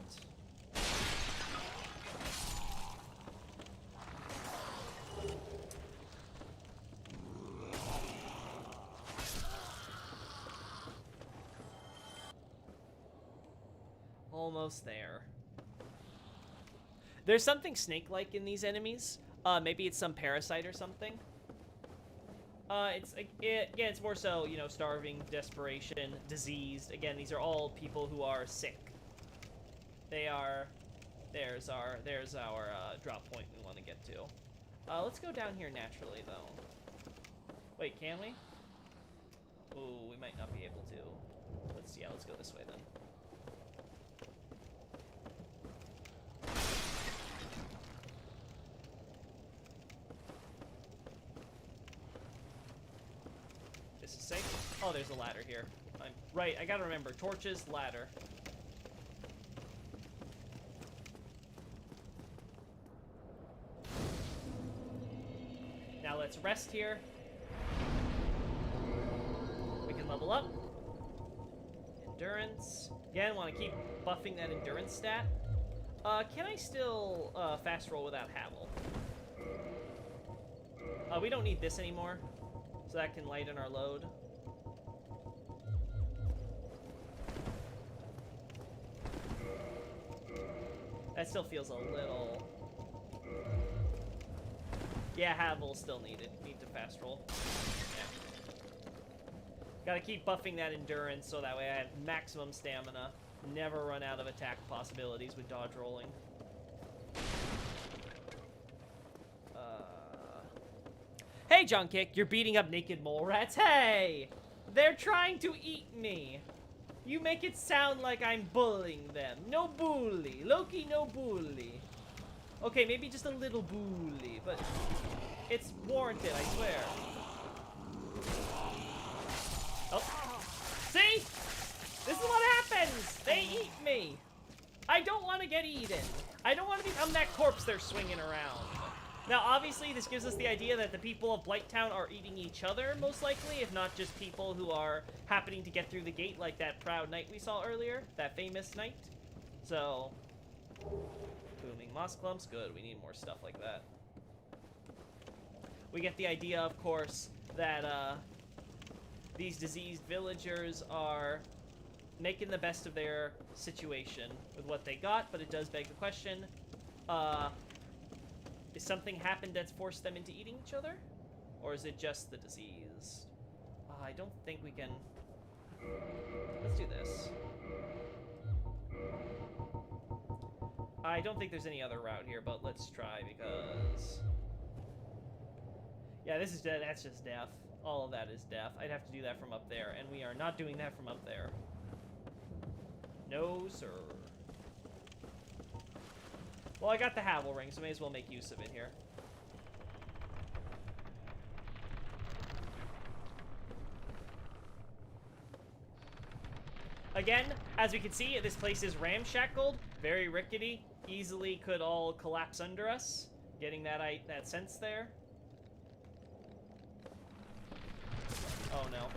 Almost there. There's something snake-like in these enemies. Maybe it's some parasite or something. It's more so, you know, starving, desperation, diseased. Again, these are all people who are sick. They are. There's our drop point we want to get to. Let's go down here naturally, though. Wait, can we? Ooh, we might not be able to. Let's go this way then. Safe. Oh, there's a ladder here. Right, I gotta remember. Torches, ladder. Now let's rest here. We can level up. Endurance. Again, want to keep buffing that endurance stat. Can I still fast roll without Havel? We don't need this anymore. So that can lighten our load. That still feels a little... Yeah, Havel still need to fast roll. Yeah. Gotta keep buffing that endurance so that way I have maximum stamina. Never run out of attack possibilities with dodge rolling. Hey, John Kick, you're beating up naked mole rats. Hey! They're trying to eat me. You make it sound like I'm bullying them. No bully. Loki, no bully. Okay, maybe just a little bully, but it's warranted, I swear. Oh. See? This is what happens. They eat me. I don't want to get eaten. I don't want to become that corpse they're swinging around. Now, obviously, this gives us the idea that the people of Blighttown are eating each other, most likely, if not just people who are happening to get through the gate, like that proud knight we saw earlier, that famous knight. So, booming moss clumps, good, we need more stuff like that. We get the idea, of course, that these diseased villagers are making the best of their situation with what they got, but it does beg the question, is something happened that's forced them into eating each other? Or is it just the disease? I don't think we can... Let's do this. I don't think there's any other route here, but let's try because... Yeah, this is dead. That's just death. All of that is death. I'd have to do that from up there, and we are not doing that from up there. No, sir. Well, I got the Havel ring, so may as well make use of it here. Again, as we can see, this place is ramshackled, very rickety, easily could all collapse under us. Getting that sense there. Oh no.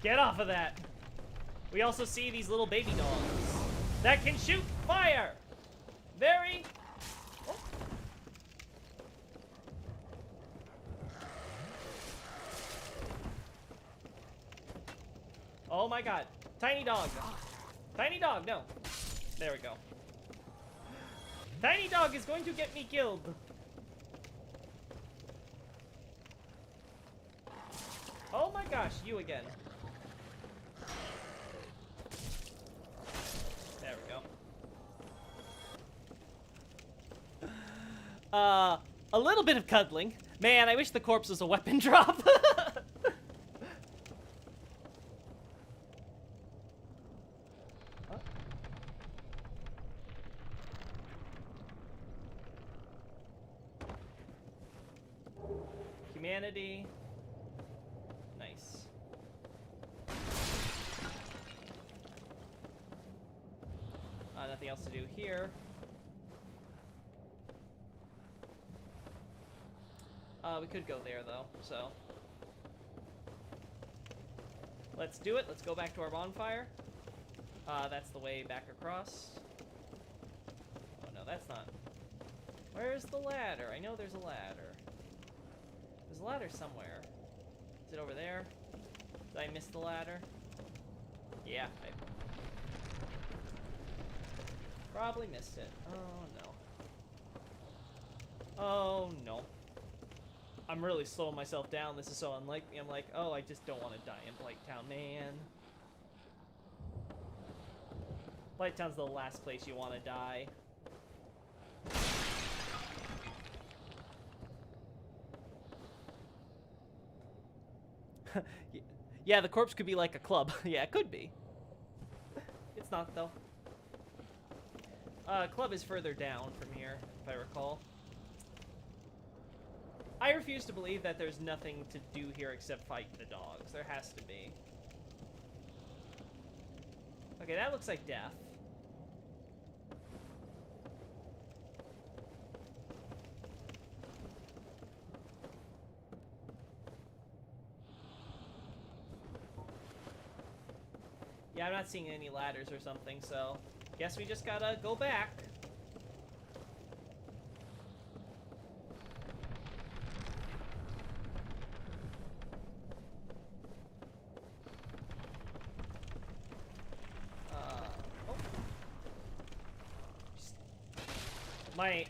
Get off of that! We also see these little baby dogs that can shoot fire! Very... Oh. Oh my god. Tiny dog. Tiny dog, no. There we go. Tiny dog is going to get me killed. Oh my gosh, you again. There we go. A little bit of cuddling. Man, I wish the corpse was a weapon drop. Humanity. Nice. Nothing else to do here. We could go there though, so. Let's do it. Let's go back to our bonfire. That's the way back across. Oh no, that's not. Where's the ladder? I know there's a ladder. There's a ladder somewhere. Is it over there? Did I miss the ladder? Yeah, I probably missed it. Oh no. Oh no. I'm really slowing myself down. This is so unlike me. I'm like, oh, I just don't want to die in Blighttown, man. Blighttown's the last place you want to die. Yeah, the corpse could be like a club. Yeah, it could be. It's not, though. Club is further down from here, if I recall. I refuse to believe that there's nothing to do here except fight the dogs. There has to be. Okay, that looks like death. Yeah, I'm not seeing any ladders or something, so guess we just gotta go back. Oh. My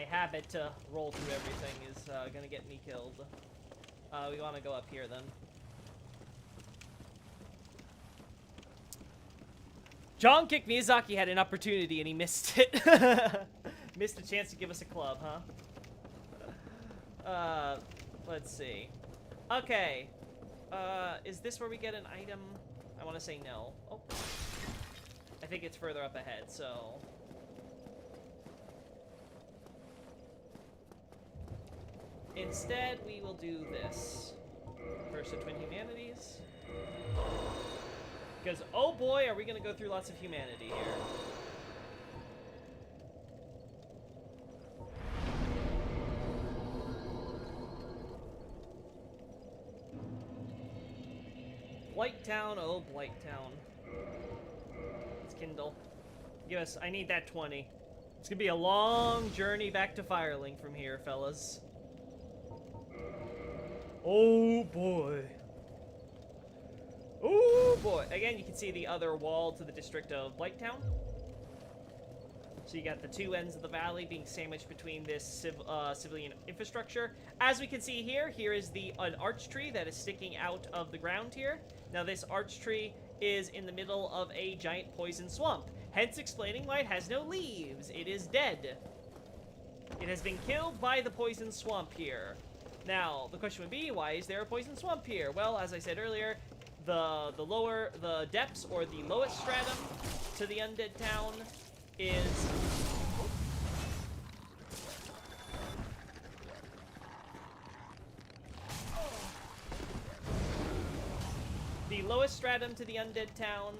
habit to roll through everything is gonna get me killed. We want to go up here then. John Kick Miyazaki had an opportunity and he missed it. Missed a chance to give us a club, huh? Let's see. Okay. Is this where we get an item? I want to say no. Oh. I think it's further up ahead, so... Instead, we will do this. First of Twin Humanities. Because, oh boy, are we going to go through lots of humanity here. Blighttown, oh Blighttown. Let's Kindle. Give us, I need that 20. It's going to be a long journey back to Firelink from here, fellas. Oh boy. Oh boy. Again, you can see the other wall to the district of Blighttown. So you got the two ends of the valley being sandwiched between this civilian infrastructure. As we can see here, here is an arch tree that is sticking out of the ground here. Now this arch tree is in the middle of a giant poison swamp, hence explaining why it has no leaves. It is dead. It has been killed by the poison swamp here. Now, the question would be, why is there a poison swamp here? Well, as I said earlier, the depths or the lowest stratum to the undead town is... lowest stratum to the undead town.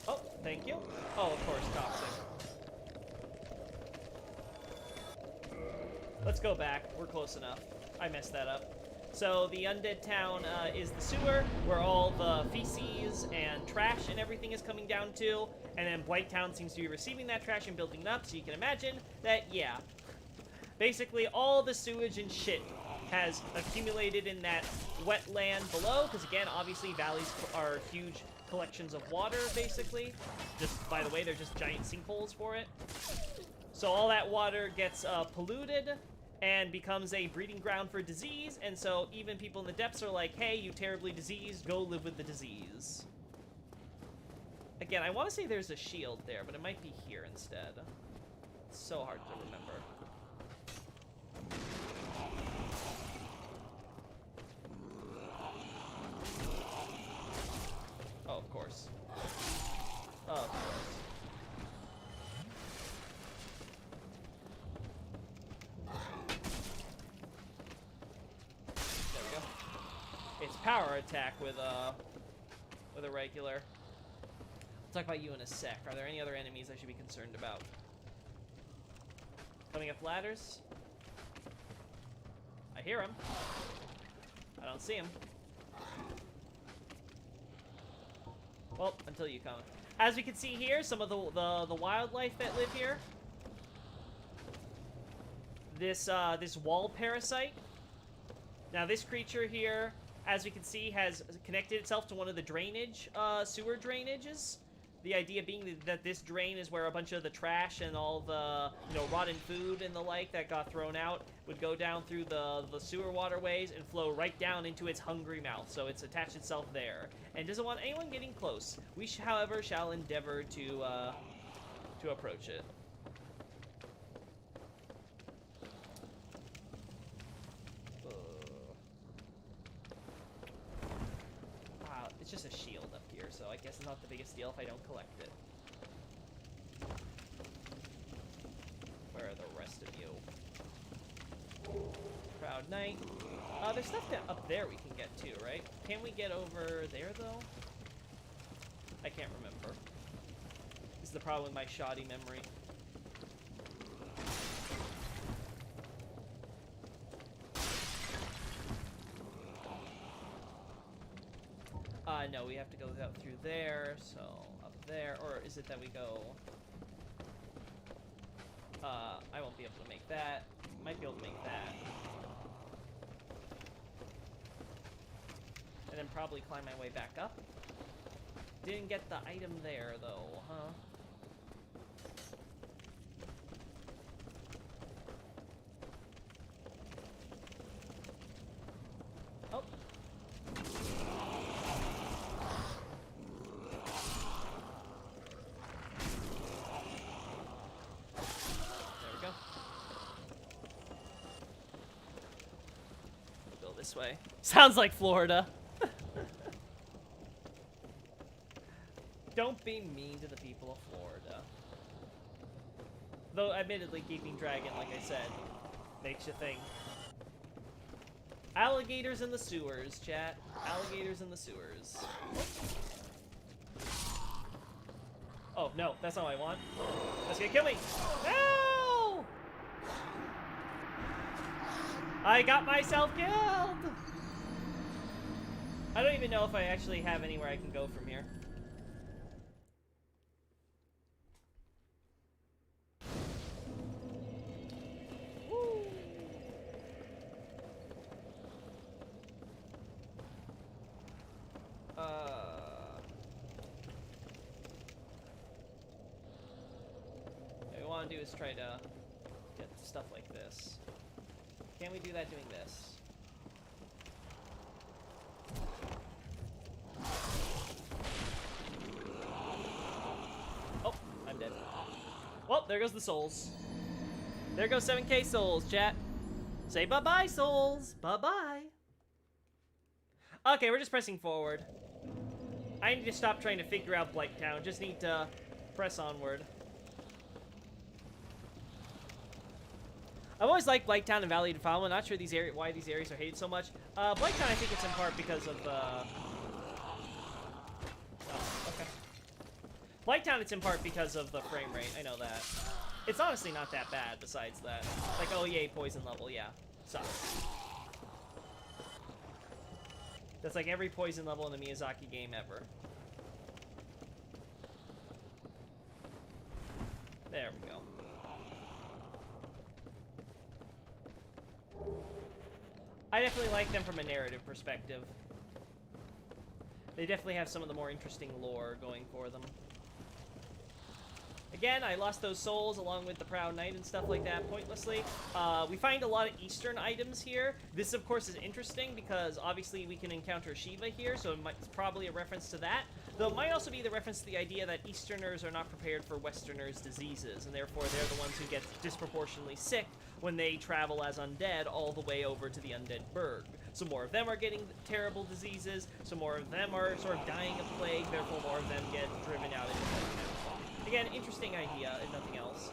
Oh, thank you. Oh, of course, toxic. Let's go back. We're close enough. I messed that up. So the undead town is the sewer, where all the feces and trash and everything is coming down to, and then Blighttown seems to be receiving that trash and building it up, so you can imagine that, yeah. Basically, all the sewage and shit has accumulated in that wetland below, because again, obviously, valleys are huge collections of water, basically. Just, by the way, they're just giant sinkholes for it. So all that water gets polluted, and becomes a breeding ground for disease, and so even people in the depths are like, hey, you terribly diseased, go live with the disease. Again, I want to say there's a shield there, but it might be here instead. It's so hard to remember. Oh, of course. Oh, of course. It's power attack with a regular. We'll talk about you in a sec. Are there any other enemies I should be concerned about? Coming up ladders. I hear him. I don't see him. Well, until you come. As we can see here, some of the wildlife that live here. This wall parasite. Now this creature here, as we can see, has connected itself to one of the drainage, sewer drainages. The idea being that this drain is where a bunch of the trash and all the, rotten food and the like that got thrown out would go down through the sewer waterways and flow right down into its hungry mouth. So it's attached itself there and doesn't want anyone getting close. We, however, shall endeavor to approach it. It's just a shield up here, so I guess it's not the biggest deal if I don't collect it. Where are the rest of you? Proud Knight. There's stuff up there we can get too, right? Can we get over there, though? I can't remember. This is the problem with my shoddy memory. No, we have to go out through there, so up there, or is it that we go... I won't be able to make that. Might be able to make that. And then probably climb my way back up. Didn't get the item there, though, huh? This way. Sounds like Florida. Don't be mean to the people of Florida. Though, admittedly, keeping dragon, like I said, makes you think. Alligators in the sewers, chat. Alligators in the sewers. Oh, no, that's not what I want. That's gonna kill me. No! I got myself killed! I don't even know if I actually have anywhere I can go from here. Woo. What we want to do is try to get stuff like this. Can we do that doing this? Oh, I'm dead. Well, there goes the souls. There goes 7K souls, chat. Say bye-bye, souls. Bye-bye. Okay, we're just pressing forward. I need to stop trying to figure out Blighttown. Just need to press onward. I've always liked Blighttown and Valley of Defilement. I'm not sure why these areas are hated so much. Blighttown, I think it's in part because of oh, okay. Blighttown, it's in part because of the frame rate. I know that. It's honestly not that bad. Besides that, like, oh yay, poison level, yeah, sucks. That's like every poison level in a Miyazaki game ever. There we go. I definitely like them from a narrative perspective. They definitely have some of the more interesting lore going for them. Again, I lost those souls along with the Proud Knight and stuff like that pointlessly. We find a lot of Eastern items here. This, of course, is interesting because obviously we can encounter Shiva here, so it's probably a reference to that. Though it might also be the reference to the idea that Easterners are not prepared for Westerners' diseases, and therefore they're the ones who get disproportionately sick when they travel as undead all the way over to the Undead Burg. So more of them are getting terrible diseases, so more of them are sort of dying of plague, therefore more of them get driven out into Blighttown. Again, interesting idea, if nothing else.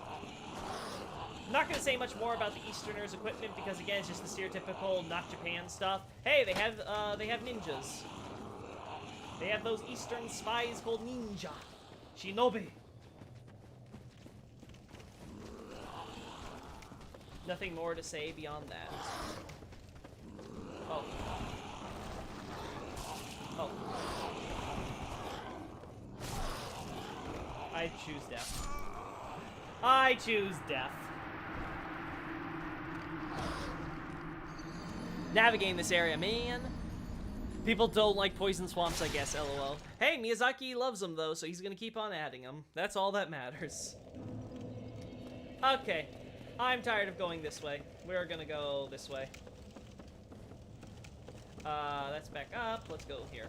I'm not going to say much more about the Easterners' equipment because, again, it's just the stereotypical not Japan stuff. Hey, they have ninjas. They have those Eastern spies called ninja. Shinobi. Nothing more to say beyond that. Oh. Oh. I choose death. I choose death. Navigating this area, man. People don't like poison swamps, I guess, lol. Hey, Miyazaki loves them, though, so he's gonna keep on adding them. That's all that matters. Okay. I'm tired of going this way. We're gonna go this way. Let's back up. Let's go here.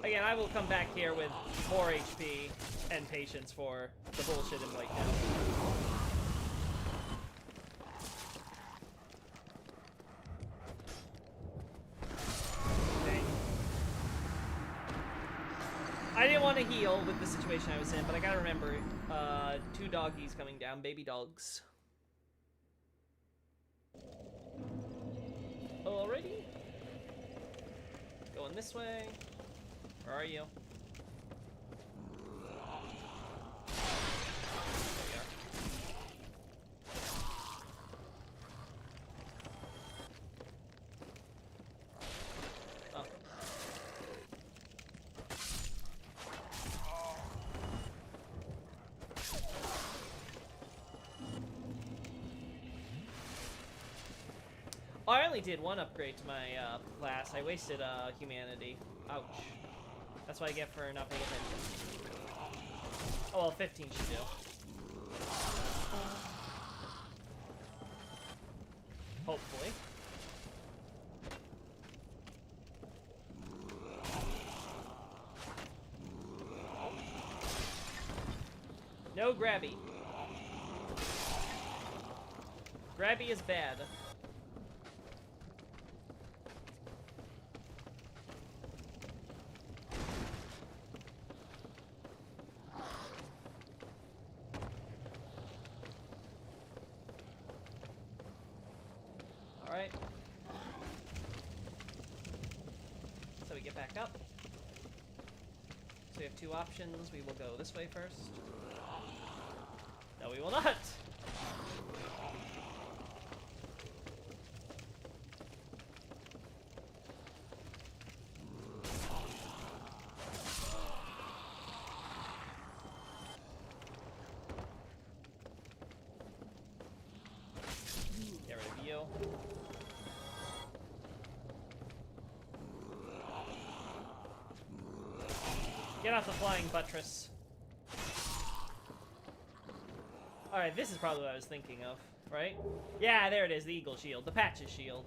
Again, I will come back here with more HP and patience for the bullshit in Blighttown. Dang. I didn't want to heal with the situation I was in, but I gotta remember, 2 doggies coming down, baby dogs. Alrighty. Going this way. Where are you? Oh. Oh, I only did 1 upgrade to my class. I wasted humanity. Ouch. That's what I get for not paying attention. Oh, well, 15 should do. Hopefully. No grabby. Grabby is bad. Alright. So we get back up. So we have 2 options. We will go this way first. No, we will not! Get rid of you. Get off the flying buttress. Alright, this is probably what I was thinking of, right? Yeah, there it is, the eagle shield, the patches shield.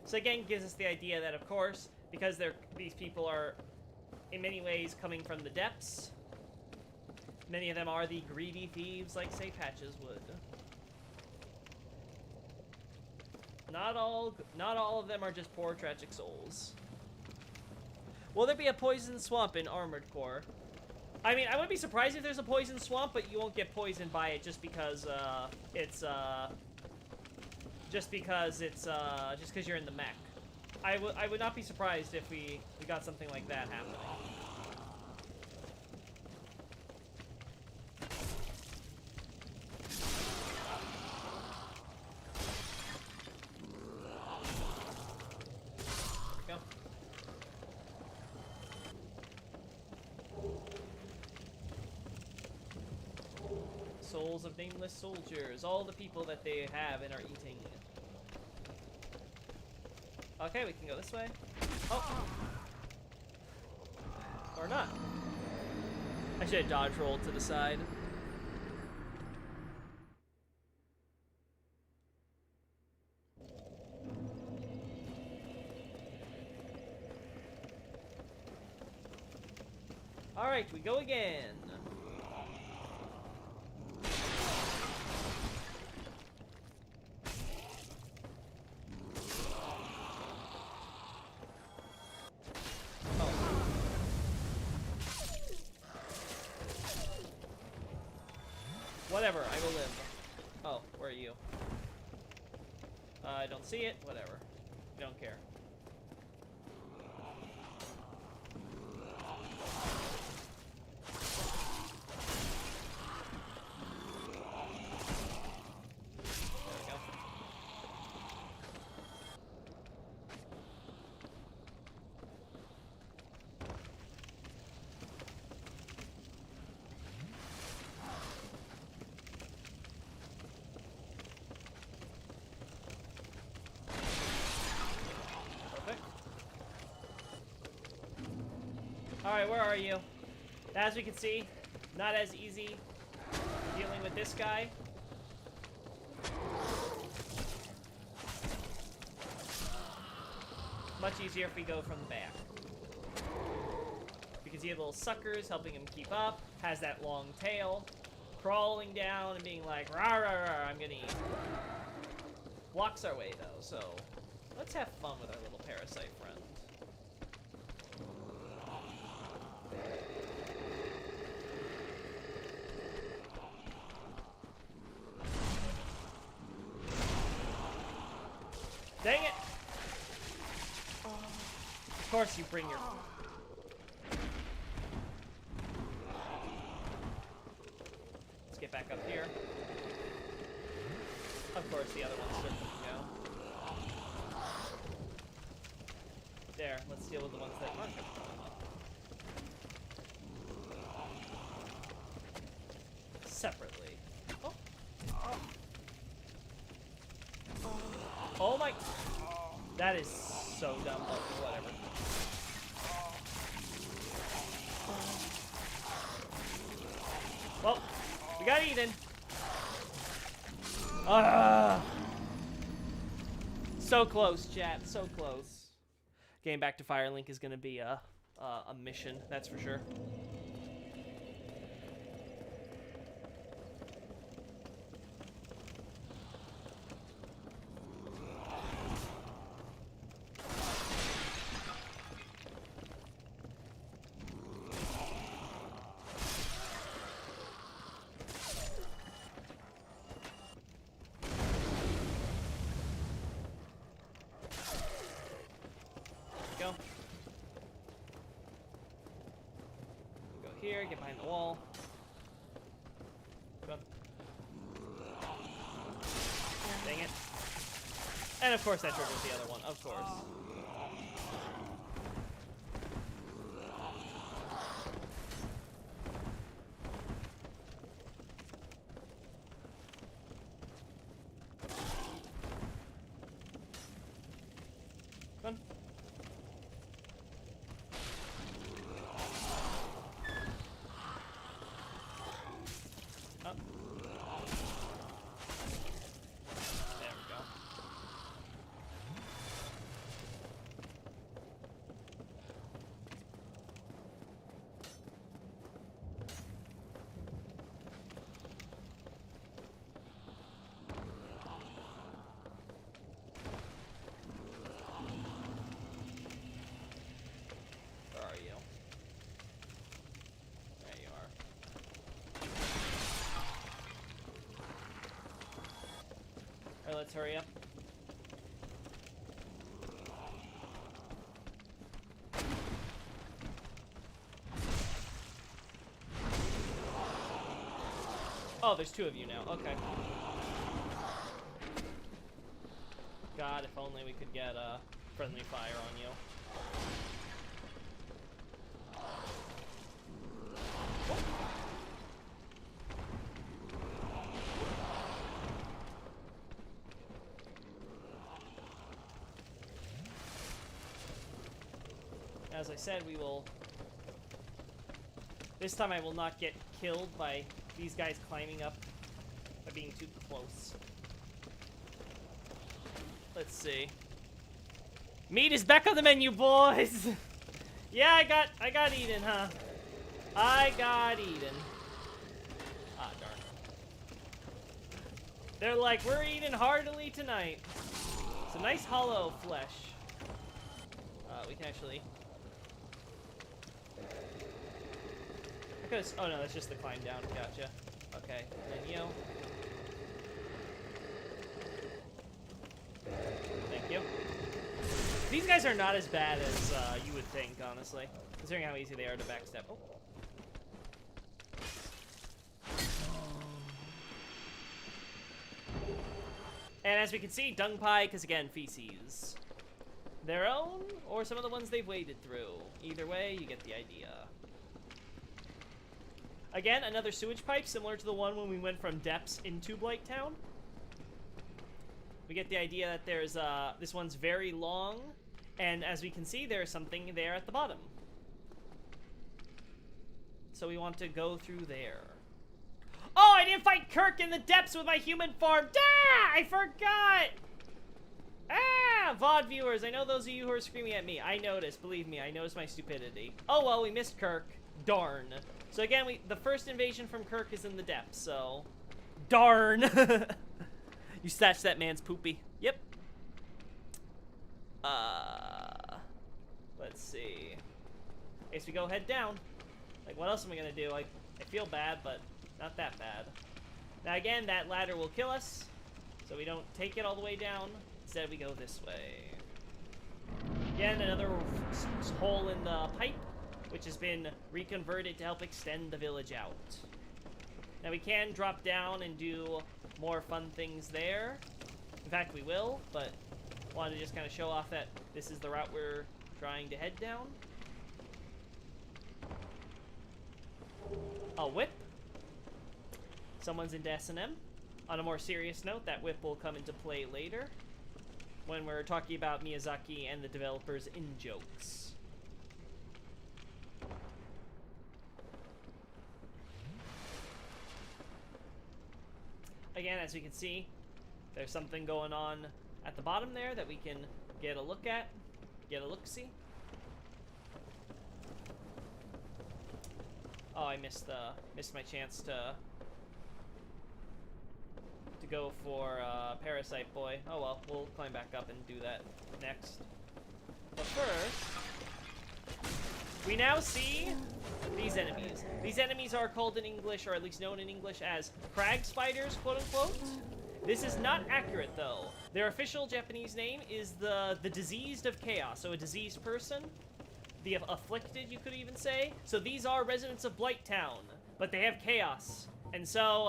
So again, gives us the idea that, of course, because these people are, in many ways, coming from the depths, many of them are the greedy thieves, like, say, Patches would. Not all of them are just poor, tragic souls. Will there be a poison swamp in Armored Core? I mean, I wouldn't be surprised if there's a poison swamp, but you won't get poisoned by it just because it's just because you're in the mech. I would not be surprised if we got something like that happening. Souls of nameless soldiers, all the people that they have and are eating. Okay, we can go this way. Oh! Or not. I should have dodge rolled to the side. Alright, we go again. Whatever, I will live. Oh, where are you? I don't see it. Whatever. Don't care. There we go. Alright, where are you? As we can see, not as easy dealing with this guy. Much easier if we go from the back. You can see little suckers helping him keep up. Has that long tail. Crawling down and being like, rah, rah, rah, I'm gonna eat. Blocks our way though, so let's have fun with our little parasite friend. Dang it! Of course you bring your... Let's get back up here. Of course the other one's still going to go. There, let's deal with the ones that aren't going to go. Separately. Oh. Oh my... That is so dumb, but whatever. Well, we got Eden. So close, chat. So close. Getting back to Firelink is going to be a mission, that's for sure. Go. Go here, get behind the wall. Go. Dang it. And of course that triggers the other one, of course. Come on. Up. There we go. let's hurry up. Oh, there's 2 of you now. Okay. God, if only we could get friendly fire on you. As I said, we will... This time I will not get killed by these guys climbing up by being too close. Let's see. Meat is back on the menu, boys! Yeah, I got eaten, huh? I got eaten. Ah, darn. They're like, we're eating heartily tonight. Some nice hollow flesh. We can actually... Because, oh no, that's just the climb down. Gotcha. Okay, and then you. Thank you. These guys are not as bad as you would think, honestly, considering how easy they are to backstep. Oh. And as we can see, dung pie, because again, feces. Their own, or some of the ones they've waded through. Either way, you get the idea. Again, another sewage pipe, similar to the one when we went from depths into Blighttown. We get the idea that there's, this one's very long, and as we can see, there's something there at the bottom. So we want to go through there. Oh, I didn't fight Kirk in the depths with my human form! Ah, I forgot! Ah, VOD viewers, I know those of you who are screaming at me. I noticed, believe me, I noticed my stupidity. Oh well, we missed Kirk. Darn. So again, the first invasion from Kirk is in the depths, so... Darn! You snatched that man's poopy. Yep. Let's see. I guess we go head down. Like, what else am I gonna do? Like, I feel bad, but not that bad. Now again, that ladder will kill us, so we don't take it all the way down. Instead, we go this way. Again, another hole in the pipe, which has been reconverted to help extend the village out. Now we can drop down and do more fun things there. In fact, we will, but wanted to just kind of show off that this is the route we're trying to head down. A whip. Someone's into S&M. On a more serious note, that whip will come into play later when we're talking about Miyazaki and the developers in jokes. Again, as we can see, there's something going on at the bottom there that we can get a look at, get a look-see. Oh, I missed my chance to go for Parasite Boy. Oh well, we'll climb back up and do that next. But first, we now see these enemies. These enemies are called in English, or at least known in English as crag spiders, quote-unquote. This is not accurate, though. Their official Japanese name is the diseased of chaos, so a diseased person. The afflicted, you could even say. So these are residents of Blighttown, but they have chaos. And so,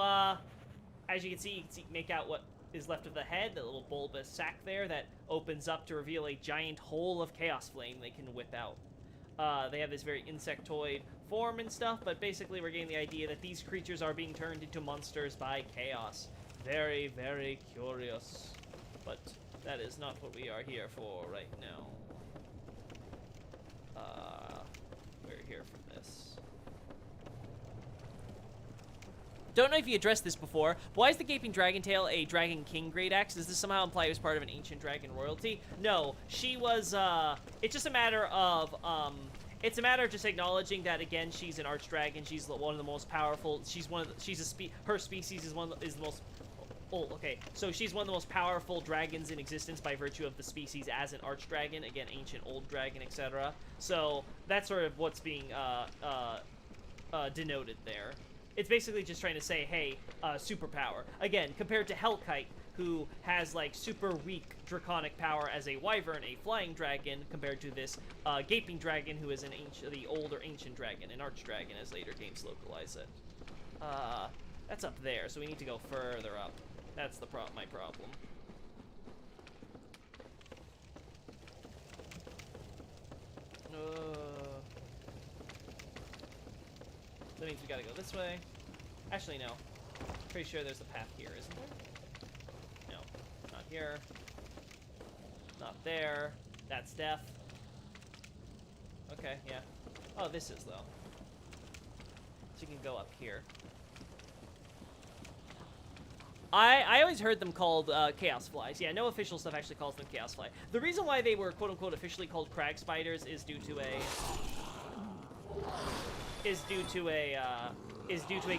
as you can see, make out what is left of the head, the little bulbous sac there that opens up to reveal a giant hole of chaos flame they can whip out. They have this very insectoid form and stuff, but basically we're getting the idea that these creatures are being turned into monsters by chaos. Very, very curious. But that is not what we are here for right now. We're here for this. Don't know if you addressed this before, but why is the Gaping Dragon Tail a Dragon King Great Axe? Does this somehow imply it was part of an ancient dragon royalty? No, she was, it's just a matter of, it's a matter of just acknowledging that, again, she's an archdragon. She's one of the most powerful, her species is the most, oh, okay. So she's one of the most powerful dragons in existence by virtue of the species as an archdragon. Again, ancient old dragon, etc. So that's sort of what's being, denoted there. It's basically just trying to say, hey, superpower. Again, compared to Hellkite, who has like super weak draconic power as a wyvern, a flying dragon, compared to this gaping dragon who is the older ancient dragon, an archdragon as later games localize it. That's up there, so we need to go further up. That's my problem. That means we gotta go this way. Actually, no. Pretty sure there's a path here, isn't there? No. Not here. Not there. That's death. Okay, yeah. Oh, this is, though. So you can go up here. I always heard them called chaos flies. Yeah, no official stuff actually calls them chaos fly. The reason why they were quote-unquote officially called crag spiders is due to a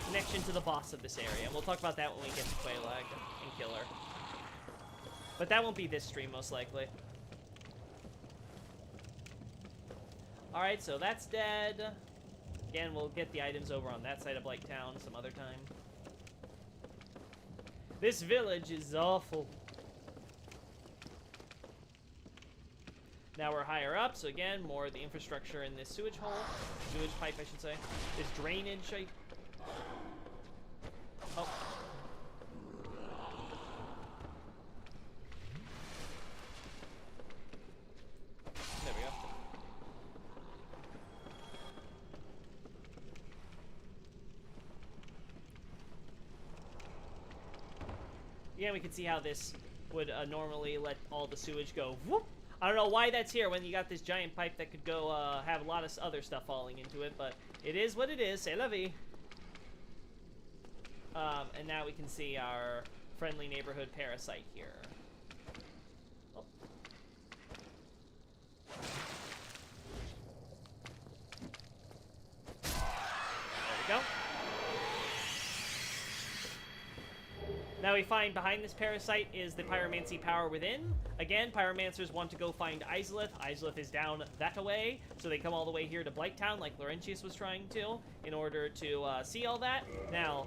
connection to the boss of this area. And we'll talk about that when we get to Quaylag and Killer. But that won't be this stream, most likely. Alright, so that's dead. Again, we'll get the items over on that side of Blighttown some other time. This village is awful. Now we're higher up, so again, more of the infrastructure in this sewage hole. Sewage pipe, I should say. This drainage, oh. There we go. Yeah, we can see how this would normally let all the sewage go whoop. I don't know why that's here when you got this giant pipe that could go have a lot of other stuff falling into it, but it is what it is. C'est la vie. And now we can see our friendly neighborhood parasite here. Oh. There we go. Now we find behind this parasite is the Pyromancy power within. Again, Pyromancers want to go find Izalith. Izalith is down that way, so they come all the way here to Blighttown like Laurentius was trying to, in order to see all that. Now,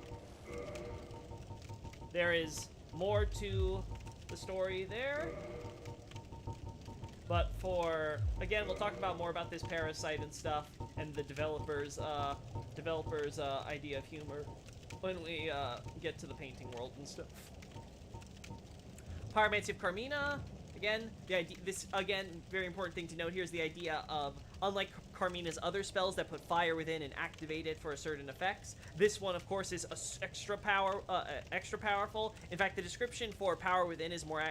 there is more to the story there. But again, we'll talk about more about this parasite and stuff, and the developers' idea of humor when we get to the painting world and stuff. Pyromancy of Carmina. Again, very important thing to note here is the idea of, unlike Carmina's other spells that put fire within and activate it for certain effects, this one, of course, is extra powerful. In fact, the description for power within is more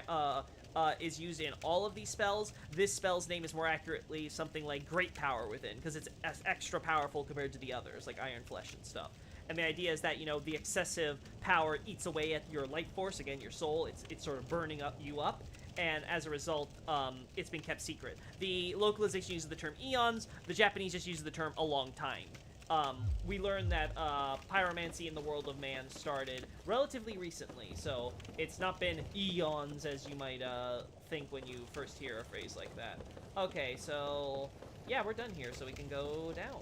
is used in all of these spells. This spell's name is more accurately something like Great Power Within, because it's extra powerful compared to the others, like Iron Flesh and stuff. And the idea is that, you know, the excessive power eats away at your life force, again, your soul. It's sort of burning you up. And as a result, it's been kept secret. The localization uses the term eons. The Japanese just uses the term a long time. We learned that pyromancy in the world of man started relatively recently, so it's not been eons as you might think when you first hear a phrase like that. Okay, so yeah, we're done here, so we can go down.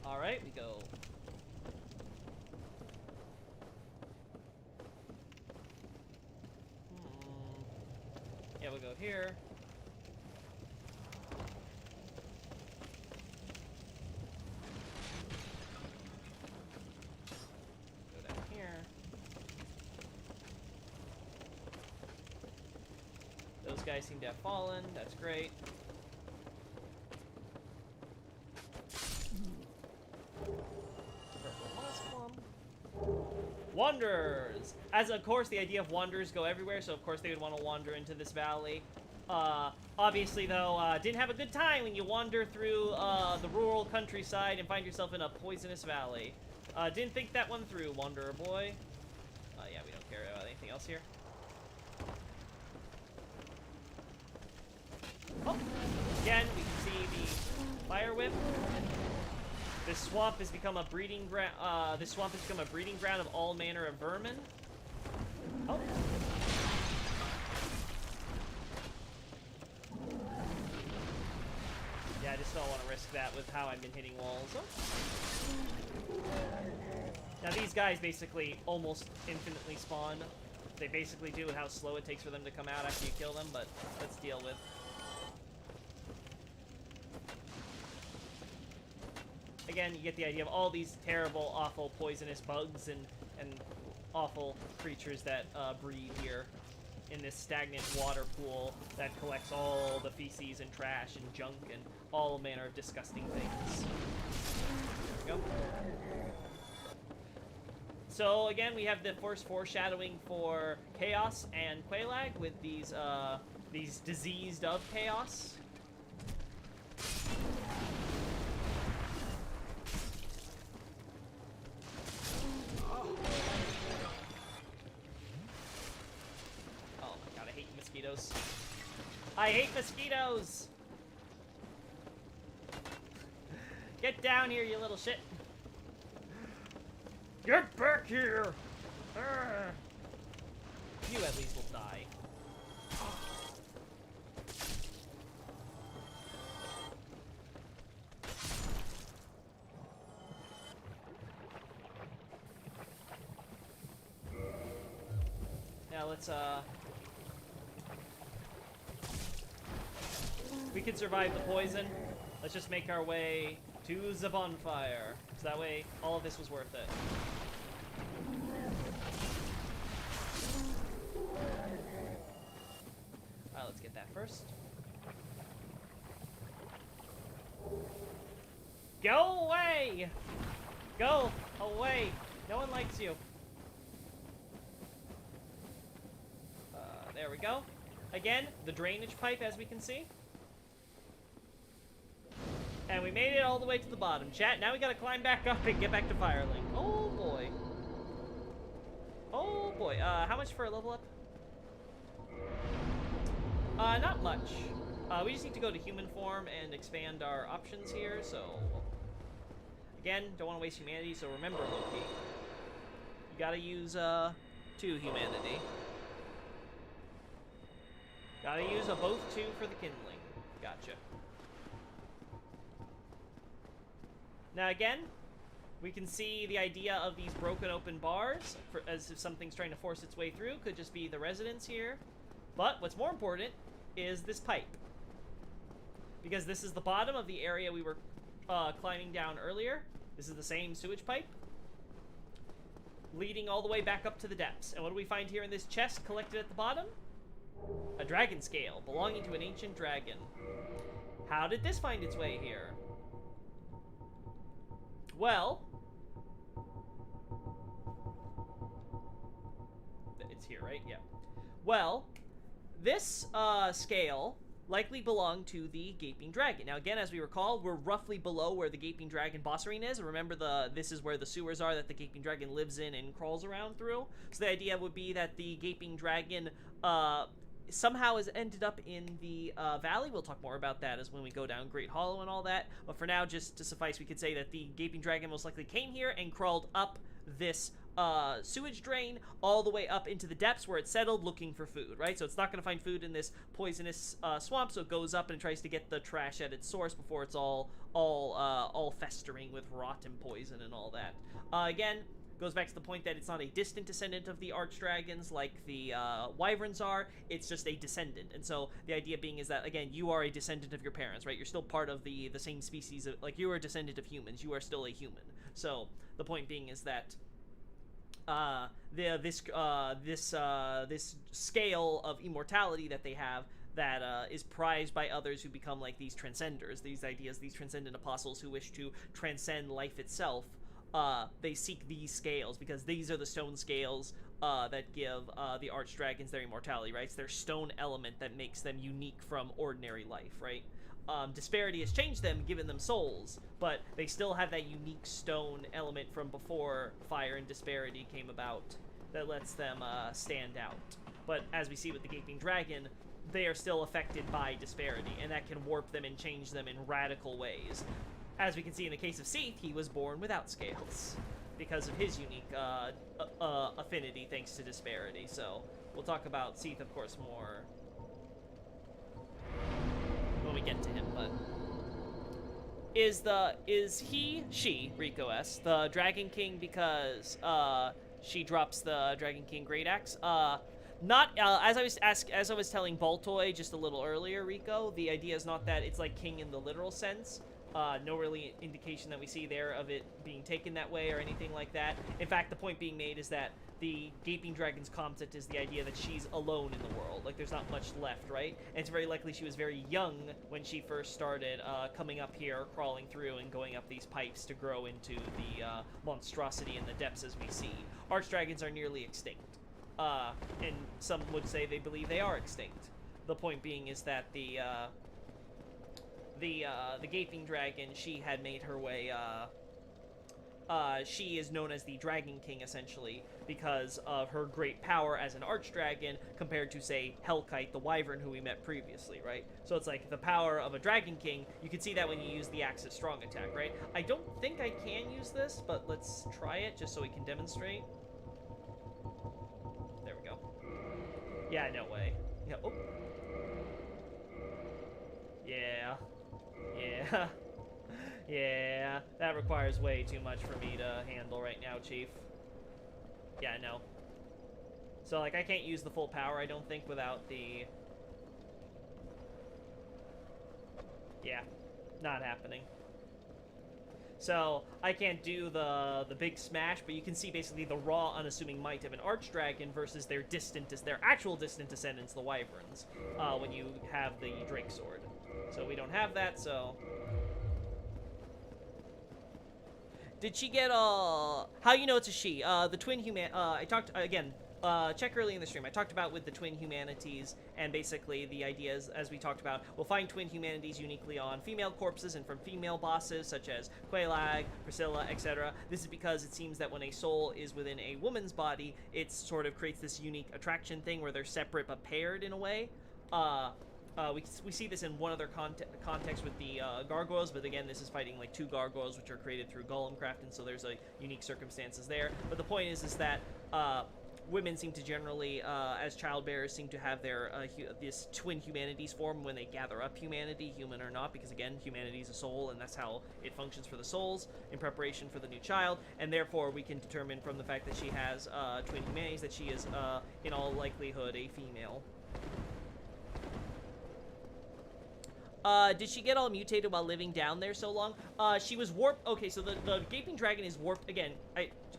Alright, we go. Yeah, we'll go here. Go down here. Those guys seem to have fallen. That's great. Wanderers! As of course the idea of wanderers go everywhere, so of course they would want to wander into this valley. Obviously though, didn't have a good time when you wander through the rural countryside and find yourself in a poisonous valley. Didn't think that one through, wanderer boy. Yeah, we don't care about anything else here. Oh, again, we can see the fire whip. This swamp has become a breeding ground. This swamp has become a breeding ground of all manner of vermin. Oh. Yeah, I just don't want to risk that with how I've been hitting walls. Oh. Now these guys basically almost infinitely spawn. They basically do how slow it takes for them to come out after you kill them, but let's deal with. Again, you get the idea of all these terrible, awful, poisonous bugs and awful creatures that breed here in this stagnant water pool that collects all the feces and trash and junk and all manner of disgusting things. There we go. So again, we have the first foreshadowing for Chaos and Quelaag with these diseased of Chaos. I hate mosquitoes! Get down here, you little shit! Get back here! Arrgh. You at least will die. Now let's we can survive the poison. Let's just make our way to the bonfire. So that way, all of this was worth it. Alright, let's get that first. Go away! Go away! No one likes you. There we go. Again, the drainage pipe, as we can see. And we made it all the way to the bottom, chat. Now we gotta climb back up and get back to Firelink. Oh boy. Oh boy. How much for a level up? Not much. We just need to go to human form and expand our options here, so... Again, don't want to waste humanity, so remember, Loki. You gotta use, 2 humanity. Gotta use a both 2 for the Kindling. Gotcha. Now again, we can see the idea of these broken open bars, as if something's trying to force its way through. Could just be the residents here. But what's more important is this pipe. Because this is the bottom of the area we were climbing down earlier. This is the same sewage pipe, leading all the way back up to the depths. And what do we find here in this chest collected at the bottom? A dragon scale belonging to an ancient dragon. How did this find its way here? Well, it's here, right? Yeah. Well, this scale likely belonged to the Gaping Dragon. Now, again, as we recall, we're roughly below where the Gaping Dragon boss arena is. Remember, this is where the sewers are that the Gaping Dragon lives in and crawls around through. So the idea would be that the Gaping Dragon somehow has ended up in the valley. We'll talk more about that as when we go down Great Hollow and all that. But for now, just to suffice, we could say that the Gaping Dragon most likely came here and crawled up this sewage drain all the way up into the depths where it settled looking for food, right? So it's not going to find food in this poisonous swamp, so it goes up and tries to get the trash at its source before it's all festering with rot and poison and all that. Again, goes back to the point that it's not a distant descendant of the archdragons like the wyverns are. It's just a descendant. And so the idea being is that, again, you are a descendant of your parents, right? You're still part of the same species. Like, you are a descendant of humans. You are still a human. So the point being is that this scale of immortality that they have that is prized by others who become like these transcenders, these transcendent apostles who wish to transcend life itself. They seek these scales because these are the stone scales that give the archdragons their immortality, right? It's their stone element that makes them unique from ordinary life, right? Disparity has changed them, given them souls, but they still have that unique stone element from before fire and disparity came about that lets them stand out. But as we see with the Gaping Dragon, they are still affected by disparity, and that can warp them and change them in radical ways. As we can see in the case of Seath, he was born without scales because of his unique affinity thanks to disparity. So we'll talk about Seath, of course, more when we get to him. But is she Rico S the Dragon King because she drops the Dragon King Great Axe? Not as I was telling Baltoy just a little earlier, Rico. The idea is not that it's like king in the literal sense. No really indication that we see there of it being taken that way or anything like that. In fact, the point being made is that the Gaping Dragon's concept is the idea that she's alone in the world. Like, there's not much left, right? And it's very likely she was very young when she first started coming up here, crawling through, and going up these pipes to grow into the monstrosity in the depths as we see. Archdragons are nearly extinct. And some would say they believe they are extinct. The point being is that the Gaping Dragon, she had made her way, she is known as the Dragon King, essentially, because of her great power as an Archdragon compared to, say, Hellkite, the Wyvern, who we met previously, right? So it's like the power of a Dragon King. You can see that when you use the Axe's strong attack, right? I don't think I can use this, but let's try it just so we can demonstrate. There we go. Yeah, no way. Yeah, oh. Yeah. Yeah. Yeah. That requires way too much for me to handle right now, Chief. Yeah, no. So, like, I can't use the full power, I don't think, without the... Yeah. Not happening. So, I can't do the big smash, but you can see basically the raw, unassuming might of an Archdragon versus their actual distant descendants, the Wyverns, when you have the Drake Sword. So we don't have that, so... Did she get how you know it's a she? The twin I talked, again, check early in the stream. I talked about with the twin humanities, and basically the idea is, as we talked about, we'll find twin humanities uniquely on female corpses and from female bosses, such as Quelaag, Priscilla, etc. This is because it seems that when a soul is within a woman's body, it sort of creates this unique attraction thing where they're separate but paired in a way. We see this in one other context with the gargoyles, but again, this is fighting like two gargoyles, which are created through Golemcraft, and so there's a unique circumstances there. But the point is that women seem to generally, as childbearers, seem to have their this twin humanities form when they gather up humanity, human or not, because again, humanity is a soul, and that's how it functions for the souls in preparation for the new child, and therefore we can determine from the fact that she has twin humanities that she is, in all likelihood, a female. Did she get all mutated while living down there so long? She was warped. Okay, so the Gaping Dragon is warped. Again,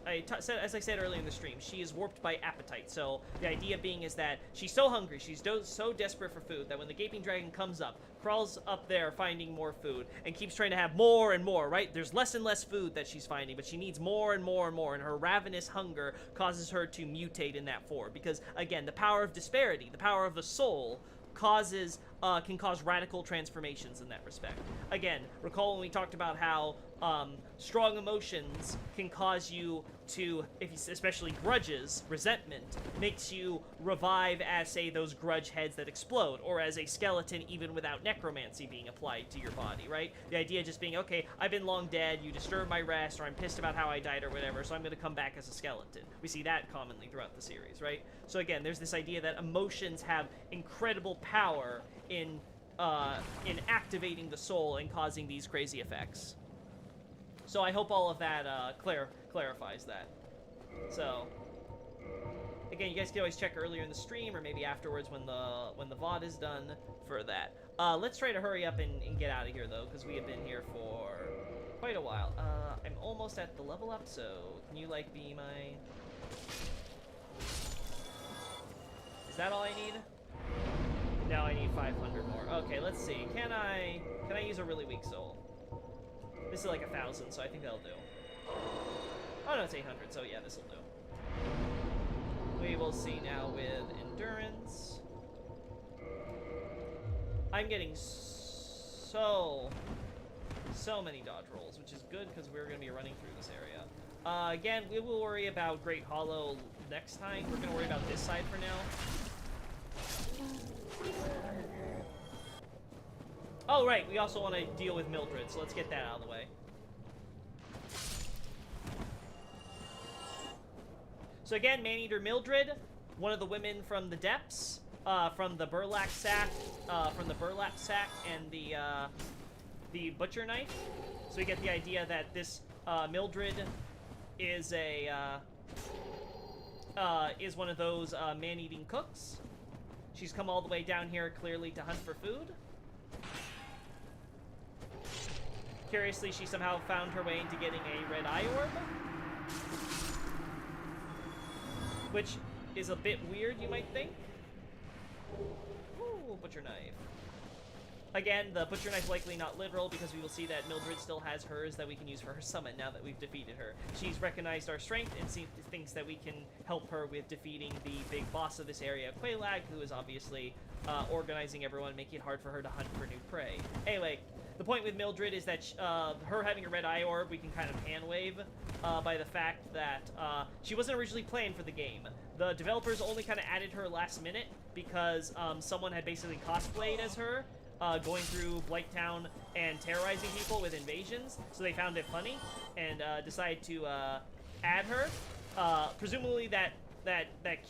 as I said earlier in the stream, she is warped by appetite. So the idea being is that she's so hungry, she's so desperate for food that when the Gaping Dragon comes up, crawls up there finding more food, and keeps trying to have more and more, right? There's less and less food that she's finding, but she needs more and more and more, and her ravenous hunger causes her to mutate in that form. Because, again, the power of disparity, the power of the soul, can cause radical transformations in that respect. Again, recall when we talked about how strong emotions can cause you to, especially grudges, resentment, makes you revive as, say, those grudge heads that explode, or as a skeleton even without necromancy being applied to your body, right? The idea just being, okay, I've been long dead, you disturbed my rest, or I'm pissed about how I died or whatever, so I'm going to come back as a skeleton. We see that commonly throughout the series, right? So again, there's this idea that emotions have incredible power in activating the soul and causing these crazy effects. So I hope all of that clarifies that. So again, you guys can always check earlier in the stream or maybe afterwards when the VOD is done for that. Let's try to hurry up and get out of here though, because we have been here for quite a while. I'm almost at the level up, so can you like be my... Is that all I need? No, I need 500 more. Okay, let's see. Can I use a really weak soul? This is like 1,000, so I think that'll do. Oh no, it's 800, so yeah, this'll do. We will see now with endurance. I'm getting so many dodge rolls, which is good because we're going to be running through this area. Again, we will worry about Great Hollow next time. We're going to worry about this side for now. Oh, right, we also want to deal with Mildred, so let's get that out of the way. So again, Maneater Mildred, one of the women from the depths, from the burlap sack, and the butcher knife. So we get the idea that this Mildred is is one of those man-eating cooks. She's come all the way down here clearly to hunt for food. Curiously, she somehow found her way into getting a red eye orb, which is a bit weird, you might think. Ooh, butcher knife. Again, the butcher knife likely not literal, because we will see that Mildred still has hers that we can use for her summon now that we've defeated her. She's recognized our strength and thinks that we can help her with defeating the big boss of this area, Quelaag, who is obviously organizing everyone, making it hard for her to hunt for new prey. Anyway, the point with Mildred is that her having a red eye orb, we can kind of hand-wave by the fact that she wasn't originally planned for the game. The developers only kind of added her last minute because someone had basically cosplayed as her, going through Blighttown and terrorizing people with invasions, so they found it funny and decided to add her. Presumably that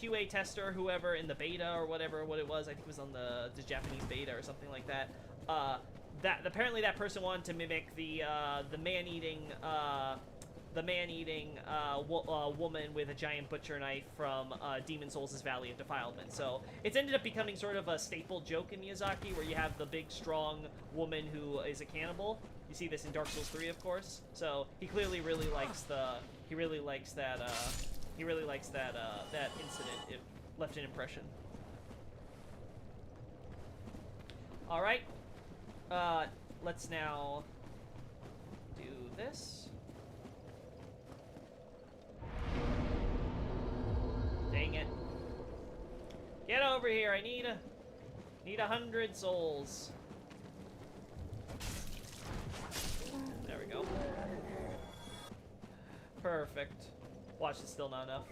QA tester, whoever in the beta or whatever what it was, I think it was on the Japanese beta or something like that. That apparently that person wanted to mimic the man-eating woman with a giant butcher knife from Demon Souls' Valley of Defilement. So it's ended up becoming sort of a staple joke in Miyazaki, where you have the big, strong woman who is a cannibal. You see this in Dark Souls 3, of course. So he clearly really likes that incident. It left an impression. All right. Let's now do this. Dang it. Get over here, I need 100 souls. There we go. Perfect. Watch, it's still not enough.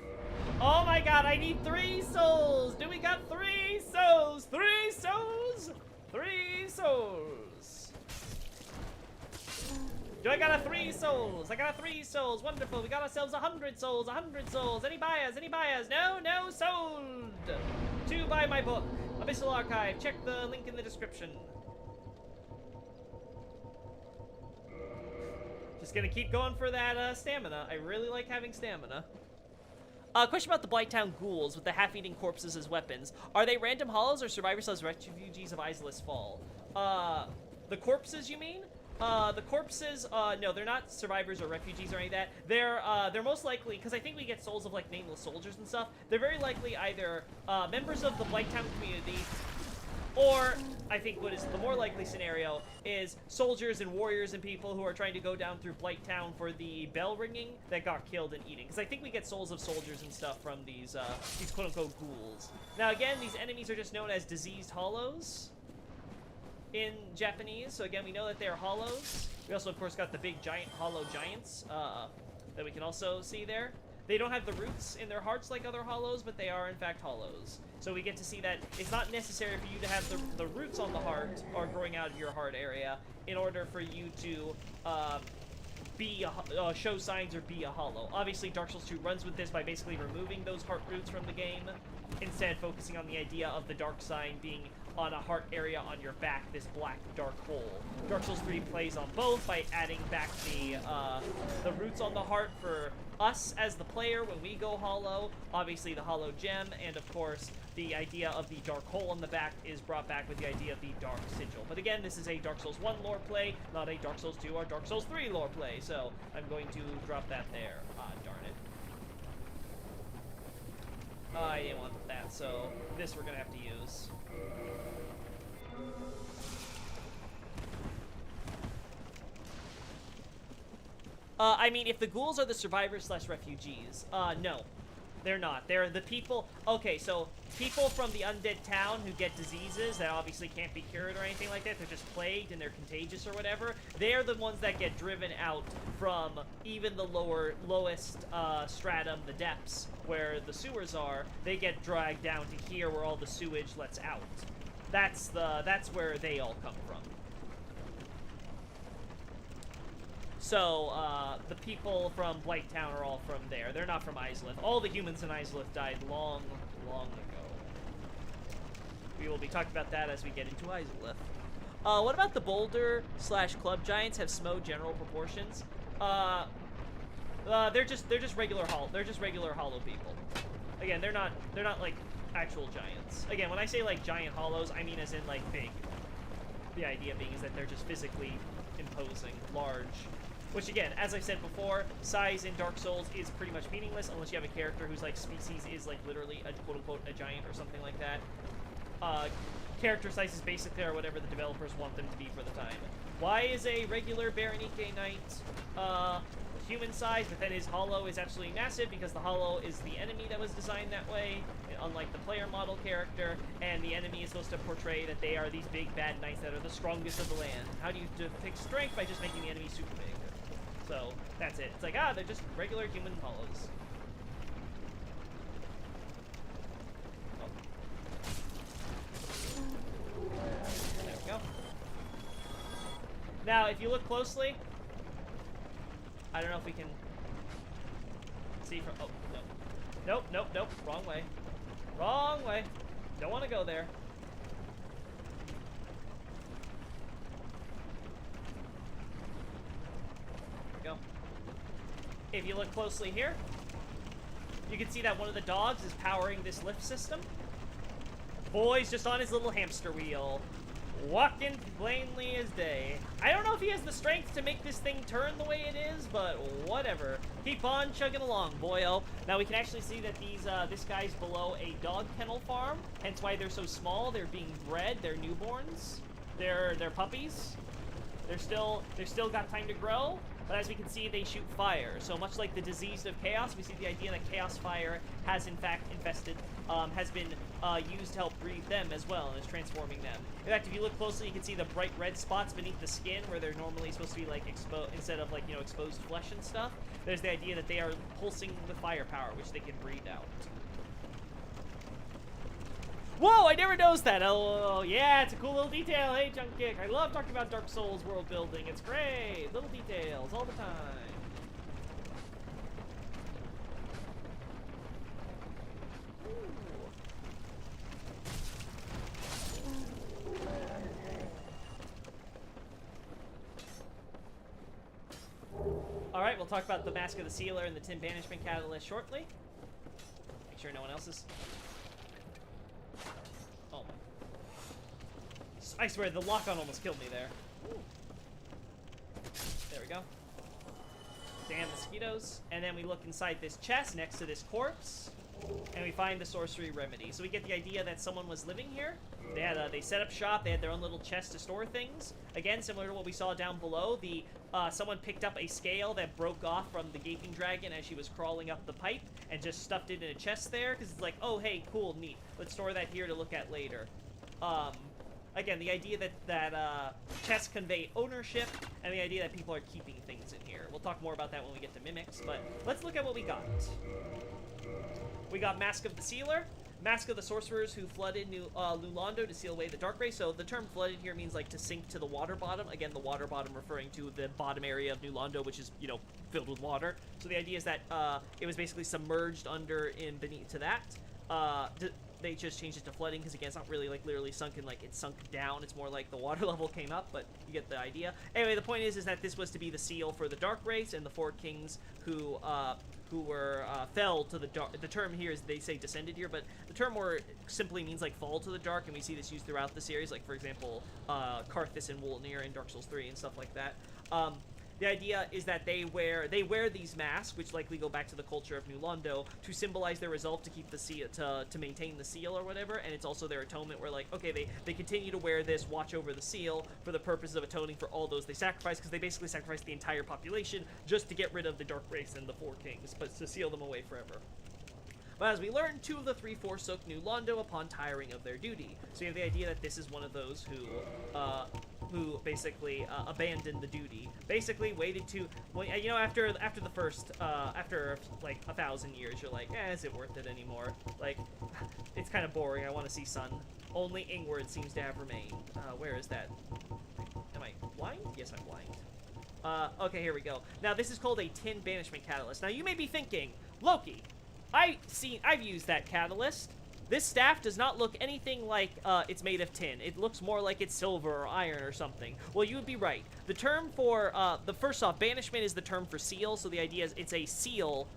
Oh my god, I need 3 souls! Do we got 3 souls? 3 souls? 3 souls! Do I got 3 souls? I got 3 souls. Wonderful. We got ourselves 100 souls. 100 souls. Any buyers? Any buyers? No, no, sold. To buy my book, Abyssal Archive. Check the link in the description. Just gonna keep going for that stamina. I really like having stamina. Question about the Blighttown ghouls with the half-eating corpses as weapons. Are they random hollows or survivors as refugees of Izalith's fall? The corpses, you mean? The corpses, no, they're not survivors or refugees or any of that. They're most likely, because I think we get souls of, like, nameless soldiers and stuff, they're very likely either, members of the Blighttown community, or, I think what is the more likely scenario, is soldiers and warriors and people who are trying to go down through Blighttown for the bell ringing that got killed in eating. Because I think we get souls of soldiers and stuff from these quote-unquote ghouls. Now, again, these enemies are just known as diseased hollows in Japanese, so again, we know that they're hollows. We also, of course, got the big giant hollow giants that we can also see there. They don't have the roots in their hearts like other hollows, but they are, in fact, hollows. So we get to see that it's not necessary for you to have the roots on the heart or growing out of your heart area in order for you to show signs or be a hollow. Obviously, Dark Souls 2 runs with this by basically removing those heart roots from the game, instead focusing on the idea of the dark sign being on a heart area on your back, this black dark hole. Dark Souls 3 plays on both by adding back the roots on the heart for us as the player when we go hollow, obviously the hollow gem, and of course the idea of the dark hole on the back is brought back with the idea of the dark sigil. But again, this is a Dark Souls 1 lore play, not a Dark Souls 2 or Dark Souls 3 lore play, so I'm going to drop that there. Ah, darn it. I didn't want that, so this we're gonna have to use. I mean, if the ghouls are the survivors/refugees, no. They're not. They're the people... Okay, so people from the undead town who get diseases that obviously can't be cured or anything like that, they're just plagued and they're contagious or whatever, they're the ones that get driven out from even the lowest stratum, the depths, where the sewers are. They get dragged down to here where all the sewage lets out. That's where they all come from. So, the people from Blighttown are all from there. They're not from Izalith. All the humans in Izalith died long, long ago. We will be talking about that as we get into Izalith. What about the boulder / club giants have SMO general proportions? They're just regular hollow people. Again, they're not like actual giants. Again, when I say like giant hollows, I mean as in like big. The idea being is that they're just physically imposing, large. Which again, as I said before, size in Dark Souls is pretty much meaningless unless you have a character whose like species is like literally a quote-unquote a giant or something like that. Character sizes basically are whatever the developers want them to be for the time. Why is a regular Baronike Knight human size, but then his hollow is absolutely massive? Because the hollow is the enemy that was designed that way, unlike the player model character, and the enemy is supposed to portray that they are these big bad knights that are the strongest of the land. How do you depict strength? By just making the enemy super big. So that's it. It's like, they're just regular human hollows. There we go. Now, if you look closely, I don't know if we can see from. Oh, no. Nope. Wrong way. Wrong way. Don't want to go there. There we go. If you look closely here, you can see that one of the dogs is powering this lift system. Boy's just on his little hamster wheel, walking plainly as day. I don't know if he has the strength to make this thing turn the way it is, but whatever. Keep on chugging along, boyo. Now we can actually see that this guy's below a dog kennel farm, hence why they're so small. They're being bred. They're newborns. They're puppies. They're still got time to grow. But as we can see, they shoot fire. So much like the disease of chaos, we see the idea that chaos fire has in fact has been used to help breed them as well, and is transforming them. In fact, if you look closely, you can see the bright red spots beneath the skin where they're normally supposed to be like exposed, instead of like, exposed flesh and stuff. There's the idea that they are pulsing with firepower, which they can breathe out. Whoa, I never noticed that. Oh, yeah, it's a cool little detail. Hey, Junk Kick. I love talking about Dark Souls world building. It's great. Little details all the time. Alright, we'll talk about the Mask of the Sealer and the Tin Banishment Catalyst shortly. Make sure no one else is... Oh my. I swear, the lock-on almost killed me there. There we go. Damn mosquitoes. And then we look inside this chest next to this corpse, and we find the sorcery remedy. So we get the idea that someone was living here. They set up shop. They had their own little chest to store things. Again, similar to what we saw down below. Someone picked up a scale that broke off from the gaping dragon as she was crawling up the pipe, and just stuffed it in a chest there, because it's like, oh, hey, cool, neat. Let's store that here to look at later. Again, the idea that chests convey ownership, and the idea that people are keeping things in here. We'll talk more about that when we get to mimics, but let's look at what we got. We got Mask of the Sealer, Mask of the Sorcerers who flooded New Londo to seal away the Dark Ray. So the term flooded here means like to sink to the water bottom. Again, the water bottom referring to the bottom area of New Londo, which is, filled with water. So the idea is that it was basically submerged under and beneath to that. They just changed it to flooding because, again, it's not really like literally sunken, like it sunk down. It's more like the water level came up, but you get the idea. Anyway, the point is that this was to be the seal for the Dark Race and the four kings who were fell to the dark. The term here is, they say descended here, but the term more simply means like fall to the dark, and we see this used throughout the series, like for example Karthus and Wolnir in Dark Souls 3 and stuff like that. The idea is that they wear these masks, which likely go back to the culture of New Londo, to symbolize their resolve to keep the seal, to maintain the seal or whatever, and it's also their atonement where, like, okay, they continue to wear this, watch over the seal, for the purpose of atoning for all those they sacrificed, because they basically sacrificed the entire population just to get rid of the Dark Race and the Four Kings, but to seal them away forever. But as we learn, 2 of the 3 forsook New Londo upon tiring of their duty. So you have the idea that this is one of those who basically abandoned the duty. Basically waited to, well, after the first, after like 1,000 years, you're like, is it worth it anymore? Like, it's kind of boring. I want to see sun. Only Ingward seems to have remained. Where is that? Am I blind? Yes, I'm blind. Okay, here we go. Now, this is called a tin banishment catalyst. Now, you may be thinking, Loki, I've used that catalyst. This staff does not look anything like it's made of tin. It looks more like it's silver or iron or something. Well, you would be right. The term for, first off, banishment is the term for seal, so the idea is it's a seal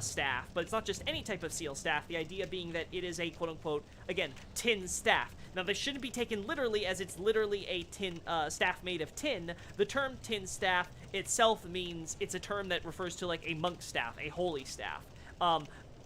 staff, but it's not just any type of seal staff, the idea being that it is a quote-unquote, again, tin staff. Now, this shouldn't be taken literally as it's literally a tin staff made of tin. The term tin staff itself means it's a term that refers to like a monk staff, a holy staff.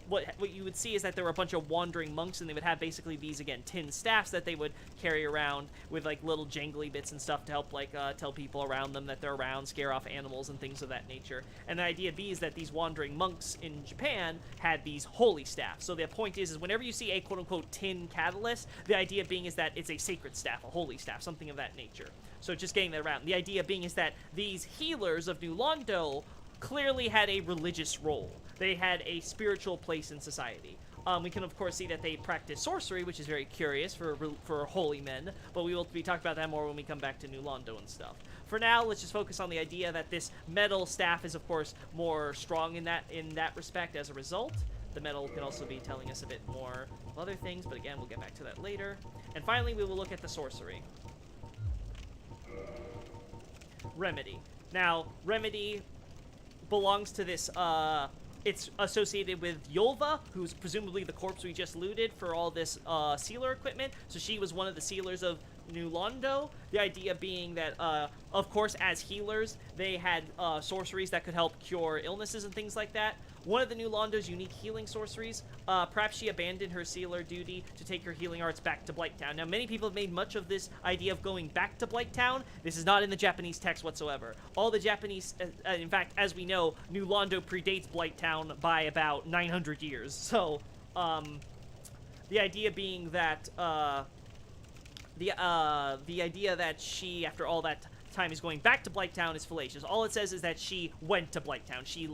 What you would see is that there were a bunch of wandering monks, and they would have basically these, again, tin staffs that they would carry around with, like, little jangly bits and stuff to help, like, tell people around them that they're around, scare off animals and things of that nature. And the idea is that these wandering monks in Japan had these holy staffs. So the point is whenever you see a quote-unquote tin catalyst, the idea being is that it's a sacred staff, a holy staff, something of that nature. So just getting that around. The idea being is that these healers of New Londo clearly had a religious role. They had a spiritual place in society. We can, of course, see that they practice sorcery, which is very curious for holy men, but we will be talking about that more when we come back to New Londo and stuff. For now, let's just focus on the idea that this metal staff is, of course, more strong in that respect as a result. The metal can also be telling us a bit more of other things, but again, we'll get back to that later. And finally, we will look at the sorcery. Remedy. Now, Remedy belongs to this, it's associated with Yolva, who's presumably the corpse we just looted for all this sealer equipment. So she was one of the sealers of New Londo. The idea being that, of course, as healers, they had sorceries that could help cure illnesses and things like that. One of the New Londo's unique healing sorceries, perhaps she abandoned her sealer duty to take her healing arts back to Blighttown. Now, many people have made much of this idea of going back to Blighttown. This is not in the Japanese text whatsoever. All the Japanese, in fact, as we know, New Londo predates Blighttown by about 900 years. So, the idea being that, the idea that she, after all that time, is going back to Blighttown is fallacious. All it says is that she went to Blighttown. She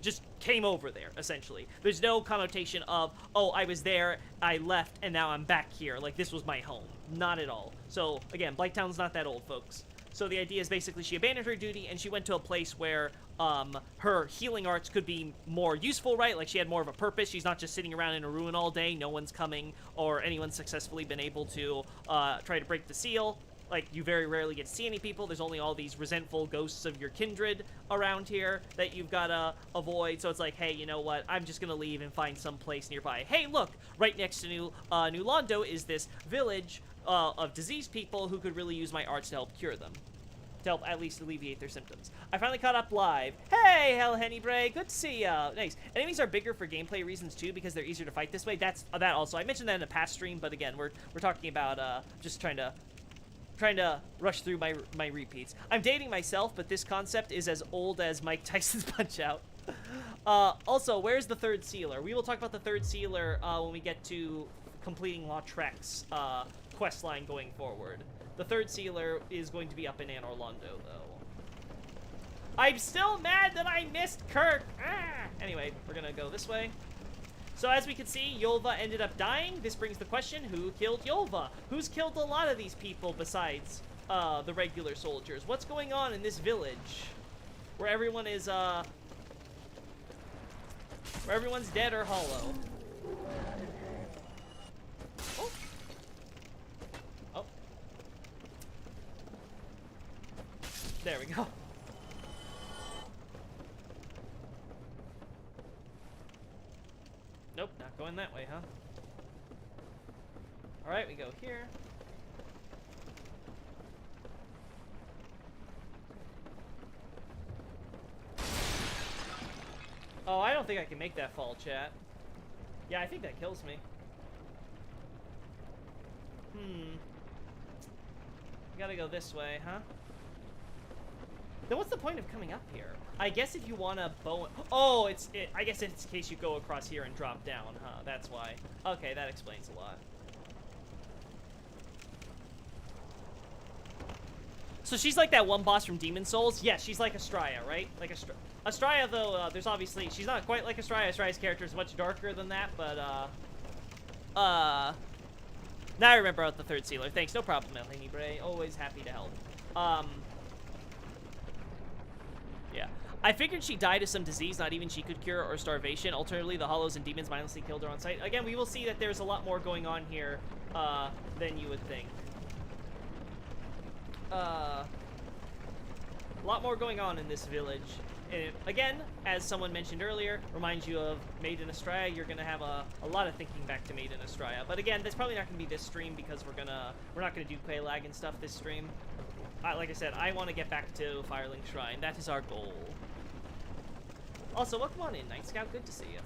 just came over there, essentially. There's no connotation of, oh, I was there, I left, and now I'm back here. Like, this was my home. Not at all. So, again, Blighttown's not that old, folks. So the idea is basically she abandoned her duty, and she went to a place where her healing arts could be more useful, right? Like, she had more of a purpose. She's not just sitting around in a ruin all day. No one's coming, or anyone's successfully been able to try to break the seal. Like, you very rarely get to see any people. There's only all these resentful ghosts of your kindred around here that you've got to avoid. So it's like, hey, you know what? I'm just going to leave and find some place nearby. Hey, look! Right next to New Londo is this village of diseased people who could really use my arts to help cure them. To help at least alleviate their symptoms. I finally caught up live. Hey, Hell Hennybray, good to see ya. Nice. Enemies are bigger for gameplay reasons too, because they're easier to fight this way. That's that also. I mentioned that in a past stream, but again, we're talking about just trying to rush through my repeats. I'm dating myself, but this concept is as old as Mike Tyson's Punch-Out. Also, where's the third sealer? We will talk about the third sealer when we get to completing Laudrek's quest line going forward. The third sealer is going to be up in Anor Londo, though. I'm still mad that I missed Kirk! Ah! Anyway, we're gonna go this way. So as we can see, Yolva ended up dying. This brings the question, who killed Yolva? Who's killed a lot of these people besides the regular soldiers? What's going on in this village? Where everyone is, where everyone's dead or hollow. Oh. Oh. There we go. Nope, not going that way, huh? Alright, we go here. Oh, I don't think I can make that fall, chat. Yeah, I think that kills me. Gotta go this way, huh? Then what's the point of coming up here? I guess if you want to bow... Oh, I guess it's in case you go across here and drop down, huh? That's why. Okay, that explains a lot. So she's like that one boss from Demon Souls? Yeah, she's like Astraya, right? Like Astraya, though, there's obviously... She's not quite like Astraya. Astraya's character is much darker than that, but, Now I remember out the third sealer. Thanks, no problem, Eleni Bray. Always happy to help. Yeah. I figured she died of some disease not even she could cure, or starvation. Alternatively, the hollows and demons mindlessly killed her on sight. Again, we will see that there's a lot more going on here than you would think. A lot more going on in this village. And again, as someone mentioned earlier, reminds you of Maiden Astraea. You're gonna have a lot of thinking back to Maiden Astraea. But again, that's probably not gonna be this stream because we're not gonna do Quelaag and stuff this stream. Like I said, I want to get back to Firelink Shrine. That is our goal. Also, welcome on in, Night Scout. Good to see you.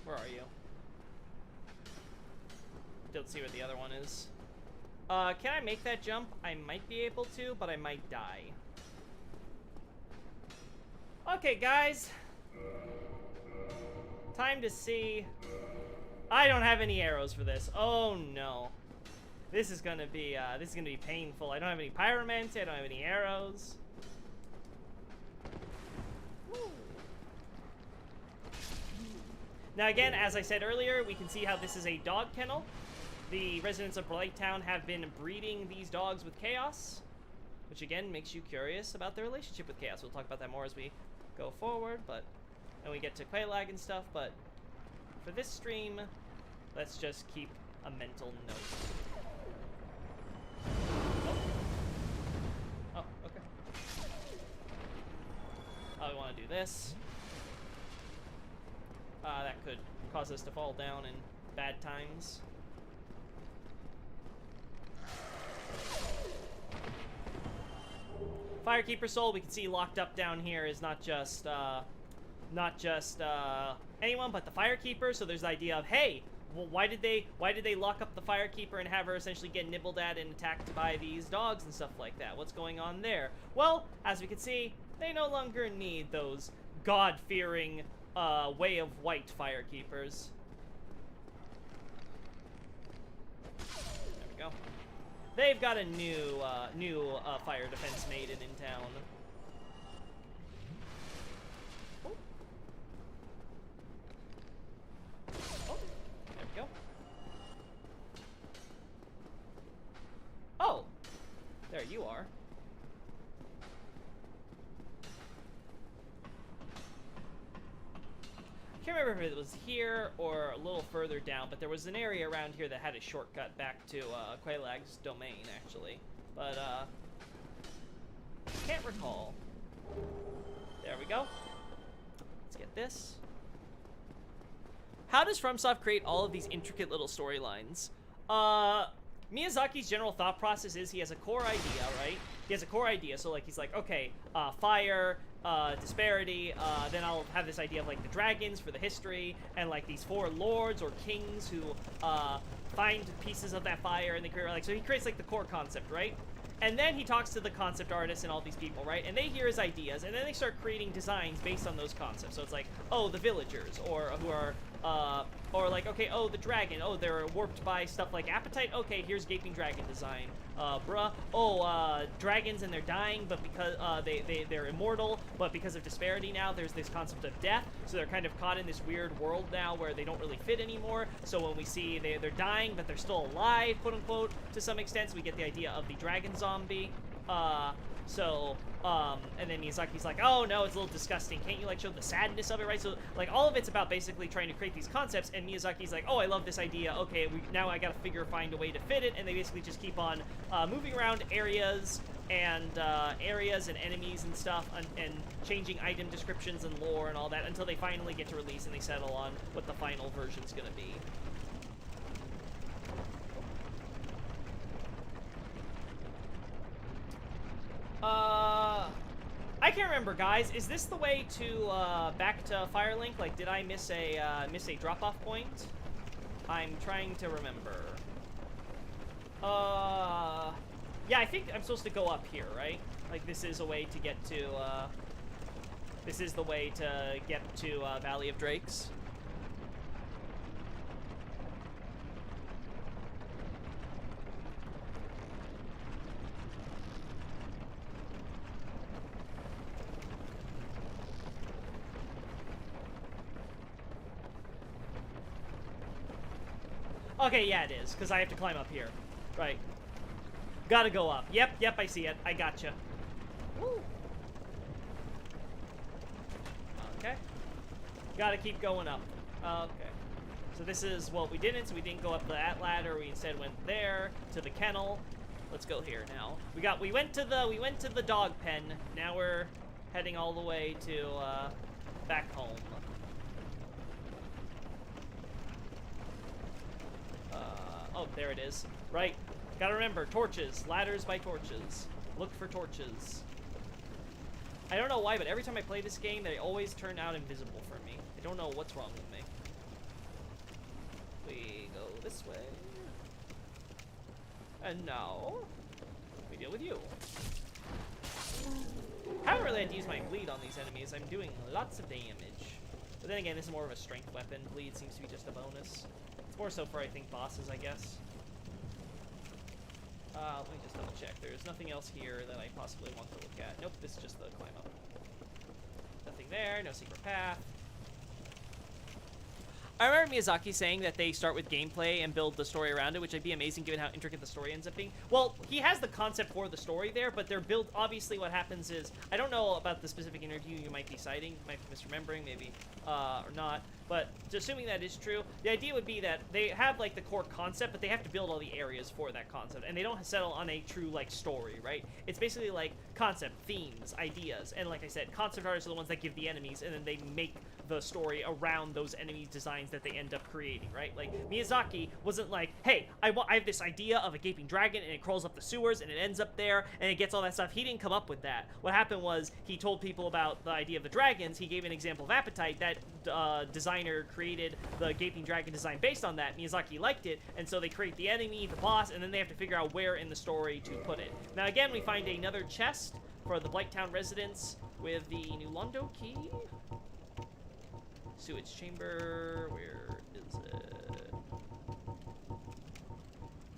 Where are you? Don't see where the other one is. Can I make that jump? I might be able to, but I might die. Okay, guys. Time to see. I don't have any arrows for this. Oh no. This is gonna be painful. I don't have any pyromancy, I don't have any arrows. Now again, as I said earlier, we can see how this is a dog kennel. The residents of Blighttown have been breeding these dogs with chaos, which again makes you curious about their relationship with chaos. We'll talk about that more as we go forward, and we get to Quelaag and stuff, but for this stream, let's just keep a mental note. Oh, okay. We want to do this. That could cause us to fall down in bad times. Firekeeper soul, we can see locked up down here is not just anyone but the Firekeeper. So there's the idea of, hey, well, why did they lock up the Firekeeper and have her essentially get nibbled at and attacked by these dogs and stuff like that? What's going on there? Well, as we can see, they no longer need those God-fearing way of white Firekeepers. There we go. They've got a new fire defense maiden in town. Oh. Oh, there we go. Oh, there you are. I can't remember if it was here or a little further down, but there was an area around here that had a shortcut back to Quelaag's domain, actually. But, can't recall. There we go. Let's get this. How does FromSoft create all of these intricate little storylines? Miyazaki's general thought process is he has a core idea, right? He has a core idea, so like he's like, okay, fire, disparity, then I'll have this idea of like the dragons for the history, and like these 4 lords or kings who find pieces of that fire and they create, like, so he creates like the core concept, right? And then he talks to the concept artists and all these people, right? And they hear his ideas, and then they start creating designs based on those concepts. So it's like, oh, the villagers, or who are, or like, okay, oh, the dragon, oh, they're warped by stuff like appetite, okay, here's gaping dragon design. Dragons and they're dying, but because they're immortal, but because of disparity now, there's this concept of death, so they're kind of caught in this weird world now where they don't really fit anymore. So when we see they're dying, but they're still alive, quote unquote, to some extent, so we get the idea of the dragon zombie. And then Miyazaki's like, oh no, it's a little disgusting. Can't you like show the sadness of it, right? So like all of it's about basically trying to create these concepts, and Miyazaki's like, oh, I love this idea. Okay, now I gotta find a way to fit it, and they basically just keep on moving around areas and enemies and stuff, and changing item descriptions and lore and all that until they finally get to release and they settle on what the final version's gonna be. can't remember, guys. Is this the way to back to Firelink? Like, did I miss a drop-off point? I'm trying to remember. Yeah, I think I'm supposed to go up here, right? Like, this is a way to get to, this is the way to get to, Valley of Drakes. Okay, yeah, it is, because I have to climb up here. Right. Gotta go up. Yep, I see it. I gotcha. Woo. Okay. Gotta keep going up. Okay. So this is what we didn't. So we didn't go up that ladder. We instead went there to the kennel. Let's go here now. We went to the dog pen. Now we're heading all the way to back home. Oh, there it is. Right. Gotta remember, torches. Ladders by torches. Look for torches. I don't know why, but every time I play this game, they always turn out invisible for me. I don't know what's wrong with me. We go this way. And now, we deal with you. Haven't really had to use my bleed on these enemies. I'm doing lots of damage. But then again, this is more of a strength weapon. Bleed seems to be just a bonus. It's more so for, I think, bosses, I guess. Let me just double check. There's nothing else here that I possibly want to look at. Nope, this is just the climb up. Nothing there, no secret path. I remember Miyazaki saying that they start with gameplay and build the story around it, which would be amazing given how intricate the story ends up being. Well, he has the concept for the story there, but they're built, obviously what happens is, I don't know about the specific interview you might be citing, might be misremembering maybe, or not, but assuming that is true, the idea would be that they have like the core concept, but they have to build all the areas for that concept, and they don't settle on a true like story, right? It's basically like concept, themes, ideas, and like I said, concept artists are the ones that give the enemies, and then they make the story around those enemy designs that they end up creating, right? Like, Miyazaki wasn't like, hey, I have this idea of a gaping dragon, and it crawls up the sewers, and it ends up there, and it gets all that stuff. He didn't come up with that. What happened was, he told people about the idea of the dragons, he gave an example of Appetite, that designer created the gaping dragon design based on that. Miyazaki liked it, and so they create the enemy, the boss, and then they have to figure out where in the story to put it. Now again, we find another chest for the Blighttown residents with the new Londo key. Sewage chamber, where is it?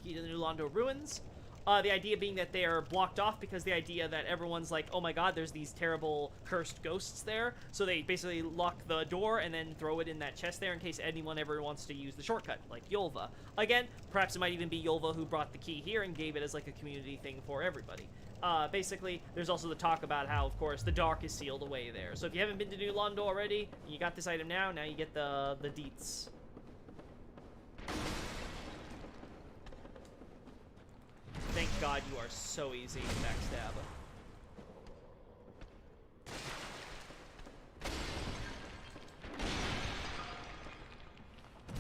Key to the new Londo Ruins. The idea being that they are blocked off because the idea that everyone's like, oh my god, there's these terrible cursed ghosts there. So they basically lock the door and then throw it in that chest there in case anyone ever wants to use the shortcut, like Yolva. Again, perhaps it might even be Yolva who brought the key here and gave it as like a community thing for everybody. Basically, there's also the talk about how, of course, the dark is sealed away there. So if you haven't been to New Londo already, you got this item now you get the deets. Thank God you are so easy to backstab.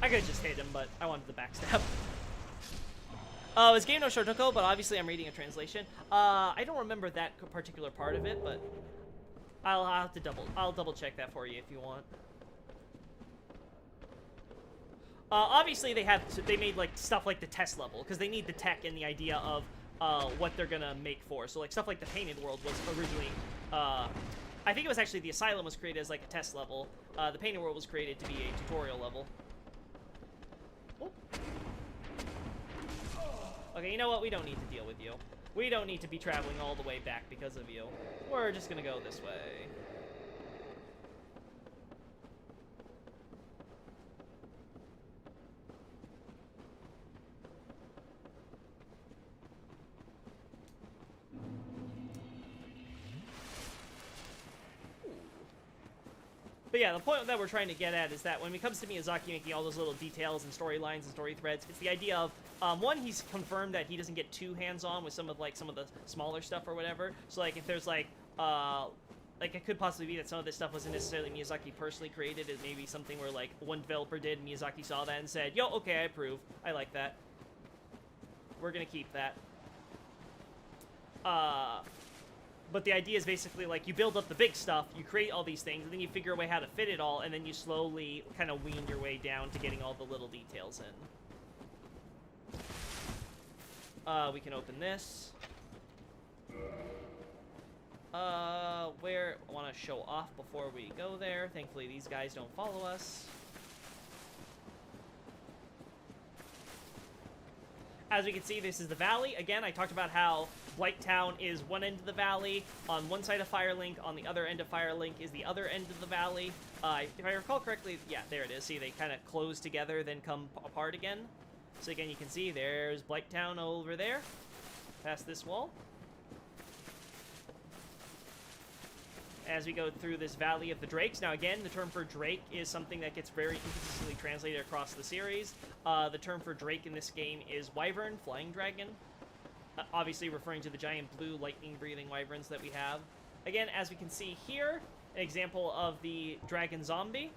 I could've just hit him, but I wanted the backstab. It's Game No Shotoko, but obviously I'm reading a translation. I don't remember that particular part of it, but I'll have to double check that for you if you want. Obviously they made like stuff like the test level because they need the tech and the idea of what they're gonna make for. So like stuff like the Painted World was originally, I think it was actually the Asylum was created as like a test level. The Painted World was created to be a tutorial level. Oh. Okay, you know what? We don't need to deal with you. We don't need to be traveling all the way back because of you. We're just gonna go this way. But yeah, the point that we're trying to get at is that when it comes to Miyazaki making all those little details and storylines and story threads, it's the idea of, one, he's confirmed that he doesn't get too hands-on with some of the smaller stuff or whatever. So like if there's like it could possibly be that some of this stuff wasn't necessarily Miyazaki personally created. It may be something where like one developer did, and Miyazaki saw that and said, yo, okay, I approve. I like that. We're gonna keep that. But the idea is basically like you build up the big stuff, you create all these things, and then you figure a way how to fit it all, and then you slowly kind of wean your way down to getting all the little details in. We can open this. Where I want to show off before we go there. Thankfully, these guys don't follow us. As we can see, this is the valley. Again, I talked about how Blighttown is one end of the valley. On one side of Firelink, on the other end of Firelink is the other end of the valley. If I recall correctly, yeah, there it is. See, they kind of close together, then come apart again. So again, you can see there's Blighttown over there, past this wall. As we go through this Valley of the Drakes. Now again, the term for Drake is something that gets very inconsistently translated across the series. The term for Drake in this game is Wyvern, Flying Dragon. Obviously referring to the giant blue lightning-breathing wyverns that we have. Again, as we can see here, an example of the dragon zombie.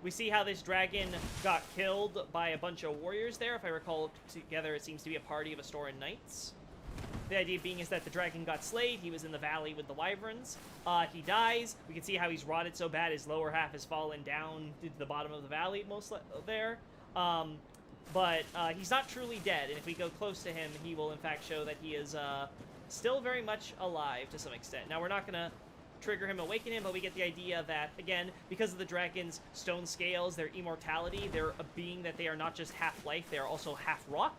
We see how this dragon got killed by a bunch of warriors there. If I recall together, it seems to be a party of Astora knights. The idea being is that the dragon got slayed. He was in the valley with the wyverns. He dies. We can see how he's rotted so bad his lower half has fallen down to the bottom of the valley there. But he's not truly dead, and if we go close to him, he will in fact show that he is still very much alive to some extent. Now, we're not going to trigger him, awaken him, but we get the idea that, again, because of the dragon's stone scales, their immortality, they're a being that they are not just half-life, they are also half-rock.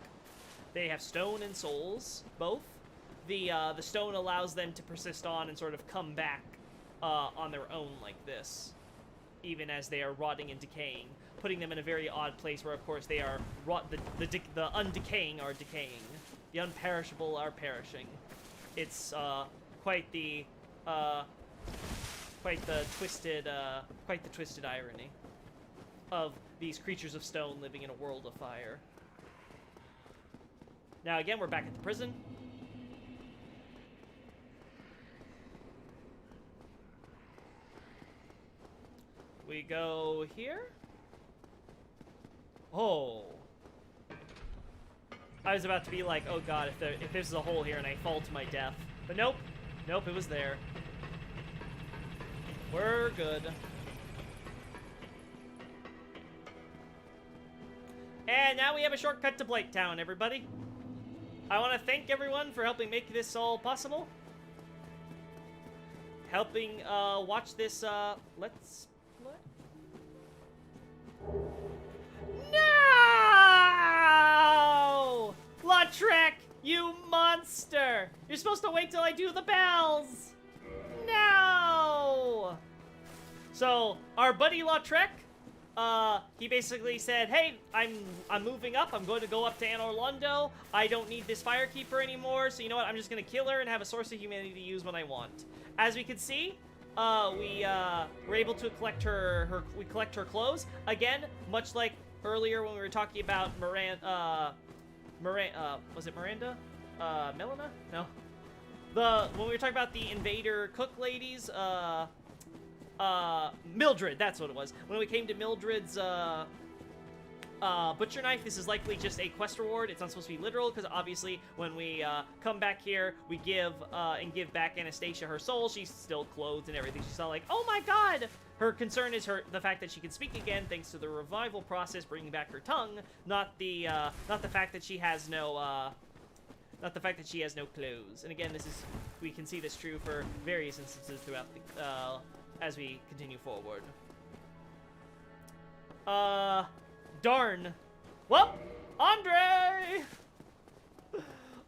They have stone and souls, both. The stone allows them to persist on and sort of come back on their own like this, even as they are rotting and decaying, putting them in a very odd place where, of course, they are the undecaying are decaying, the unperishable are perishing. It's quite the twisted irony of these creatures of stone living in a world of fire. Now, again, we're back at the prison. We go here. Oh. I was about to be like, oh god, if there's a hole here and I fall to my death. But nope. Nope, it was there. We're good. And now we have a shortcut to Blighttown, everybody. I want to thank everyone for helping make this all possible. Helping watch this Let's Play. No! Laudrek, you monster! You're supposed to wait till I do the bells! No! So, our buddy Laudrek, he basically said, hey, I'm moving up. I'm going to go up to Anor Londo. I don't need this Firekeeper anymore, so you know what? I'm just going to kill her and have a Source of Humanity to use when I want. As we can see, we were able to collect her clothes. Again, much like earlier when we were talking about was it Miranda? Melina? No. When we were talking about the invader cook ladies, Mildred, that's what it was. When we came to Mildred's butcher knife, this is likely just a quest reward. It's not supposed to be literal, because obviously when we come back here, we give back Anastasia her soul. She's still clothed and everything. She's not like, oh my god! Her concern is the fact that she can speak again thanks to the revival process, bringing back her tongue, not the fact that she has no clothes. And again, we can see this true for various instances throughout the as we continue forward. Darn. Well, Andre!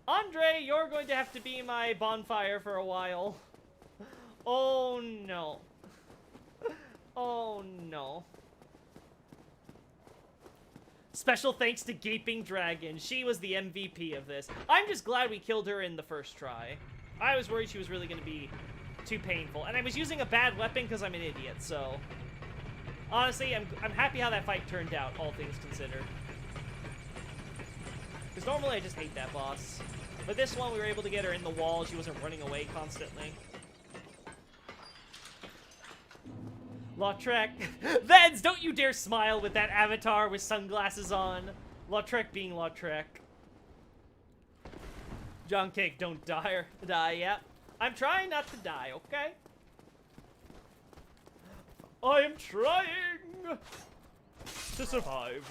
Andre, you're going to have to be my bonfire for a while. Oh no. Oh no. Special thanks to Gaping Dragon. She was the MVP of this. I'm just glad we killed her in the first try. I was worried she was really going to be too painful. And I was using a bad weapon because I'm an idiot, so... Honestly, I'm happy how that fight turned out, all things considered. Because normally I just hate that boss. But this one, we were able to get her in the wall. She wasn't running away constantly. Laudrek. Veds, don't you dare smile with that avatar with sunglasses on. Laudrek being Laudrek. John Cake, don't die. Yeah. I'm trying not to die, okay? I am trying to survive.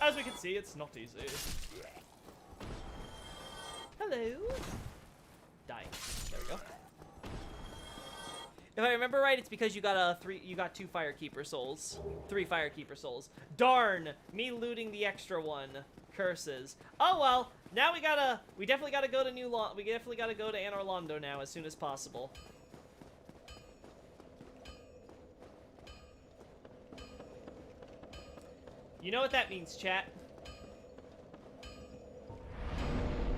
As we can see, it's not easy. Hello. Dying. There we go. If I remember right, it's because you got two Firekeeper souls. 3 Firekeeper souls. Darn! Me looting the extra one. Curses. Oh well, now we definitely gotta go to we definitely gotta go to Anor Londo now as soon as possible. You know what that means, chat.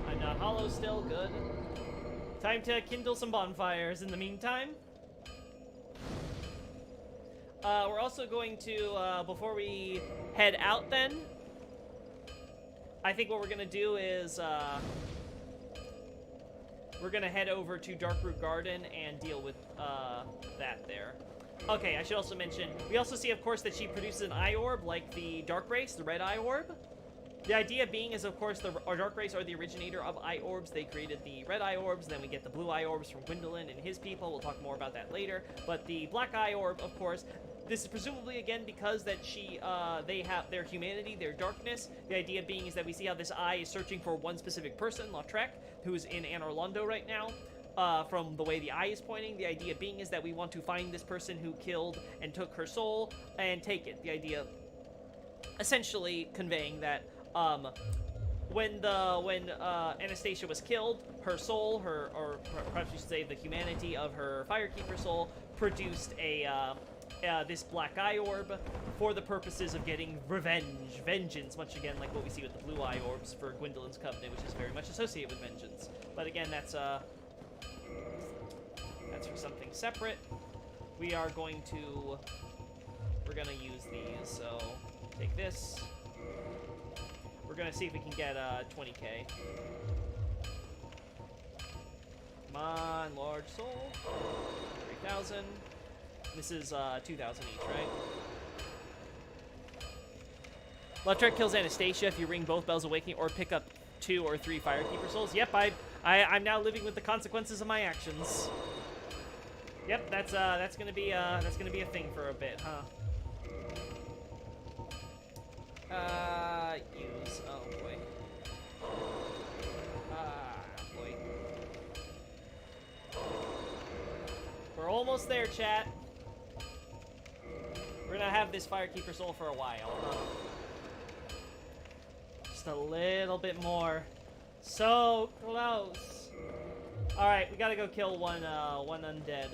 I'm not hollow still, good. Time to kindle some bonfires in the meantime. We're also going to, before we head out then, I think what we're going to do is, we're going to head over to Darkroot Garden and deal with, that there. Okay, I should also mention, we also see, of course, that she produces an eye orb like the Dark Race, the red eye orb. The idea being is, of course, our Dark Race are the originator of eye orbs. They created the red eye orbs, then we get the blue eye orbs from Gwendolyn and his people. We'll talk more about that later. But the black eye orb, of course, this is presumably, again, because that they have their humanity, their darkness. The idea being is that we see how this eye is searching for one specific person, Laudrek, who is in Anor Londo right now. From the way the eye is pointing, the idea being is that we want to find this person who killed and took her soul and take it. The idea essentially conveying that when Anastasia was killed, her soul, or perhaps we should say the humanity of her Firekeeper soul, produced this black eye orb for the purposes of getting vengeance, much again like what we see with the blue eye orbs for Gwendolyn's Covenant, which is very much associated with vengeance. But again, that's for something separate. We're gonna use these, so take this. We're gonna see if we can get 20k. Come on, large soul. 3,000. This is 2,000 each, right? Laudrek kills Anastasia if you ring both Bells Awakening or pick up 2 or 3 Firekeeper souls. Yep, I'm now living with the consequences of my actions. Yep, that's gonna be a thing for a bit, huh? Use. Oh boy. Boy. We're almost there, chat. We're gonna have this Firekeeper soul for a while. Just a little bit more. So close. All right, we gotta go kill one undead.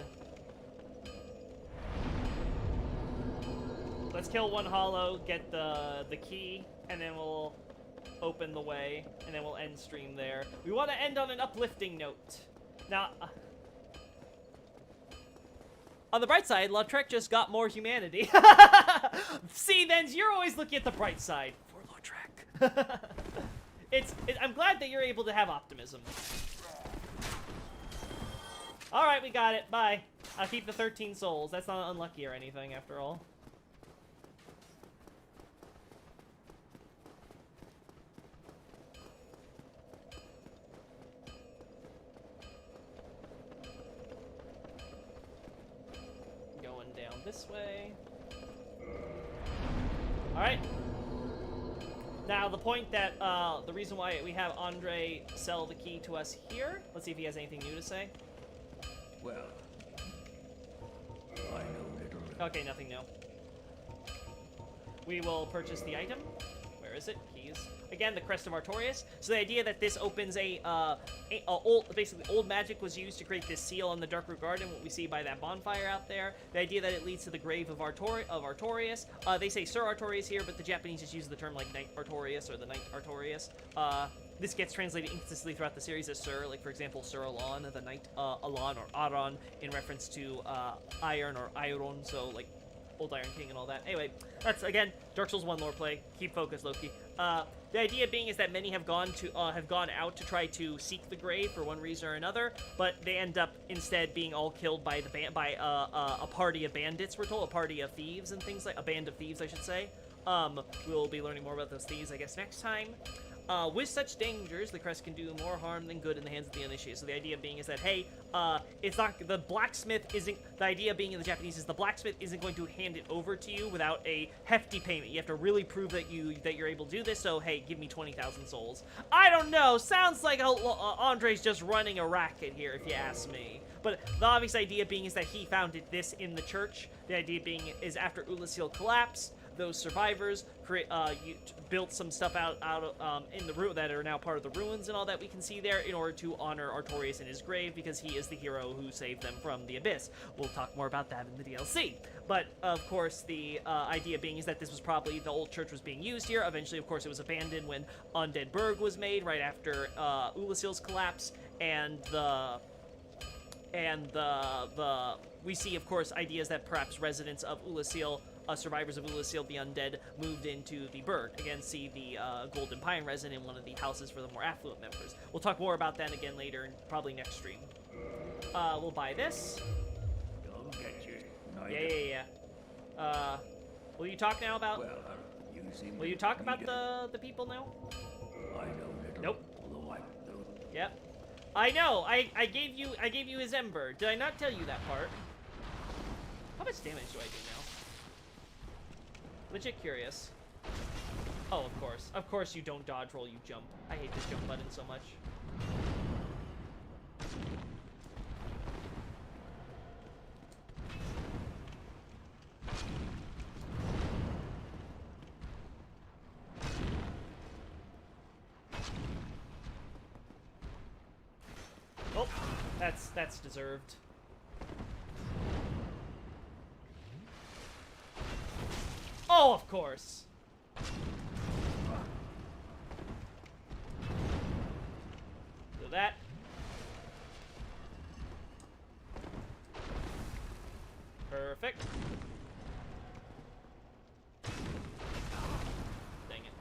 Let's kill one hollow, get the key, and then we'll open the way, and then we'll end stream there. We want to end on an uplifting note. Now, on the bright side, Laudrek just got more humanity. See, then you're always looking at the bright side for Laudrek. I'm glad that you're able to have optimism. All right, we got it. Bye. I'll keep the 13 souls. That's not unlucky or anything, after all. This way. Alright. Now, the point that, the reason why we have Andre sell the key to us here, let's see if he has anything new to say. Well, I know little. Okay, nothing new. We will purchase the item. Where is it? Keys. Again, the Crest of Artorias. So the idea that this opens basically old magic was used to create this seal on the Darkroot Garden, what we see by that bonfire out there. The idea that it leads to the grave of Artorias. They say Sir Artorias here, but the Japanese just use the term like Knight Artorias or the Knight Artorias. This gets translated inconsistently throughout the series as Sir, like for example, Sir Alon, the Knight Alon or Aron, in reference to iron or Iron, so like Old Iron King and all that. Anyway, that's again Dark Souls 1 lore play. Keep focused, Loki. The idea being is that many have gone out to try to seek the grave for one reason or another, but they end up instead being all killed by a party of bandits. We're told a party of thieves and things like a band of thieves, I should say. We'll be learning more about those thieves, I guess, next time. with such dangers, the crest can do more harm than good in the hands of the uninitiated. So the idea being is that, hey, it's not, the blacksmith isn't, the idea being in the Japanese is the blacksmith isn't going to hand it over to you without a hefty payment. You have to really prove that you're able to do this, so hey, give me 20,000 souls. I don't know, sounds like Andre's just running a racket here, if you ask me. But the obvious idea being is that he founded this in the church. The idea being is after Ulasil collapsed, those survivors built some stuff out in the that are now part of the ruins and all that we can see there in order to honor Artorias in his grave because he is the hero who saved them from the abyss. We'll talk more about that in the DLC. But of course, the idea being is that this was probably the old church was being used here. Eventually, of course, it was abandoned when Undead Burg was made right after Ulasil's collapse, and we see, of course, ideas that perhaps residents of Ulasil, survivors of Ulasil, the undead, moved into the Burg. Again, see the Golden Pine resin in one of the houses for the more affluent members. We'll talk more about that again later, probably next stream. We'll buy this. Don't get you. Yeah. Will you talk now about? Well, will you talk about the people now? I know little. Nope. Although I know. Yep. I know. I gave you his ember. Did I not tell you that part? How much damage do I do now? Legit curious. Oh, of course. Of course you don't dodge roll, you jump. I hate this jump button so much. Oh, that's deserved. Oh, of course. Do that. Perfect. Dang it.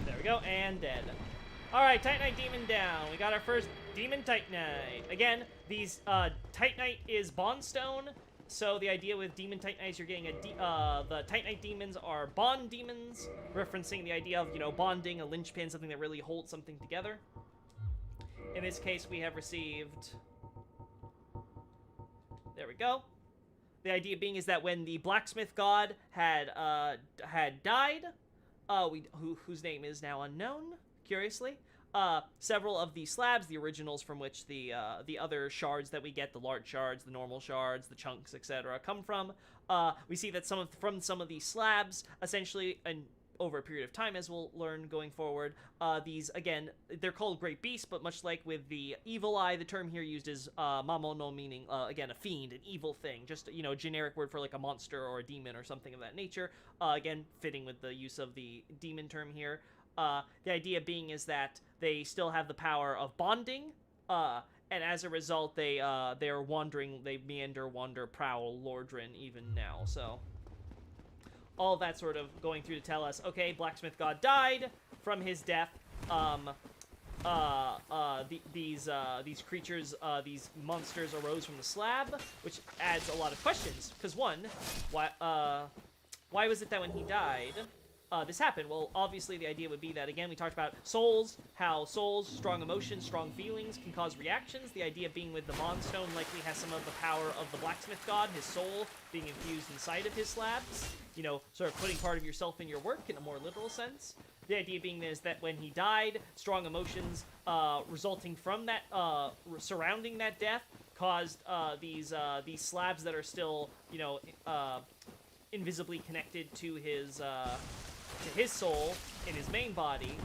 There we go, and dead. Alright, Titanite Demon down. We got our first Demon Titanite. Again, these Titanite is Bondstone, so the idea with Demon Titanite is you're getting the Titanite Demons are bond demons, referencing the idea of, you know, bonding, a linchpin, something that really holds something together. In this case, we have received... There we go. The idea being is that when the blacksmith god had died, whose name is now unknown, curiously, several of the slabs, the originals from which the other shards that we get, the large shards, the normal shards, the chunks, etc., come from, we see that from some of these slabs, essentially, and over a period of time, as we'll learn going forward, these, again, they're called great beasts, but much like with the evil eye, the term here used is mamono, meaning, again, a fiend, an evil thing, just, you know, generic word for, like, a monster or a demon or something of that nature, again, fitting with the use of the demon term here. The idea being is that they still have the power of bonding, and as a result, they're wandering, they meander, wander, prowl, Lordran even now, so... All that sort of going through to tell us, okay, Blacksmith God died from his death, these creatures, these monsters arose from the slab, which adds a lot of questions, because one, why was it that when he died... this happened? Well, obviously the idea would be that, again, we talked about souls, how souls, strong emotions, strong feelings can cause reactions. The idea being with the Bondstone likely has some of the power of the blacksmith god, his soul being infused inside of his slabs. You know, sort of putting part of yourself in your work in a more literal sense. The idea being is that when he died, strong emotions resulting from that, surrounding that death, caused these slabs that are still, you know, invisibly connected to his soul in his main body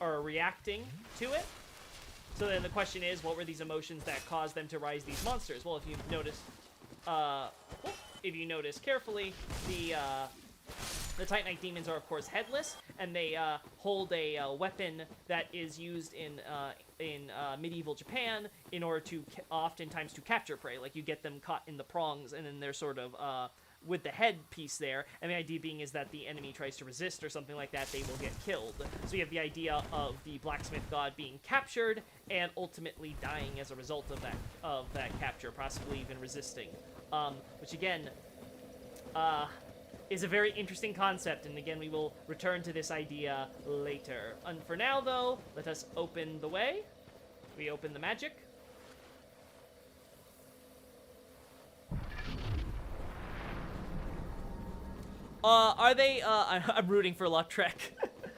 are reacting to it. So then the question is, what were these emotions that caused them to rise these monsters? Well, if you notice carefully, the Titanite demons are of course headless, and they hold a weapon that is used in medieval Japan in order to oftentimes to capture prey. Like you get them caught in the prongs, and then they're sort of with the head piece there, and the idea being is that the enemy tries to resist or something like that, they will get killed. So you have the idea of the blacksmith god being captured and ultimately dying as a result of that capture, possibly even resisting. Which again, is a very interesting concept, and again, we will return to this idea later. And for now, though, let us open the way. We open the magic. Are they, I'm rooting for Laudrek.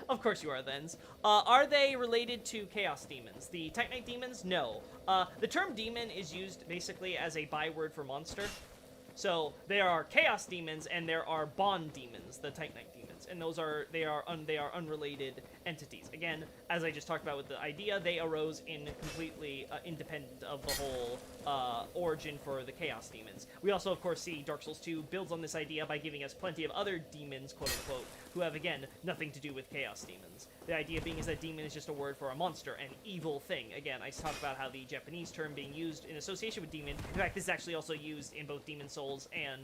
Of course you are, Thens. Are they related to Chaos Demons? The Titanite Demons? No. The term demon is used basically as a byword for monster. So there are Chaos Demons and there are Bond Demons, the Titanite Demons, and they are unrelated entities. Again, as I just talked about with the idea, they arose in completely independent of the whole origin for the Chaos Demons. We also, of course, see Dark Souls 2 builds on this idea by giving us plenty of other demons, quote unquote, who have again nothing to do with Chaos Demons. The idea being is that demon is just a word for a monster, an evil thing. Again, I talked about how the Japanese term being used in association with demon. In fact, this is actually also used in both Demon Souls and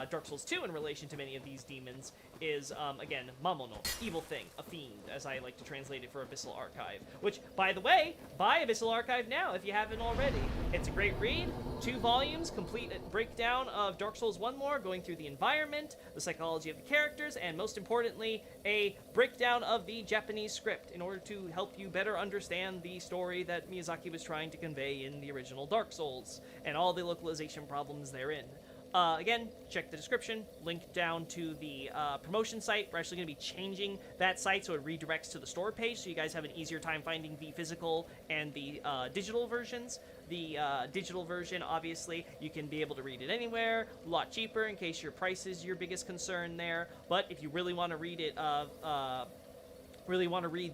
Dark Souls 2 in relation to many of these demons is, again, Mamono, evil thing, a fiend, as I like to translate it for Abyssal Archive. Which, by the way, buy Abyssal Archive now if you haven't already. It's a great read, 2 volumes, complete breakdown of Dark Souls 1 lore, going through the environment, the psychology of the characters, and most importantly, a breakdown of the Japanese script in order to help you better understand the story that Miyazaki was trying to convey in the original Dark Souls, and all the localization problems therein. Again, check the description, link down to the promotion site. We're actually going to be changing that site so it redirects to the store page so you guys have an easier time finding the physical and the digital versions. The digital version, obviously, you can be able to read it anywhere, a lot cheaper in case your price is your biggest concern there. But if you really want to read it,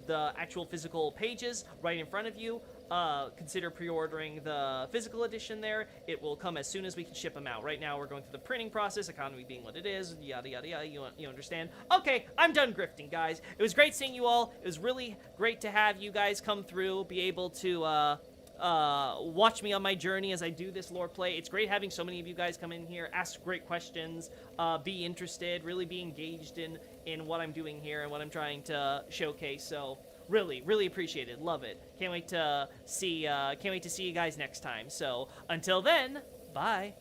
the actual physical pages right in front of you, consider pre-ordering the physical edition there. It will come as soon as we can ship them out. Right now, we're going through the printing process, economy being what it is, yada, yada, yada, you understand. Okay, I'm done grifting, guys. It was great seeing you all. It was really great to have you guys come through, be able to, watch me on my journey as I do this lore play. It's great having so many of you guys come in here, ask great questions, be interested, really be engaged in what I'm doing here and what I'm trying to showcase. So really, really appreciate it. Love it. Can't wait to see you guys next time. So until then, bye.